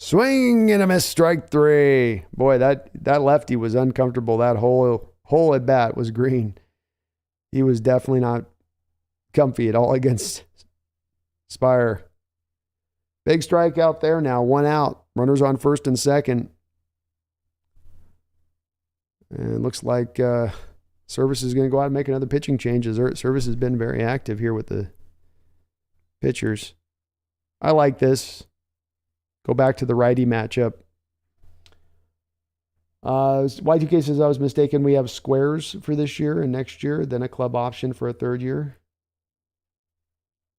Swing and a miss, strike 3. Boy, that lefty was uncomfortable. That whole at bat was green. He was definitely not comfy at all against Spire. Big strike out there now. 1 out. Runners on first and second. And it looks like Service is going to go out and make another pitching change. Service has been very active here with the pitchers. I like this. Go back to the righty matchup. Y2K says I was mistaken. We have squares for this year and next year, then a club option for a third year.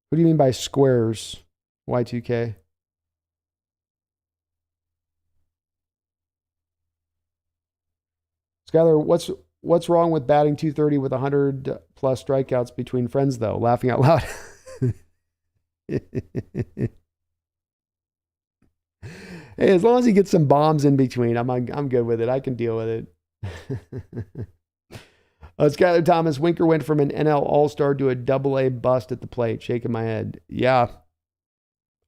What do you mean by squares, Y2K? Skyler, what's wrong with batting 230 with 100 plus strikeouts between friends, though? Laughing out loud. Hey, as long as he gets some bombs in between, I'm good with it. I can deal with it. Skyler Thomas, Winker went from an NL All-Star to a AA bust at the plate. Shaking my head. Yeah.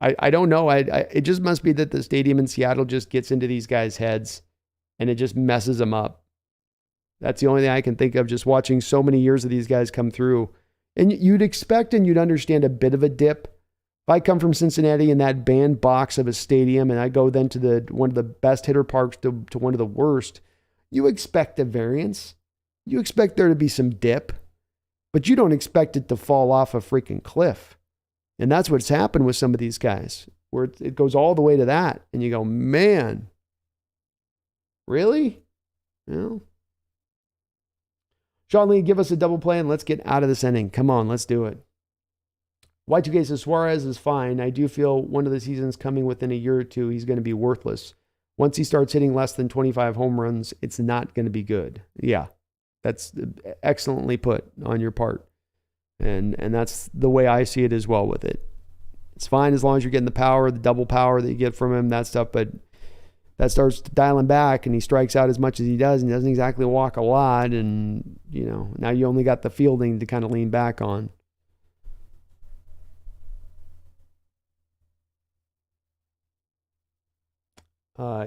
I don't know. It just must be that the stadium in Seattle just gets into these guys' heads and it just messes them up. That's the only thing I can think of, just watching so many years of these guys come through. And you'd expect and you'd understand a bit of a dip. If I come from Cincinnati in that bandbox of a stadium and I go then to one of the best hitter parks to one of the worst, you expect a variance. You expect there to be some dip, but you don't expect it to fall off a freaking cliff. And that's what's happened with some of these guys, where it goes all the way to that. And you go, man, really? You know? Sean Lee, give us a double play and let's get out of this inning. Come on, let's do it. Y2K says Suarez is fine. I do feel one of the seasons coming within a year or two, he's going to be worthless. Once he starts hitting less than 25 home runs, it's not going to be good. Yeah, that's excellently put on your part. And that's the way I see it as well with it. It's fine as long as you're getting the power, the double power that you get from him, that stuff. But that starts dialing back and he strikes out as much as he does and he doesn't exactly walk a lot. And, now you only got the fielding to kind of lean back on.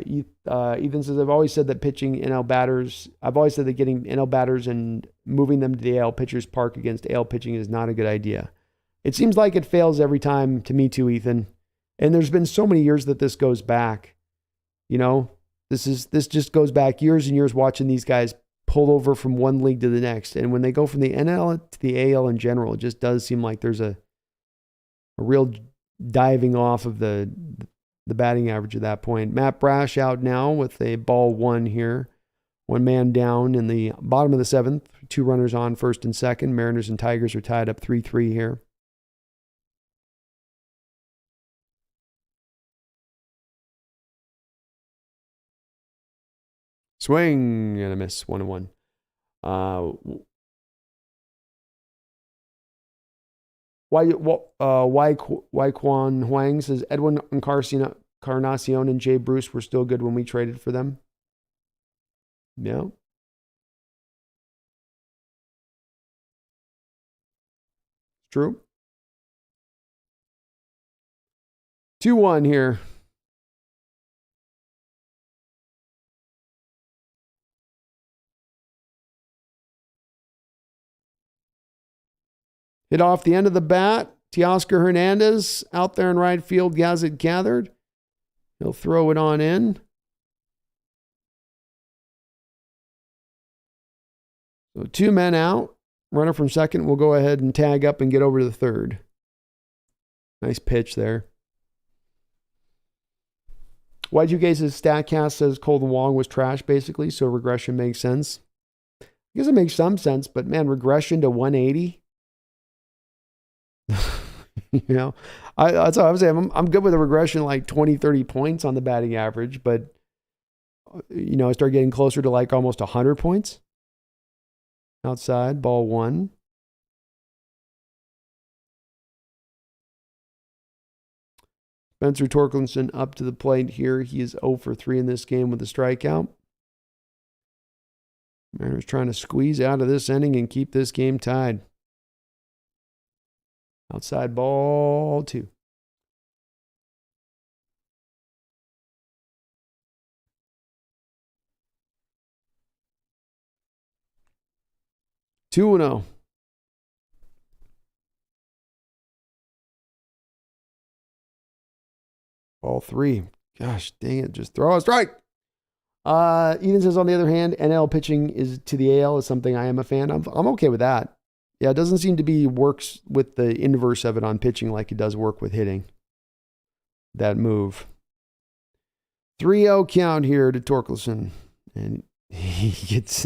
Ethan says, I've always said that getting NL batters and moving them to the AL pitchers park against AL pitching is not a good idea. It seems like it fails every time to me too, Ethan. And there's been so many years that this goes back. This just goes back years and years watching these guys pull over from one league to the next. And when they go from the NL to the AL in general, it just does seem like there's a real diving off of the the batting average at that point. Matt Brash out now with a ball one here. One man down in the bottom of the seventh. 2 runners on, first and second. Mariners and Tigers are tied up 3-3 here. Swing and a miss, 1-1. Quan Huang says Edwin Encarnacion and Jay Bruce were still good when we traded for them. Yeah. True. 2-1 here. Hit off the end of the bat. Teoscar Hernandez out there in right field has it gathered. He'll throw it on in. So 2 men out. Runner from second will go ahead and tag up and get over to the third. Nice pitch there. Y2K's StatCast says Colton Wong was trash, basically, so regression makes sense. I guess it makes some sense, but man, regression to 180? That's what I'm saying. I'm good with a regression like 20, 30 points on the batting average, but, I start getting closer to like almost 100 points. Outside, ball one. Spencer Torkelson up to the plate here. He is 0 for 3 in this game with a strikeout. Mariners trying to squeeze out of this inning and keep this game tied. Outside, ball 2. Two and 0. Ball 3. Gosh dang it. Just throw a strike. Eden says, on the other hand, NL pitching is to the AL is something I am a fan of. I'm okay with that. Yeah, it doesn't seem to be works with the inverse of it on pitching like it does work with hitting. That move. 3-0 count here to Torkelson. And he gets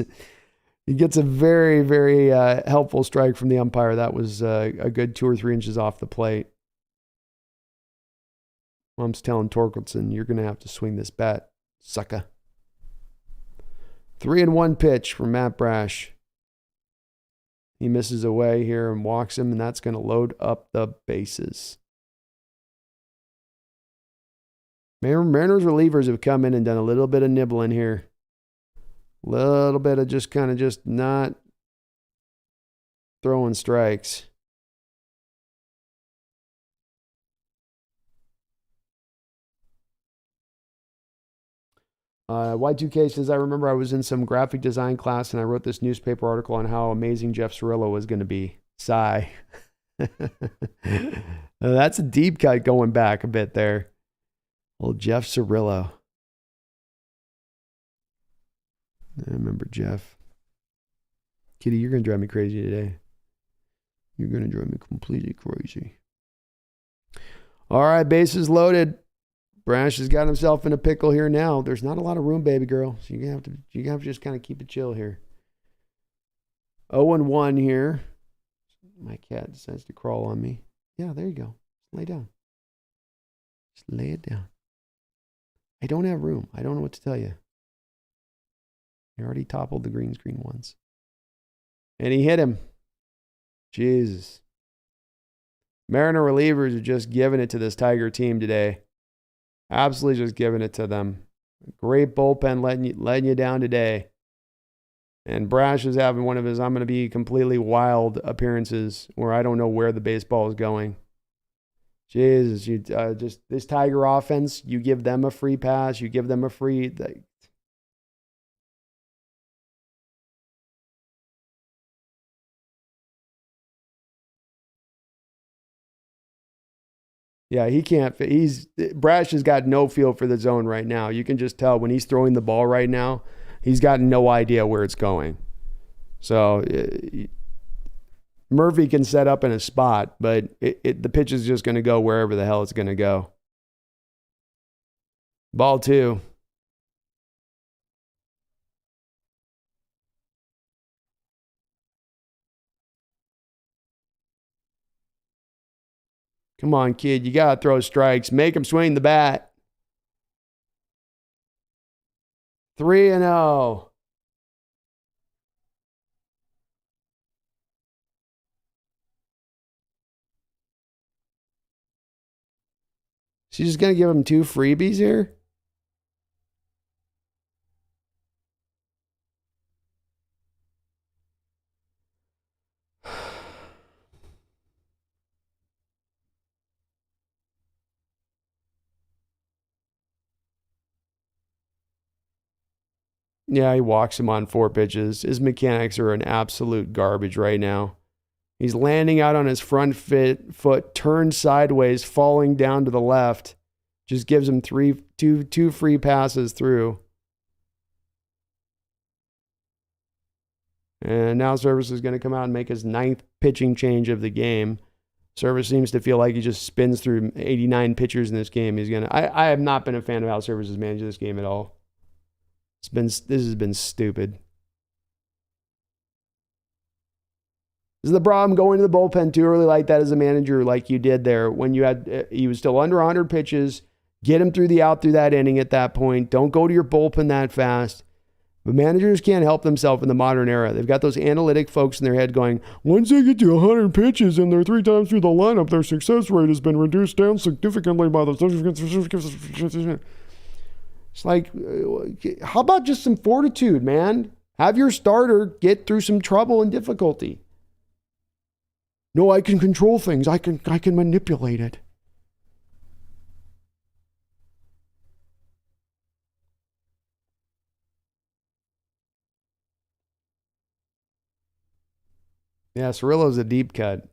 a very, very helpful strike from the umpire. That was a good 2 or 3 inches off the plate. Mom's telling Torkelson, you're going to have to swing this bat, sucker. 3-1 pitch from Matt Brash. He misses away here and walks him, and that's going to load up the bases. Mariners relievers have come in and done a little bit of nibbling here. A little bit of just not throwing strikes. Y2K says, I remember I was in some graphic design class and I wrote this newspaper article on how amazing Jeff Cirillo was going to be. Sigh. That's a deep cut going back a bit there. Old Jeff Cirillo. I remember Jeff. Kitty, you're going to drive me crazy today. You're going to drive me completely crazy. All right, bases loaded. Brash has got himself in a pickle here now. There's not a lot of room, baby girl. So you have to just kind of keep it chill here. 0-1 here. My cat decides to crawl on me. Yeah, there you go. Lay down. Just lay it down. I don't have room. I don't know what to tell you. He already toppled the green screen once. And he hit him. Jesus. Mariner relievers are just giving it to this Tiger team today. Absolutely just giving it to them. Great bullpen letting you down today. And Brash is having one of his I'm going to be completely wild appearances where I don't know where the baseball is going. Jesus, you just this Tiger offense, you give them a free pass, you give them a free. Yeah, he can't. Brash has got no feel for the zone right now. You can just tell when he's throwing the ball right now, he's got no idea where it's going. So Murphy can set up in a spot, but the pitch is just going to go wherever the hell it's going to go. Ball 2. Come on, kid. You got to throw strikes. Make him swing the bat. 3-0. She's just going to give him 2 freebies here? Yeah, he walks him on 4 pitches. His mechanics are an absolute garbage right now. He's landing out on his front foot, turned sideways, falling down to the left. Just gives him two free passes through. And now Service is going to come out and make his 9th pitching change of the game. Service seems to feel like he just spins through 89 pitchers in this game. I have not been a fan of how Service has managed this game at all. This has been stupid. This is the problem, going to the bullpen too early like that as a manager, like you did there when he was still under 100 pitches. Get him through that inning at that point. Don't go to your bullpen that fast. But managers can't help themselves in the modern era. They've got those analytic folks in their head going, once they get to 100 pitches and they're 3 times through the lineup, their success rate has been reduced down significantly by the... It's like, how about just some fortitude, man? Have your starter get through some trouble and difficulty. No, I can control things. I can manipulate it. Yeah, Cirillo's a deep cut.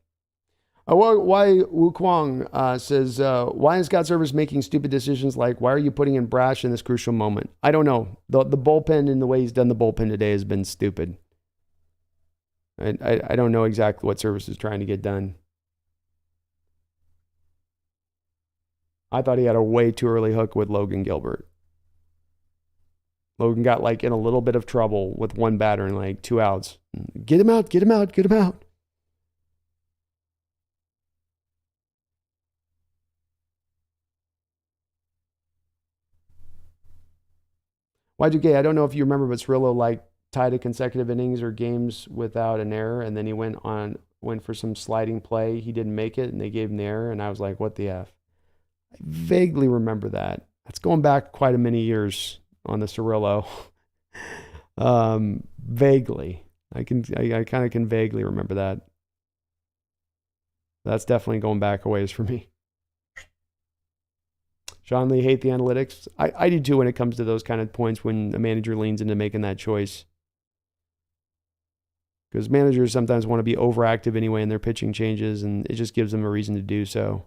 Why Wu Kwang says, why is Scott Service making stupid decisions like, why are you putting in Brash in this crucial moment? I don't know. The bullpen and the way he's done the bullpen today has been stupid. I don't know exactly what Service is trying to get done. I thought he had a way too early hook with Logan Gilbert. Logan got like in a little bit of trouble with one batter and like 2 outs. Get him out, get him out, get him out. Y2K, I don't know if you remember, but Cirillo like tied a consecutive innings or games without an error, and then he went for some sliding play. He didn't make it, and they gave him the error, and I was like, what the F? I vaguely remember that. That's going back quite a many years on the Cirillo. Vaguely. I kind of can vaguely remember that. That's definitely going back a ways for me. Sean Lee, hate the analytics. I do too when it comes to those kind of points when a manager leans into making that choice. Because managers sometimes want to be overactive anyway in their pitching changes, and it just gives them a reason to do so.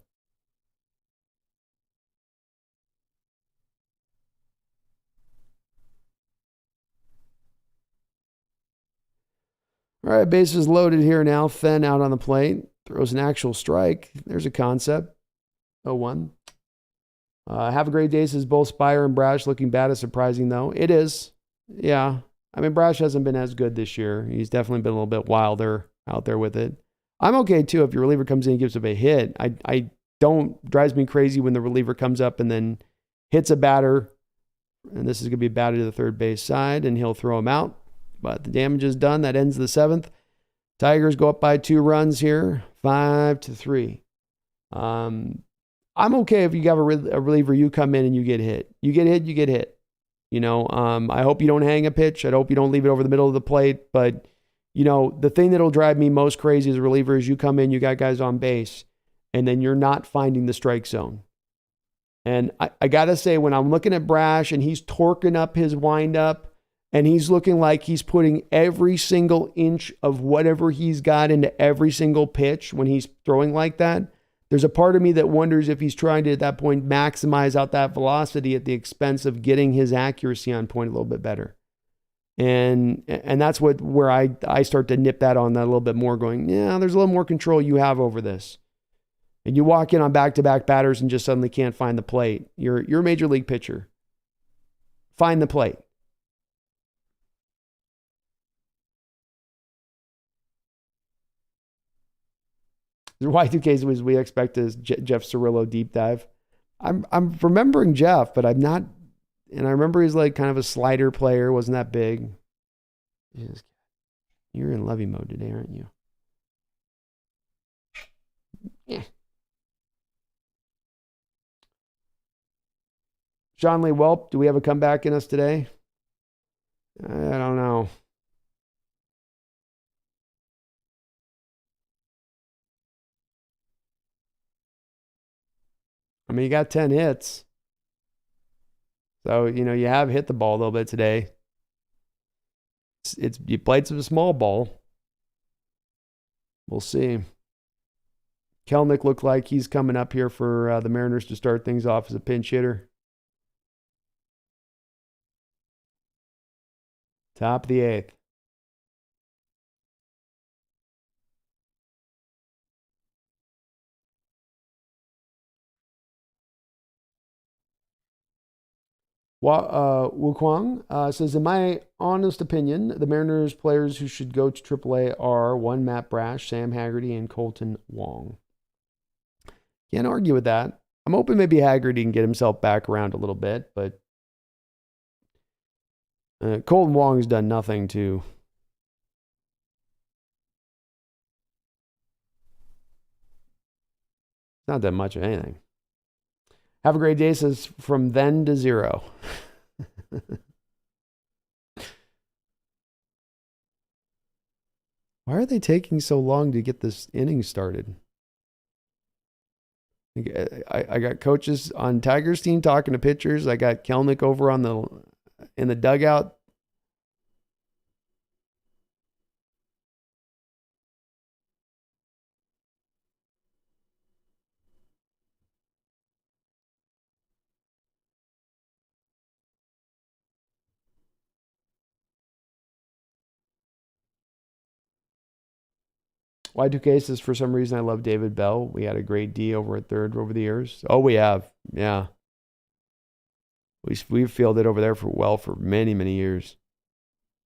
All right, bases loaded here now. Fenn out on the plate. Throws an actual strike. There's a concept. 0-1. Have a great day, says both Spire and Brash. Looking bad is surprising, though. It is. Yeah. I mean, Brash hasn't been as good this year. He's definitely been a little bit wilder out there with it. I'm okay, too, if your reliever comes in and gives up a hit. Drives me crazy when the reliever comes up and then hits a batter. And this is going to be a batter to the third base side, and he'll throw him out. But the damage is done. That ends the 7th. Tigers go up by 2 runs here, 5-3. I'm okay if you have a reliever, you come in and you get hit. You get hit. You know, I hope you don't hang a pitch. I hope you don't leave it over the middle of the plate. But, you know, the thing that'll drive me most crazy as a reliever is you come in, you got guys on base, and then you're not finding the strike zone. And I got to say, when I'm looking at Brash and he's torquing up his windup, and he's looking like he's putting every single inch of whatever he's got into every single pitch when he's throwing like that, there's a part of me that wonders if he's trying to, at that point, maximize out that velocity at the expense of getting his accuracy on point a little bit better. And that's where I start to nip that on that a little bit more, going, yeah, there's a little more control you have over this. And you walk in on back-to-back batters and just suddenly can't find the plate. You're a major league pitcher. find the plate. The Y2Ks was we expect is Jeff Cirillo deep dive. I'm remembering Jeff, but I'm not, and I remember he's like kind of a slider player, wasn't that big. You're in Levy mode today, aren't you? Yeah. Sean Lee Welp, do we have a comeback in us today? I don't know. I mean, you got 10 hits. So, you have hit the ball a little bit today. You played some small ball. We'll see. Kelnick looked like he's coming up here for the Mariners to start things off as a pinch hitter. Top of the 8th. Wu Kwang says, in my honest opinion, the Mariners players who should go to AAA are one, Matt Brash, Sam Haggerty, and Colton Wong. Can't argue with that. I'm hoping maybe Haggerty can get himself back around a little bit, but Colton Wong's done nothing to not that much of anything. Have a great day, says from then to zero. Why are they taking so long to get this inning started? I got coaches on Tigers team talking to pitchers. I got Kelnick over in the dugout. Y2K says, for some reason, I love David Bell. We had a great D over at third over the years. Oh, we have. Yeah. We've fielded over there for many, many years.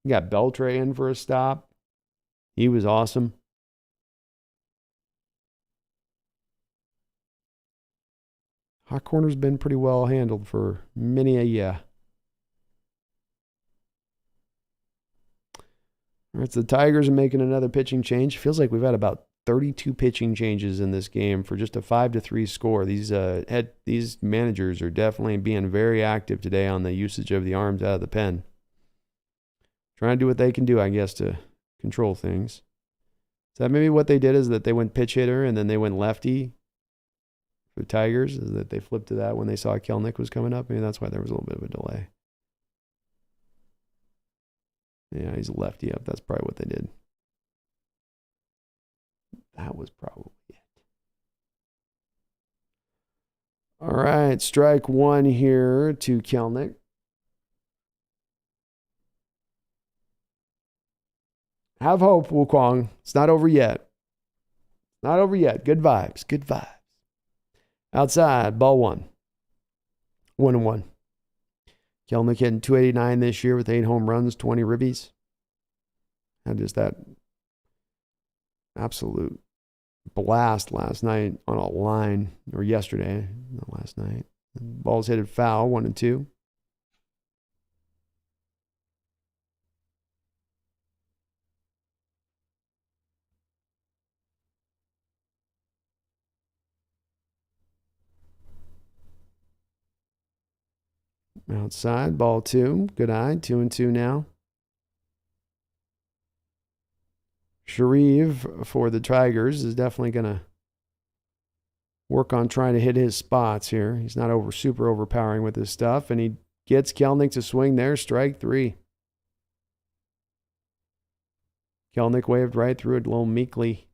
We got Beltre in for a stop. He was awesome. Hot corner's been pretty well handled for many a year. All right, so the Tigers are making another pitching change. Feels like we've had about 32 pitching changes in this game for just a 5-3 score. These managers are definitely being very active today on the usage of the arms out of the pen. Trying to do what they can do, I guess, to control things. So maybe what they did is that they went pitch hitter and then they went lefty for the Tigers, is that they flipped to that when they saw Kelnick was coming up. Maybe that's why there was a little bit of a delay. Yeah, he's a lefty up. That's probably what they did. That was probably it. All right, strike one here to Kelnick. Have hope, Wukong. It's not over yet. Not over yet. Good vibes. Good vibes. Outside, ball one. 1-1. Kelnick hitting 289 this year with 8 home runs, 20 ribbies. Had just that absolute blast last night on a line, or yesterday, not last night. The ball's hit foul, 1-2. Outside, ball 2. Good eye, 2-2 now. Sharif for the Tigers is definitely going to work on trying to hit his spots here. He's not super overpowering with his stuff, and he gets Kelnick to swing there. Strike 3. Kelnick waved right through it a little meekly.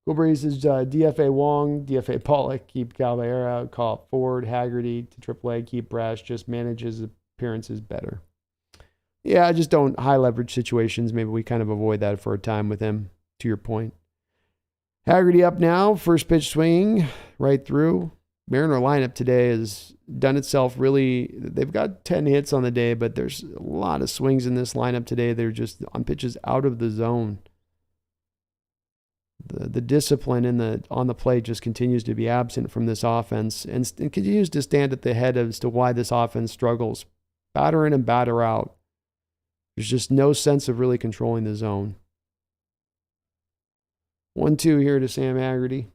Cool Breeze is DFA Wong, DFA Pollock, keep Caballero, call up Ford, Haggerty to AAA, keep Brash, just manage his appearances better. Yeah, I just don't high leverage situations. Maybe we kind of avoid that for a time with him, to your point. Haggerty up now, first pitch swinging, right through. Mariner lineup today has done itself really. They've got 10 hits on the day, but there's a lot of swings in this lineup today. They're just on pitches out of the zone. The discipline on the plate just continues to be absent from this offense and continues to stand at the head as to why this offense struggles. Batter in and batter out. There's just no sense of really controlling the zone. 1-2 here to Sam Haggerty.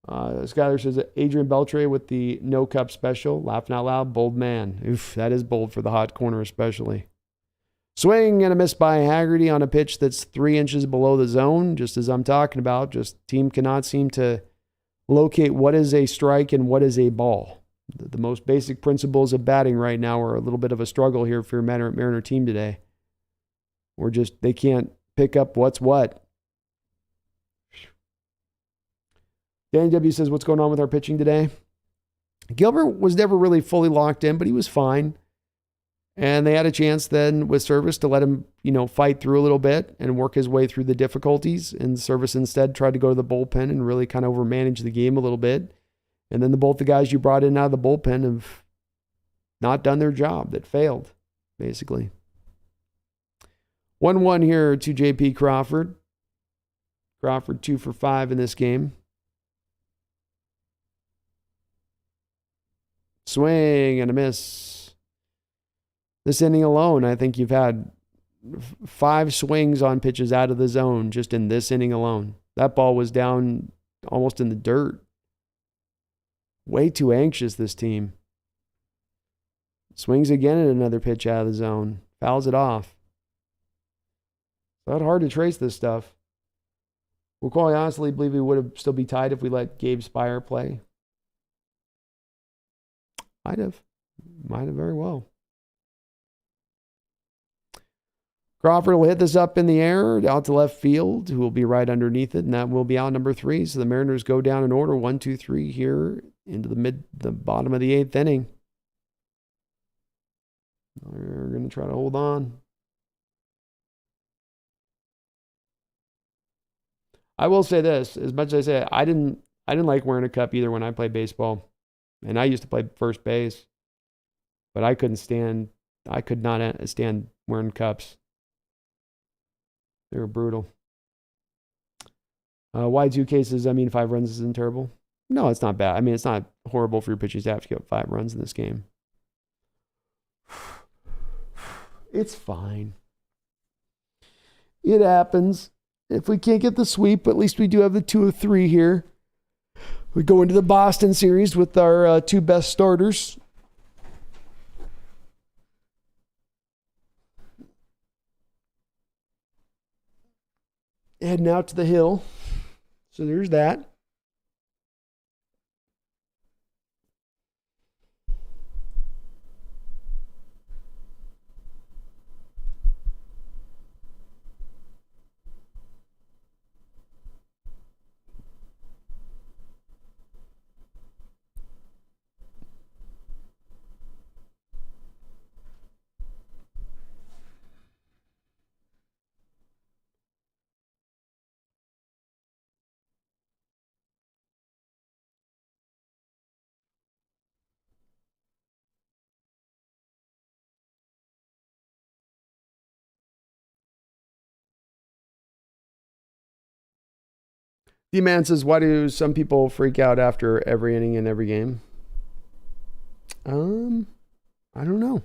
Skyler says Adrian Beltre with the no cup special. Laughing out loud, bold man. Oof, that is bold for the hot corner especially. Swing and a miss by Haggerty on a pitch that's 3 inches below the zone, just as I'm talking about. Just team cannot seem to locate what is a strike and what is a ball. The most basic principles of batting right now are a little bit of a struggle here for your Mariner team today. They can't pick up what's what. Danny W says, what's going on with our pitching today? Gilbert was never really fully locked in, but he was fine. And they had a chance then with Service to let him, fight through a little bit and work his way through the difficulties. And Service instead tried to go to the bullpen and really kind of overmanage the game a little bit. And then both the guys you brought in out of the bullpen have not done their job. That failed, basically. 1-1 here to J.P. Crawford. Crawford 2 for 5 in this game. Swing and a miss. This inning alone, I think you've had 5 swings on pitches out of the zone just in this inning alone. That ball was down almost in the dirt. Way too anxious, this team. Swings again at another pitch out of the zone. Fouls it off. It's not hard to trace this stuff. We'll quite honestly believe we would have still be tied if we let Gabe Spire play. Might have very well. Crawford will hit this up in the air, out to left field, who will be right underneath it, and that will be out number 3. So the Mariners go down in order, 1, 2, 3 here into the bottom of the 8th inning. We're going to try to hold on. I will say this, as much as I say I didn't like wearing a cup either when I played baseball. And I used to play first base. But I could not stand wearing cups. They were brutal. Why 2 cases? 5 runs isn't terrible. No, it's not bad. It's not horrible for your pitching staff to get 5 runs in this game. It's fine. It happens. If we can't get the sweep, at least we do have the 2 of 3 here. We go into the Boston series with our 2 best starters. Heading out to the hill. So there's that. D-Man says, why do some people freak out after every inning in every game? I don't know.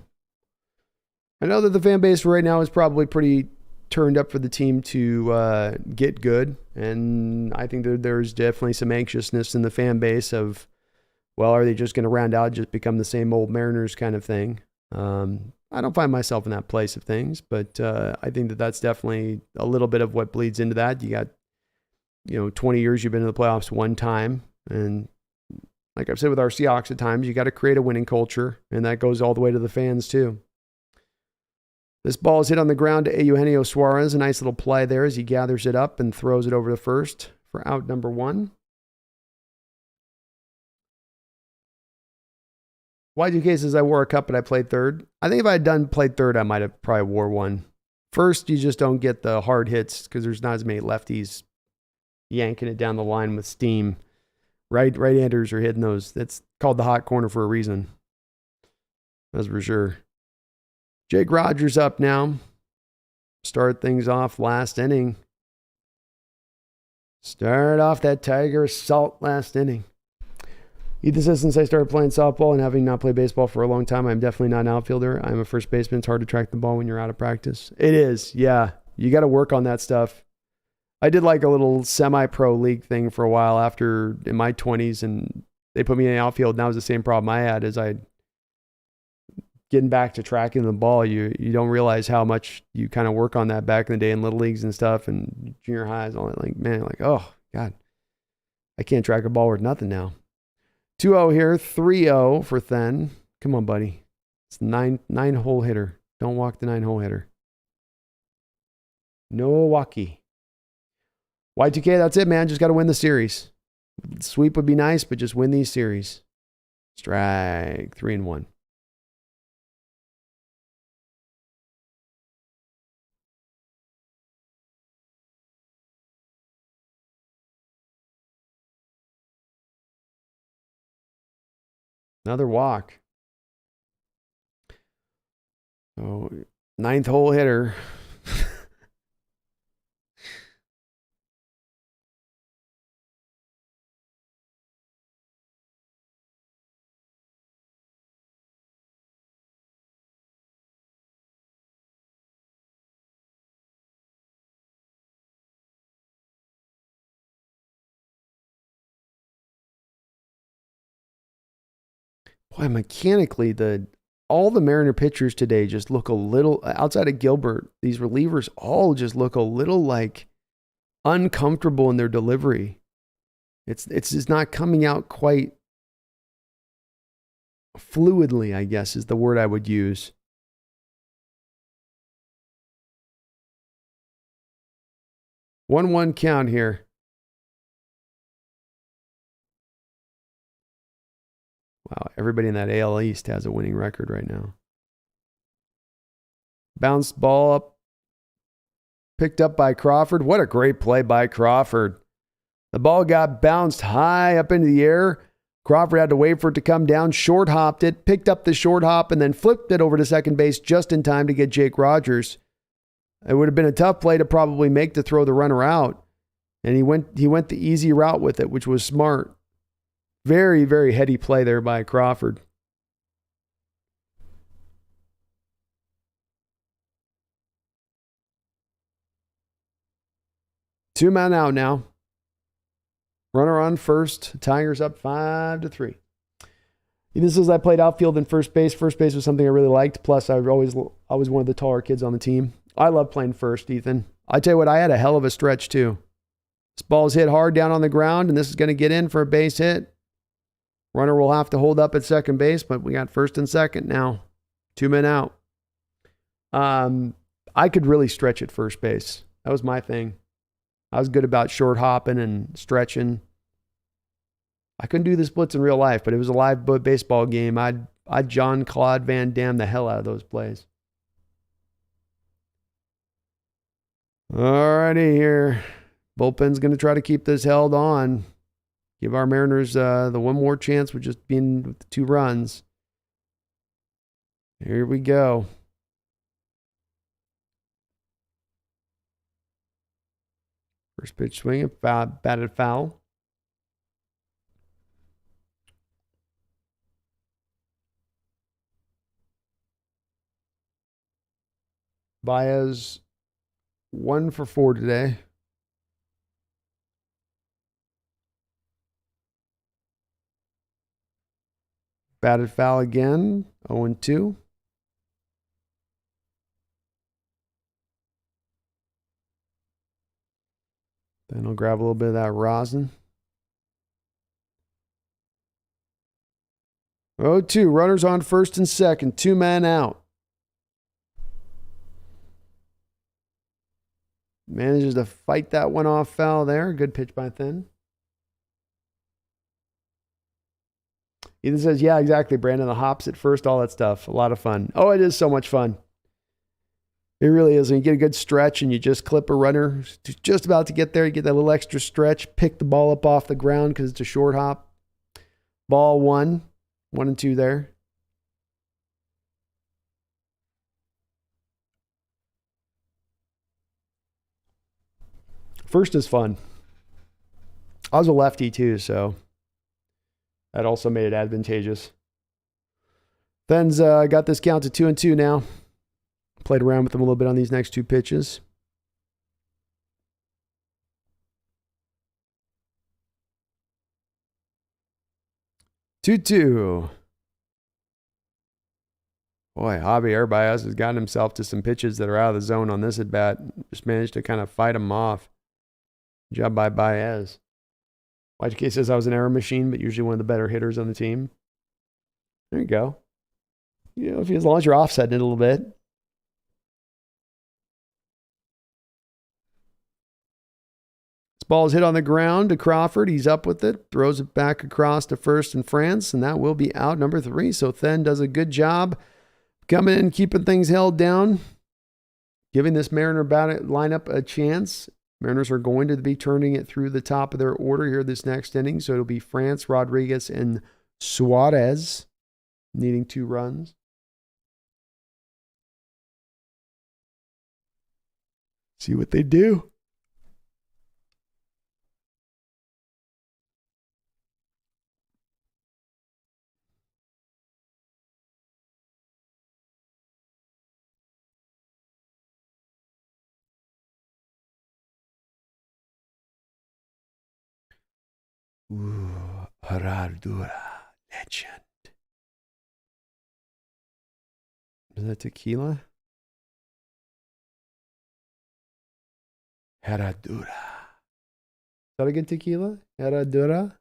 I know that the fan base right now is probably pretty turned up for the team to get good. And I think that there's definitely some anxiousness in the fan base of, well, are they just going to round out, just become the same old Mariners kind of thing? I don't find myself in that place of things, but I think that that's definitely a little bit of what bleeds into that. You got 20 years you've been in the playoffs one time. And like I've said with our Seahawks at times, you got to create a winning culture. And that goes all the way to the fans too. This ball is hit on the ground to Eugenio Suarez. A nice little play there as he gathers it up and throws it over to first for out number 1. Why 2 cases I wore a cup, but I played third? I think if I had played third, I might have probably wore one. First, you just don't get the hard hits because there's not as many lefties yanking it down the line with steam. Right-handers are hitting those. That's called the hot corner for a reason. That's for sure. Jake Rogers up now. Start things off last inning. Start off that Tiger assault last inning. Ethan says, since I started playing softball and having not played baseball for a long time, I'm definitely not an outfielder. I'm a first baseman. It's hard to track the ball when you're out of practice. It is, yeah. You got to work on that stuff. I did like a little semi-pro league thing for a while after in my 20s, and they put me in the outfield, and that was the same problem I had as I getting back to tracking the ball. You don't realize how much you kind of work on that back in the day in little leagues and stuff and junior highs, all that. Like, man, like, oh, God, I can't track a ball worth nothing now. 2-0 here, 3-0 for Then. Come on, buddy. It's nine-hole hitter. Don't walk the 9-hole hitter. No walkie. Y2K, that's it, man. Just got to win the series. Sweep would be nice, but just win these series. Strike 3-1. Another walk. Oh, 9th hole hitter. Boy, mechanically, all the Mariner pitchers today just look a little, outside of Gilbert, these relievers all just look a little like uncomfortable in their delivery. It's just not coming out quite fluidly, I guess is the word I would use. One count here. Wow, everybody in that AL East has a winning record right now. Bounced ball up. Picked up by Crawford. What a great play by Crawford. The ball got bounced high up into the air. Crawford had to wait for it to come down, short hopped it, picked up the short hop, and then flipped it over to second base just in time to get Jake Rogers. It would have been a tough play to probably make to throw the runner out. And he went the easy route with it, which was smart. Very, very heady play there by Crawford. Two men out now. Runner on first. Tigers up 5-3. This is I played outfield and first base. First base was something I really liked. Plus, I was one of the taller kids on the team. I love playing first, Ethan. I tell you what, I had a hell of a stretch too. This ball's hit hard down on the ground, and this is going to get in for a base hit. Runner will have to hold up at second base, but we got first and second now. Two men out. I could really stretch at first base. That was my thing. I was good about short hopping and stretching. I couldn't do the splits in real life, but it was a live baseball game. I'd Jean-Claude Van Damme the hell out of those plays. Alrighty here. Bullpen's going to try to keep this held on. Give our Mariners the one more chance with just being with the 2 runs. Here we go. First pitch swinging, batted foul. Baez 1 for 4 today. Batted foul again, 0-2. Then I'll grab a little bit of that rosin. 0-2, runners on first and second, 2 men out. Manages to fight that one off foul there. Good pitch by Thin. Ethan says, yeah, exactly, Brandon. The hops at first, all that stuff. A lot of fun. Oh, it is so much fun. It really is. When you get a good stretch and you just clip a runner, just about to get there, you get that little extra stretch, pick the ball up off the ground because it's a short hop. Ball 1, 1 and 2 there. First is fun. I was a lefty too, so that also made it advantageous. Then's got this count to 2 and 2 now. Played around with him a little bit on these next 2 pitches. Two. Boy, Javier Baez has gotten himself to some pitches that are out of the zone on this at bat. Just managed to kind of fight them off. Good job by Baez. YGK says I was an error machine, but usually one of the better hitters on the team. There you go. You know, as long as you're offsetting it a little bit. Ball is hit on the ground to Crawford. He's up with it. Throws it back across to first in France, and that will be out number 3. So Then does a good job coming in, keeping things held down, giving this Mariner lineup a chance. Mariners are going to be turning it through the top of their order here this next inning. So it'll be France, Rodriguez, and Suarez needing 2 runs. See what they do. Ooh, Herradura, legend. Is that tequila? Herradura. Is that a good tequila? Herradura?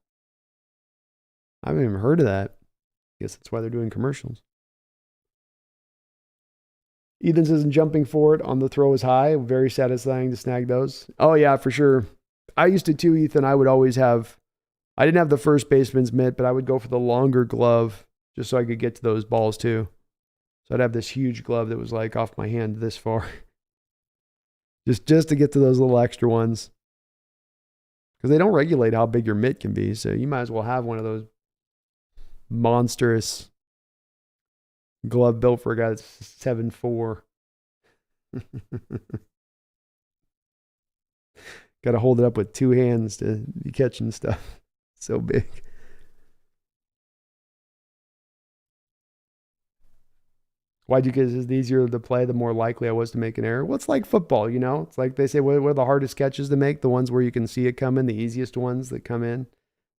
I haven't even heard of that. I guess that's why they're doing commercials. Ethan's isn't jumping for it on the throw is high. Very satisfying to snag those. Oh, yeah, for sure. I used to too, Ethan. I didn't have the first baseman's mitt, but I would go for the longer glove just so I could get to those balls too. So I'd have this huge glove that was like off my hand this far. just to get to those little extra ones. Because they don't regulate how big your mitt can be. So you might as well have one of those monstrous glove built for a guy that's 7'4". Got to hold it up with 2 hands to be catching stuff. So big. Why'd you guys? It's easier to play, the more likely I was to make an error. Well, it's like football, you know? It's like they say, what are the hardest catches to make? The ones where you can see it coming, the easiest ones that come in.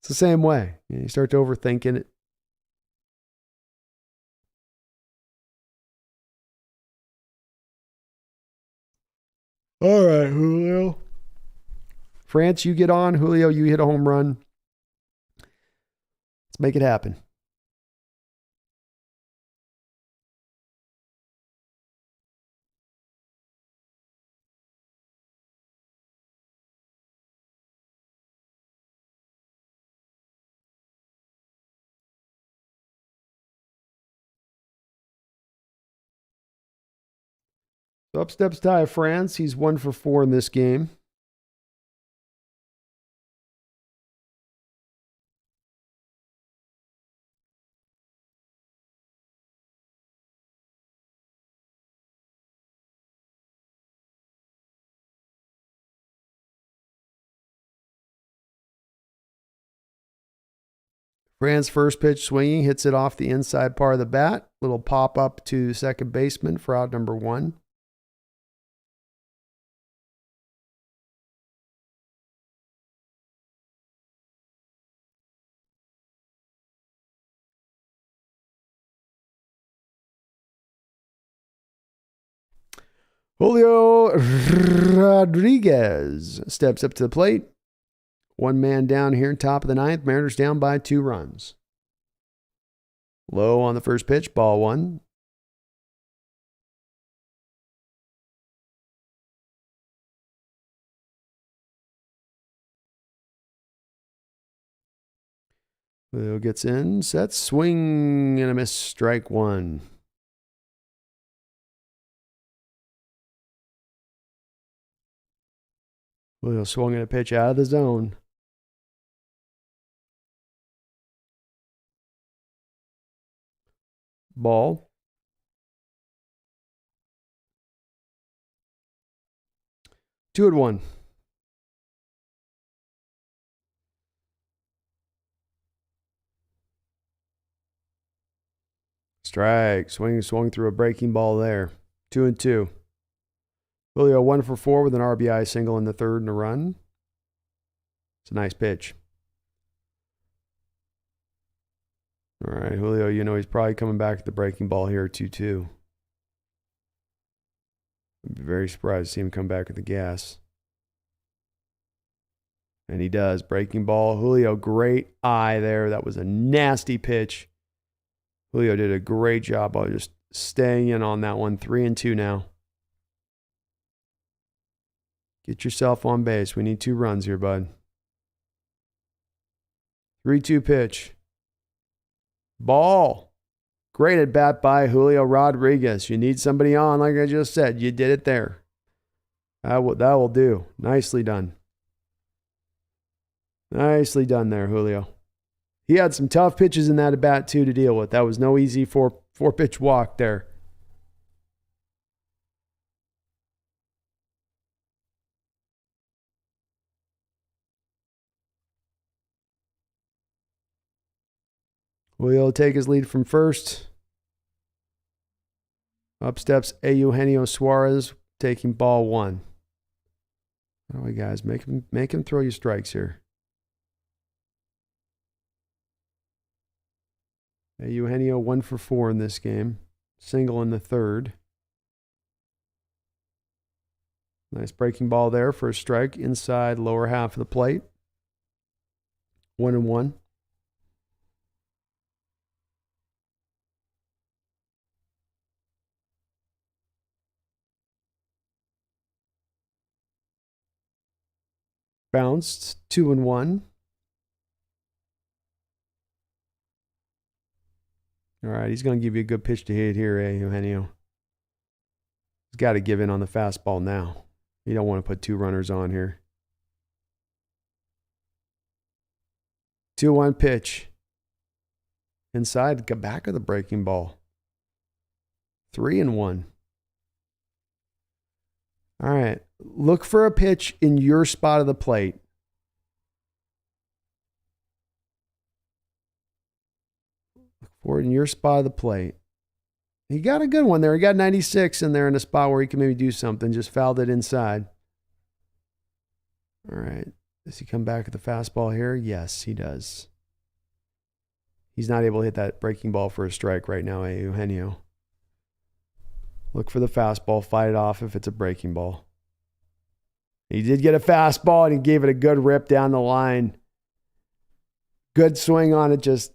It's the same way. You start to overthinking it. All right, Julio. France, you get on. Julio, you hit a home run. Let's make it happen. So up steps Ty France. He's 1 for 4 in this game. Fran's first pitch swinging, hits it off the inside part of the bat. Little pop up to second baseman for out number 1. Julio Rodriguez steps up to the plate. 1 man down here, top of the 9th. Mariners down by 2 runs. Low on the first pitch, ball 1. Julio gets in, sets, swing, and a miss, strike 1. Julio swung at a pitch out of the zone. Ball. Two and one. Strike. Swung through a breaking ball there. 2-2. Julio 1 for 4 with an RBI single in the third and a run. It's a nice pitch. All right, Julio, you know he's probably coming back at the breaking ball here, 2-2. I'd be very surprised to see him come back at the gas. And he does. Breaking ball. Julio, great eye there. That was a nasty pitch. Julio did a great job of just staying in on that one. 3-2 now. Get yourself on base. We need 2 runs here, bud. 3-2 pitch. Ball. Great at bat by Julio Rodriguez. You need somebody on, like I just said. You did it there. That will do. Nicely done. Nicely done there, Julio. He had some tough pitches in that at bat, too, to deal with. That was no easy four-pitch walk there. Julio will take his lead from first. Up steps Eugenio Suarez, taking ball 1. All right, guys, make him throw you strikes here. Eugenio 1 for 4 in this game. Single in the third. Nice breaking ball there for a strike inside lower half of the plate. 1-1. Bounced. 2-1. All right, he's going to give you a good pitch to hit here, Eugenio. He's got to give in on the fastball now. You don't want to put 2 runners on here. 2-1 pitch. Inside, the back of the breaking ball. 3-1. All right, look for a pitch in your spot of the plate. For it in your spot of the plate. He got a good one there. He got 96 in there in a spot where he can maybe do something. Just fouled it inside. All right. Does he come back at the fastball here? Yes, he does. He's not able to hit that breaking ball for a strike right now, Eugenio. Look for the fastball. Fight it off if it's a breaking ball. He did get a fastball, and he gave it a good rip down the line. Good swing on it, just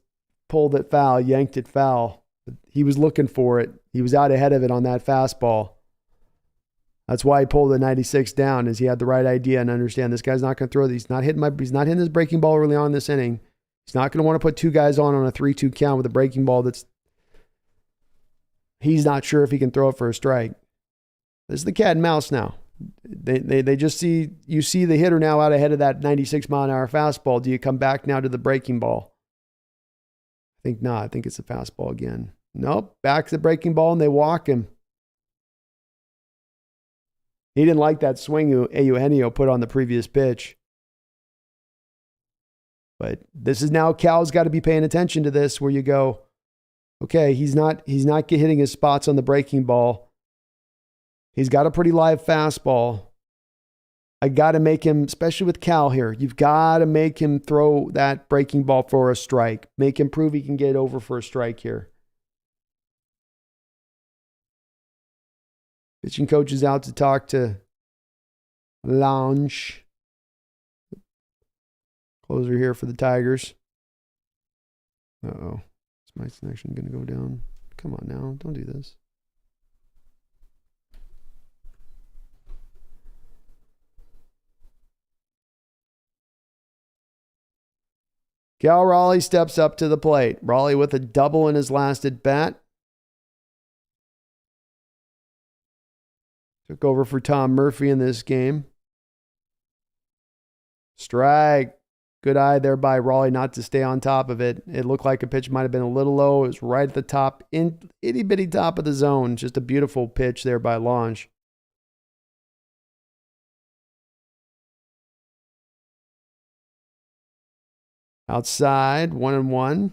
pulled it foul, yanked it foul. He was looking for it. He was out ahead of it on that fastball. That's why he pulled the 96 down, is he had the right idea and understand this guy's not going to throw these. He's not hitting this breaking ball early on in this inning. He's not going to want to put 2 guys on a 3-2 count with a breaking ball that's he's not sure if he can throw it for a strike. This is the cat and mouse now. They just see the hitter now out ahead of that 96 mile an hour fastball. Do you come back now to the breaking ball? I think not. I think it's a fastball again. Nope. Back to the breaking ball, and they walk him. He didn't like that swing Eugenio put on the previous pitch. But this is now Cal's got to be paying attention to this, where you go, okay, he's not hitting his spots on the breaking ball. He's got a pretty live fastball. I got to make him, especially with Cal here, you've got to make him throw that breaking ball for a strike. Make him prove he can get over for a strike here. Pitching coach is out to talk to Lounge. Closer here for the Tigers. Uh-oh. Is my connection going to go down? Come on now. Don't do this. Cal Raleigh steps up to the plate. Raleigh with a double in his last at bat. Took over for Tom Murphy in this game. Strike. Good eye there by Raleigh not to stay on top of it. It looked like a pitch might have been a little low. It was right at the top, itty bitty top of the zone. Just a beautiful pitch there by Lange. Outside, 1-1.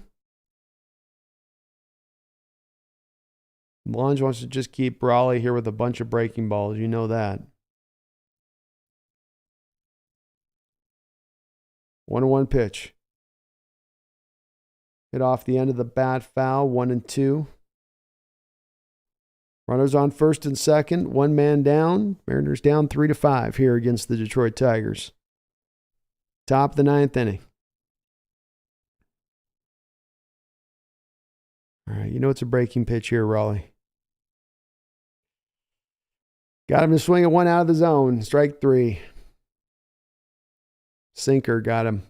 Lange wants to just keep Raleigh here with a bunch of breaking balls. You know that. 1-1 pitch. Hit off the end of the bat, foul, 1-2. Runners on first and second, one man down. Mariners down 3-5 here against the Detroit Tigers. Top of the ninth inning. All right, you know it's a breaking pitch here, Raleigh. Got him to swing at one out of the zone. Strike 3. Sinker got him.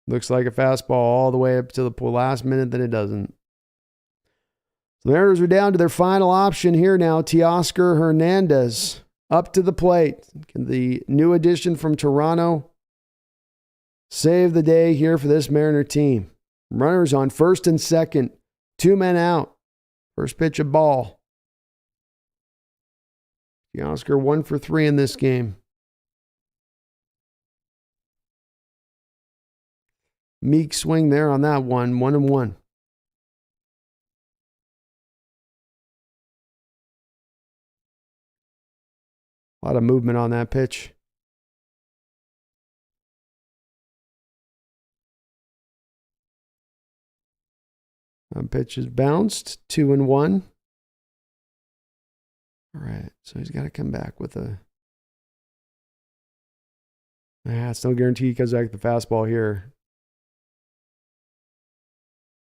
Looks like a fastball all the way up to the last minute, then it doesn't. So the Mariners are down to their final option here now. Teoscar Hernandez up to the plate. Can the new addition from Toronto save the day here for this Mariner team? Runners on first and second. 2 men out. First pitch of ball. Teoscar 1 for 3 in this game. Meek swing there on that one. 1-1. A lot of movement on that pitch. Pitch is bounced. 2-1. All right. So he's got to come back with a... it's no guarantee he comes back with the fastball here.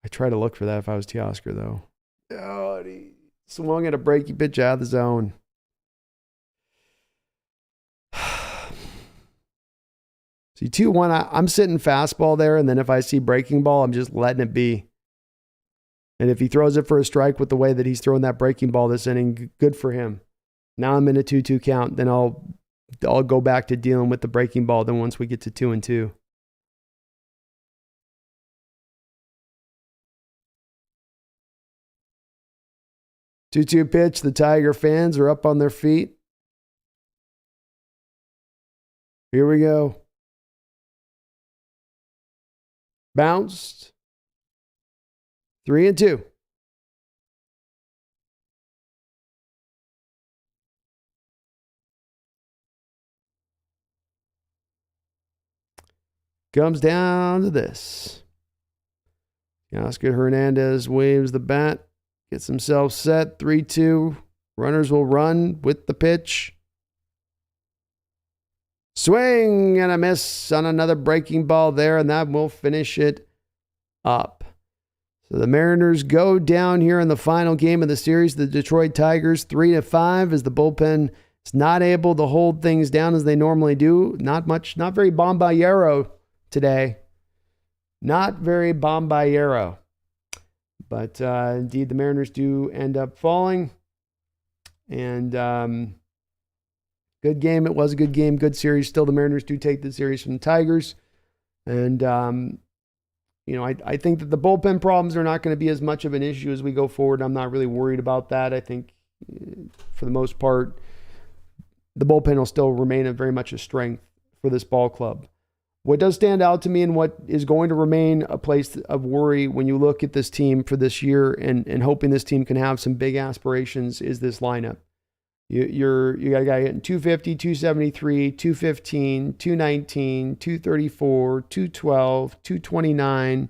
I try to look for that if I was Teoscar, though. Oh, he swung at a breaking pitch out of the zone. See, 2-1, I'm sitting fastball there, and then if I see breaking ball, I'm just letting it be. And if he throws it for a strike with the way that he's throwing that breaking ball this inning, good for him. Now I'm in a 2-2 count, then I'll go back to dealing with the breaking ball then once we get to 2-2. Two-two pitch. The Tiger fans are up on their feet. Here we go. Bounced. 3-2. Comes down to this. Oscar Hernandez waves the bat. Gets himself set, 3-2. Runners will run with the pitch. Swing and a miss on another breaking ball there, and that will finish it up. So the Mariners go down here in the final game of the series. The Detroit Tigers 3-5 as the bullpen is not able to hold things down as they normally do. Not very bomballero today. Not very bomballero. But indeed, the Mariners do end up falling. And good game. It was a good game, good series. Still, the Mariners do take the series from the Tigers. And, I think that the bullpen problems are not going to be as much of an issue as we go forward. I'm not really worried about that. I think, for the most part, the bullpen will still remain very much a strength for this ball club. What does stand out to me and what is going to remain a place of worry when you look at this team for this year and hoping this team can have some big aspirations is this lineup. You got a guy hitting 250, 273, 215, 219, 234, 212, 229.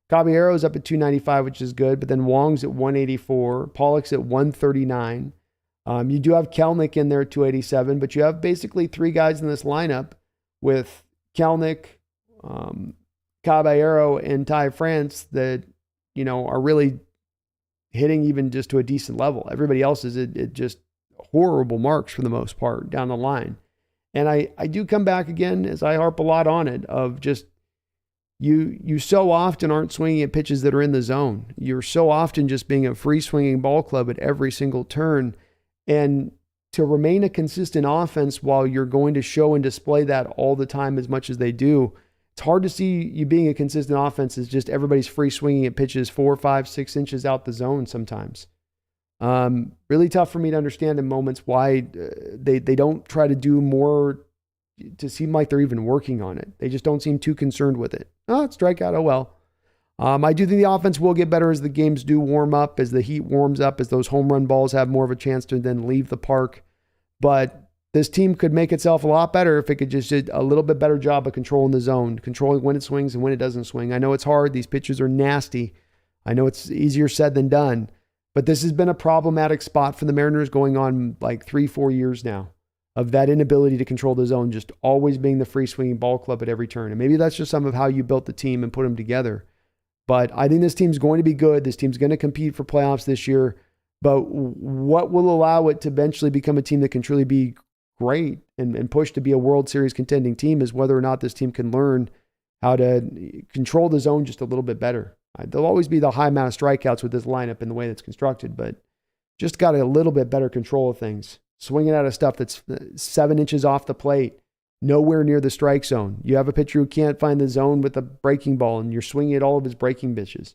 Caballero's up at 295, which is good, but then Wong's at 184. Pollock's at 139. You do have Kelnick in there at 287, but you have basically 3 guys in this lineup with Kelnick, Caballero, and Ty France that, are really hitting even just to a decent level. Everybody else is it just horrible marks for the most part down the line. And I do come back again, as I harp a lot on it, of just you so often aren't swinging at pitches that are in the zone. You're so often just being a free swinging ball club at every single turn. And to remain a consistent offense while you're going to show and display that all the time as much as they do, it's hard to see you being a consistent offense as just everybody's free swinging at pitches 4, 5, 6 inches out the zone sometimes. Really tough for me to understand in moments why they don't try to do more to seem like they're even working on it. They just don't seem too concerned with it. Oh, it's strikeout. Oh, well. I do think the offense will get better as the games do warm up, as the heat warms up, as those home run balls have more of a chance to then leave the park. But this team could make itself a lot better if it could just do a little bit better job of controlling the zone, controlling when it swings and when it doesn't swing. I know it's hard. These pitches are nasty. I know it's easier said than done. But this has been a problematic spot for the Mariners going on like 3-4 years now, of that inability to control the zone, just always being the free swinging ball club at every turn. And maybe that's just some of how you built the team and put them together. But I think this team's going to be good. This team's going to compete for playoffs this year. But what will allow it to eventually become a team that can truly be great and push to be a World Series contending team is whether or not this team can learn how to control the zone just a little bit better. There'll always be the high amount of strikeouts with this lineup and the way that's constructed, but just got a little bit better control of things. Swinging out of stuff that's 7 inches off the plate, nowhere near the strike zone. You have a pitcher who can't find the zone with a breaking ball, and you're swinging at all of his breaking pitches.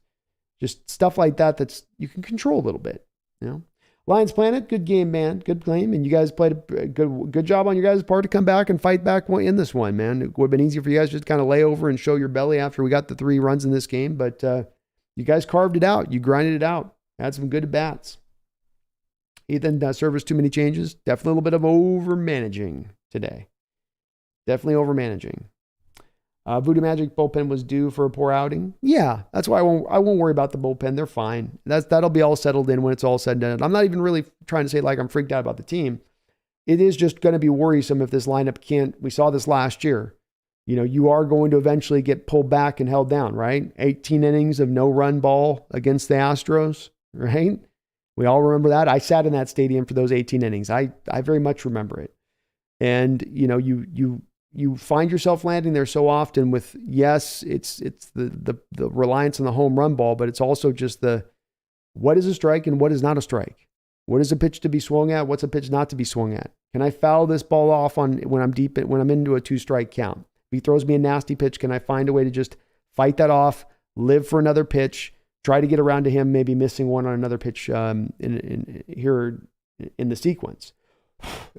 Just stuff like that that's you can control a little bit. You know, Lions Planet, good game, man, good game, and you guys played a good job on your guys' part to come back and fight back in this one, man. It would have been easier for you guys just to kind of lay over and show your belly after we got the 3 runs in this game, but you guys carved it out. You grinded it out. Had some good at-bats. Ethan, service too many changes. Definitely a little bit of over-managing today. Definitely over-managing. Voodoo Magic bullpen was due for a poor outing. Yeah, that's why I won't worry about the bullpen. They're fine. That'll be all settled in when it's all said and done. I'm not even really trying to say like I'm freaked out about the team. It is just going to be worrisome if this lineup can't. We saw this last year. You know, you are going to eventually get pulled back and held down, right? 18 innings of no-run ball against the Astros, right? We all remember that. I sat in that stadium for those 18 innings. I very much remember it. And, you know, you find yourself landing there so often with, yes, it's the reliance on the home run ball, but it's also just what is a strike and what is not a strike? What is a pitch to be swung at? What's a pitch not to be swung at? Can I foul this ball off when I'm into a 2-strike count? If he throws me a nasty pitch, can I find a way to just fight that off, live for another pitch, try to get around to him, maybe missing one on another pitch in the sequence?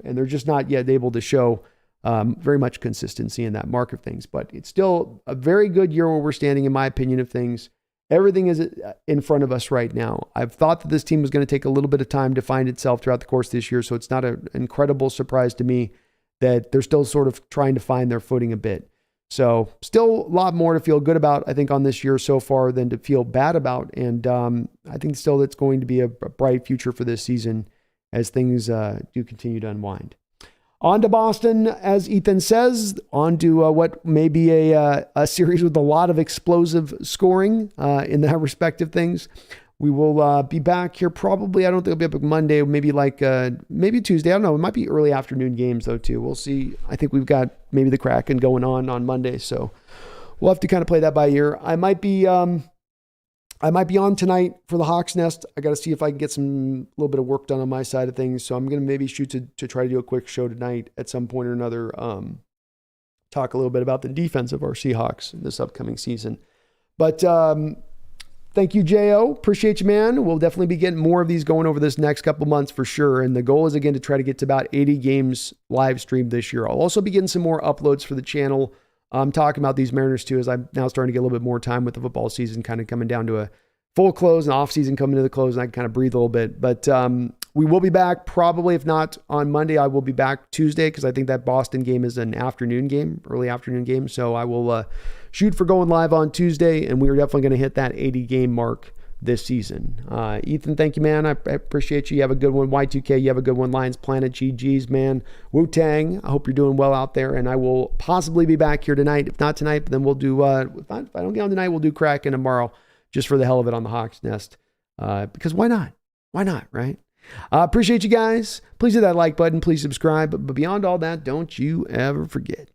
And they're just not yet able to show very much consistency in that mark of things. But it's still a very good year where we're standing, in my opinion, of things. Everything is in front of us right now. I've thought that this team was going to take a little bit of time to find itself throughout the course of this year, so it's not an incredible surprise to me that they're still sort of trying to find their footing a bit. So still a lot more to feel good about, I think, on this year so far than to feel bad about. And I think still it's going to be a bright future for this season as things do continue to unwind. On to Boston, as Ethan says, on to what may be a series with a lot of explosive scoring in that respective things. We will be back here probably, I don't think it'll be up Monday, maybe Tuesday. I don't know. It might be early afternoon games though too. We'll see. I think we've got maybe the Kraken going on Monday. So we'll have to kind of play that by ear. I might be on tonight for the Hawks Nest. I got to see if I can get a little bit of work done on my side of things. So I'm going to maybe shoot to try to do a quick show tonight at some point or another. Talk a little bit about the defense of our Seahawks this upcoming season. But thank you, J.O. Appreciate you, man. We'll definitely be getting more of these going over this next couple months for sure. And the goal is, again, to try to get to about 80 games live streamed this year. I'll also be getting some more uploads for the channel. I'm talking about these Mariners too, as I'm now starting to get a little bit more time with the football season kind of coming down to a full close and off season coming to the close, and I can kind of breathe a little bit. But we will be back probably, if not on Monday, I will be back Tuesday because I think that Boston game is an afternoon game, early afternoon game. So I will shoot for going live on Tuesday, and we are definitely going to hit that 80 game mark this season. Ethan, thank you, man. I appreciate you. You have a good one. Y2K, you have a good one. Lions Planet, GG's, man. Wu-Tang, I hope you're doing well out there, and I will possibly be back here tonight. If not tonight, then we'll do, if I don't get on tonight, we'll do Kraken tomorrow just for the hell of it on the Hawks Nest. Because why not? Why not, right? Appreciate you guys. Please hit that like button. Please subscribe. But beyond all that, don't you ever forget,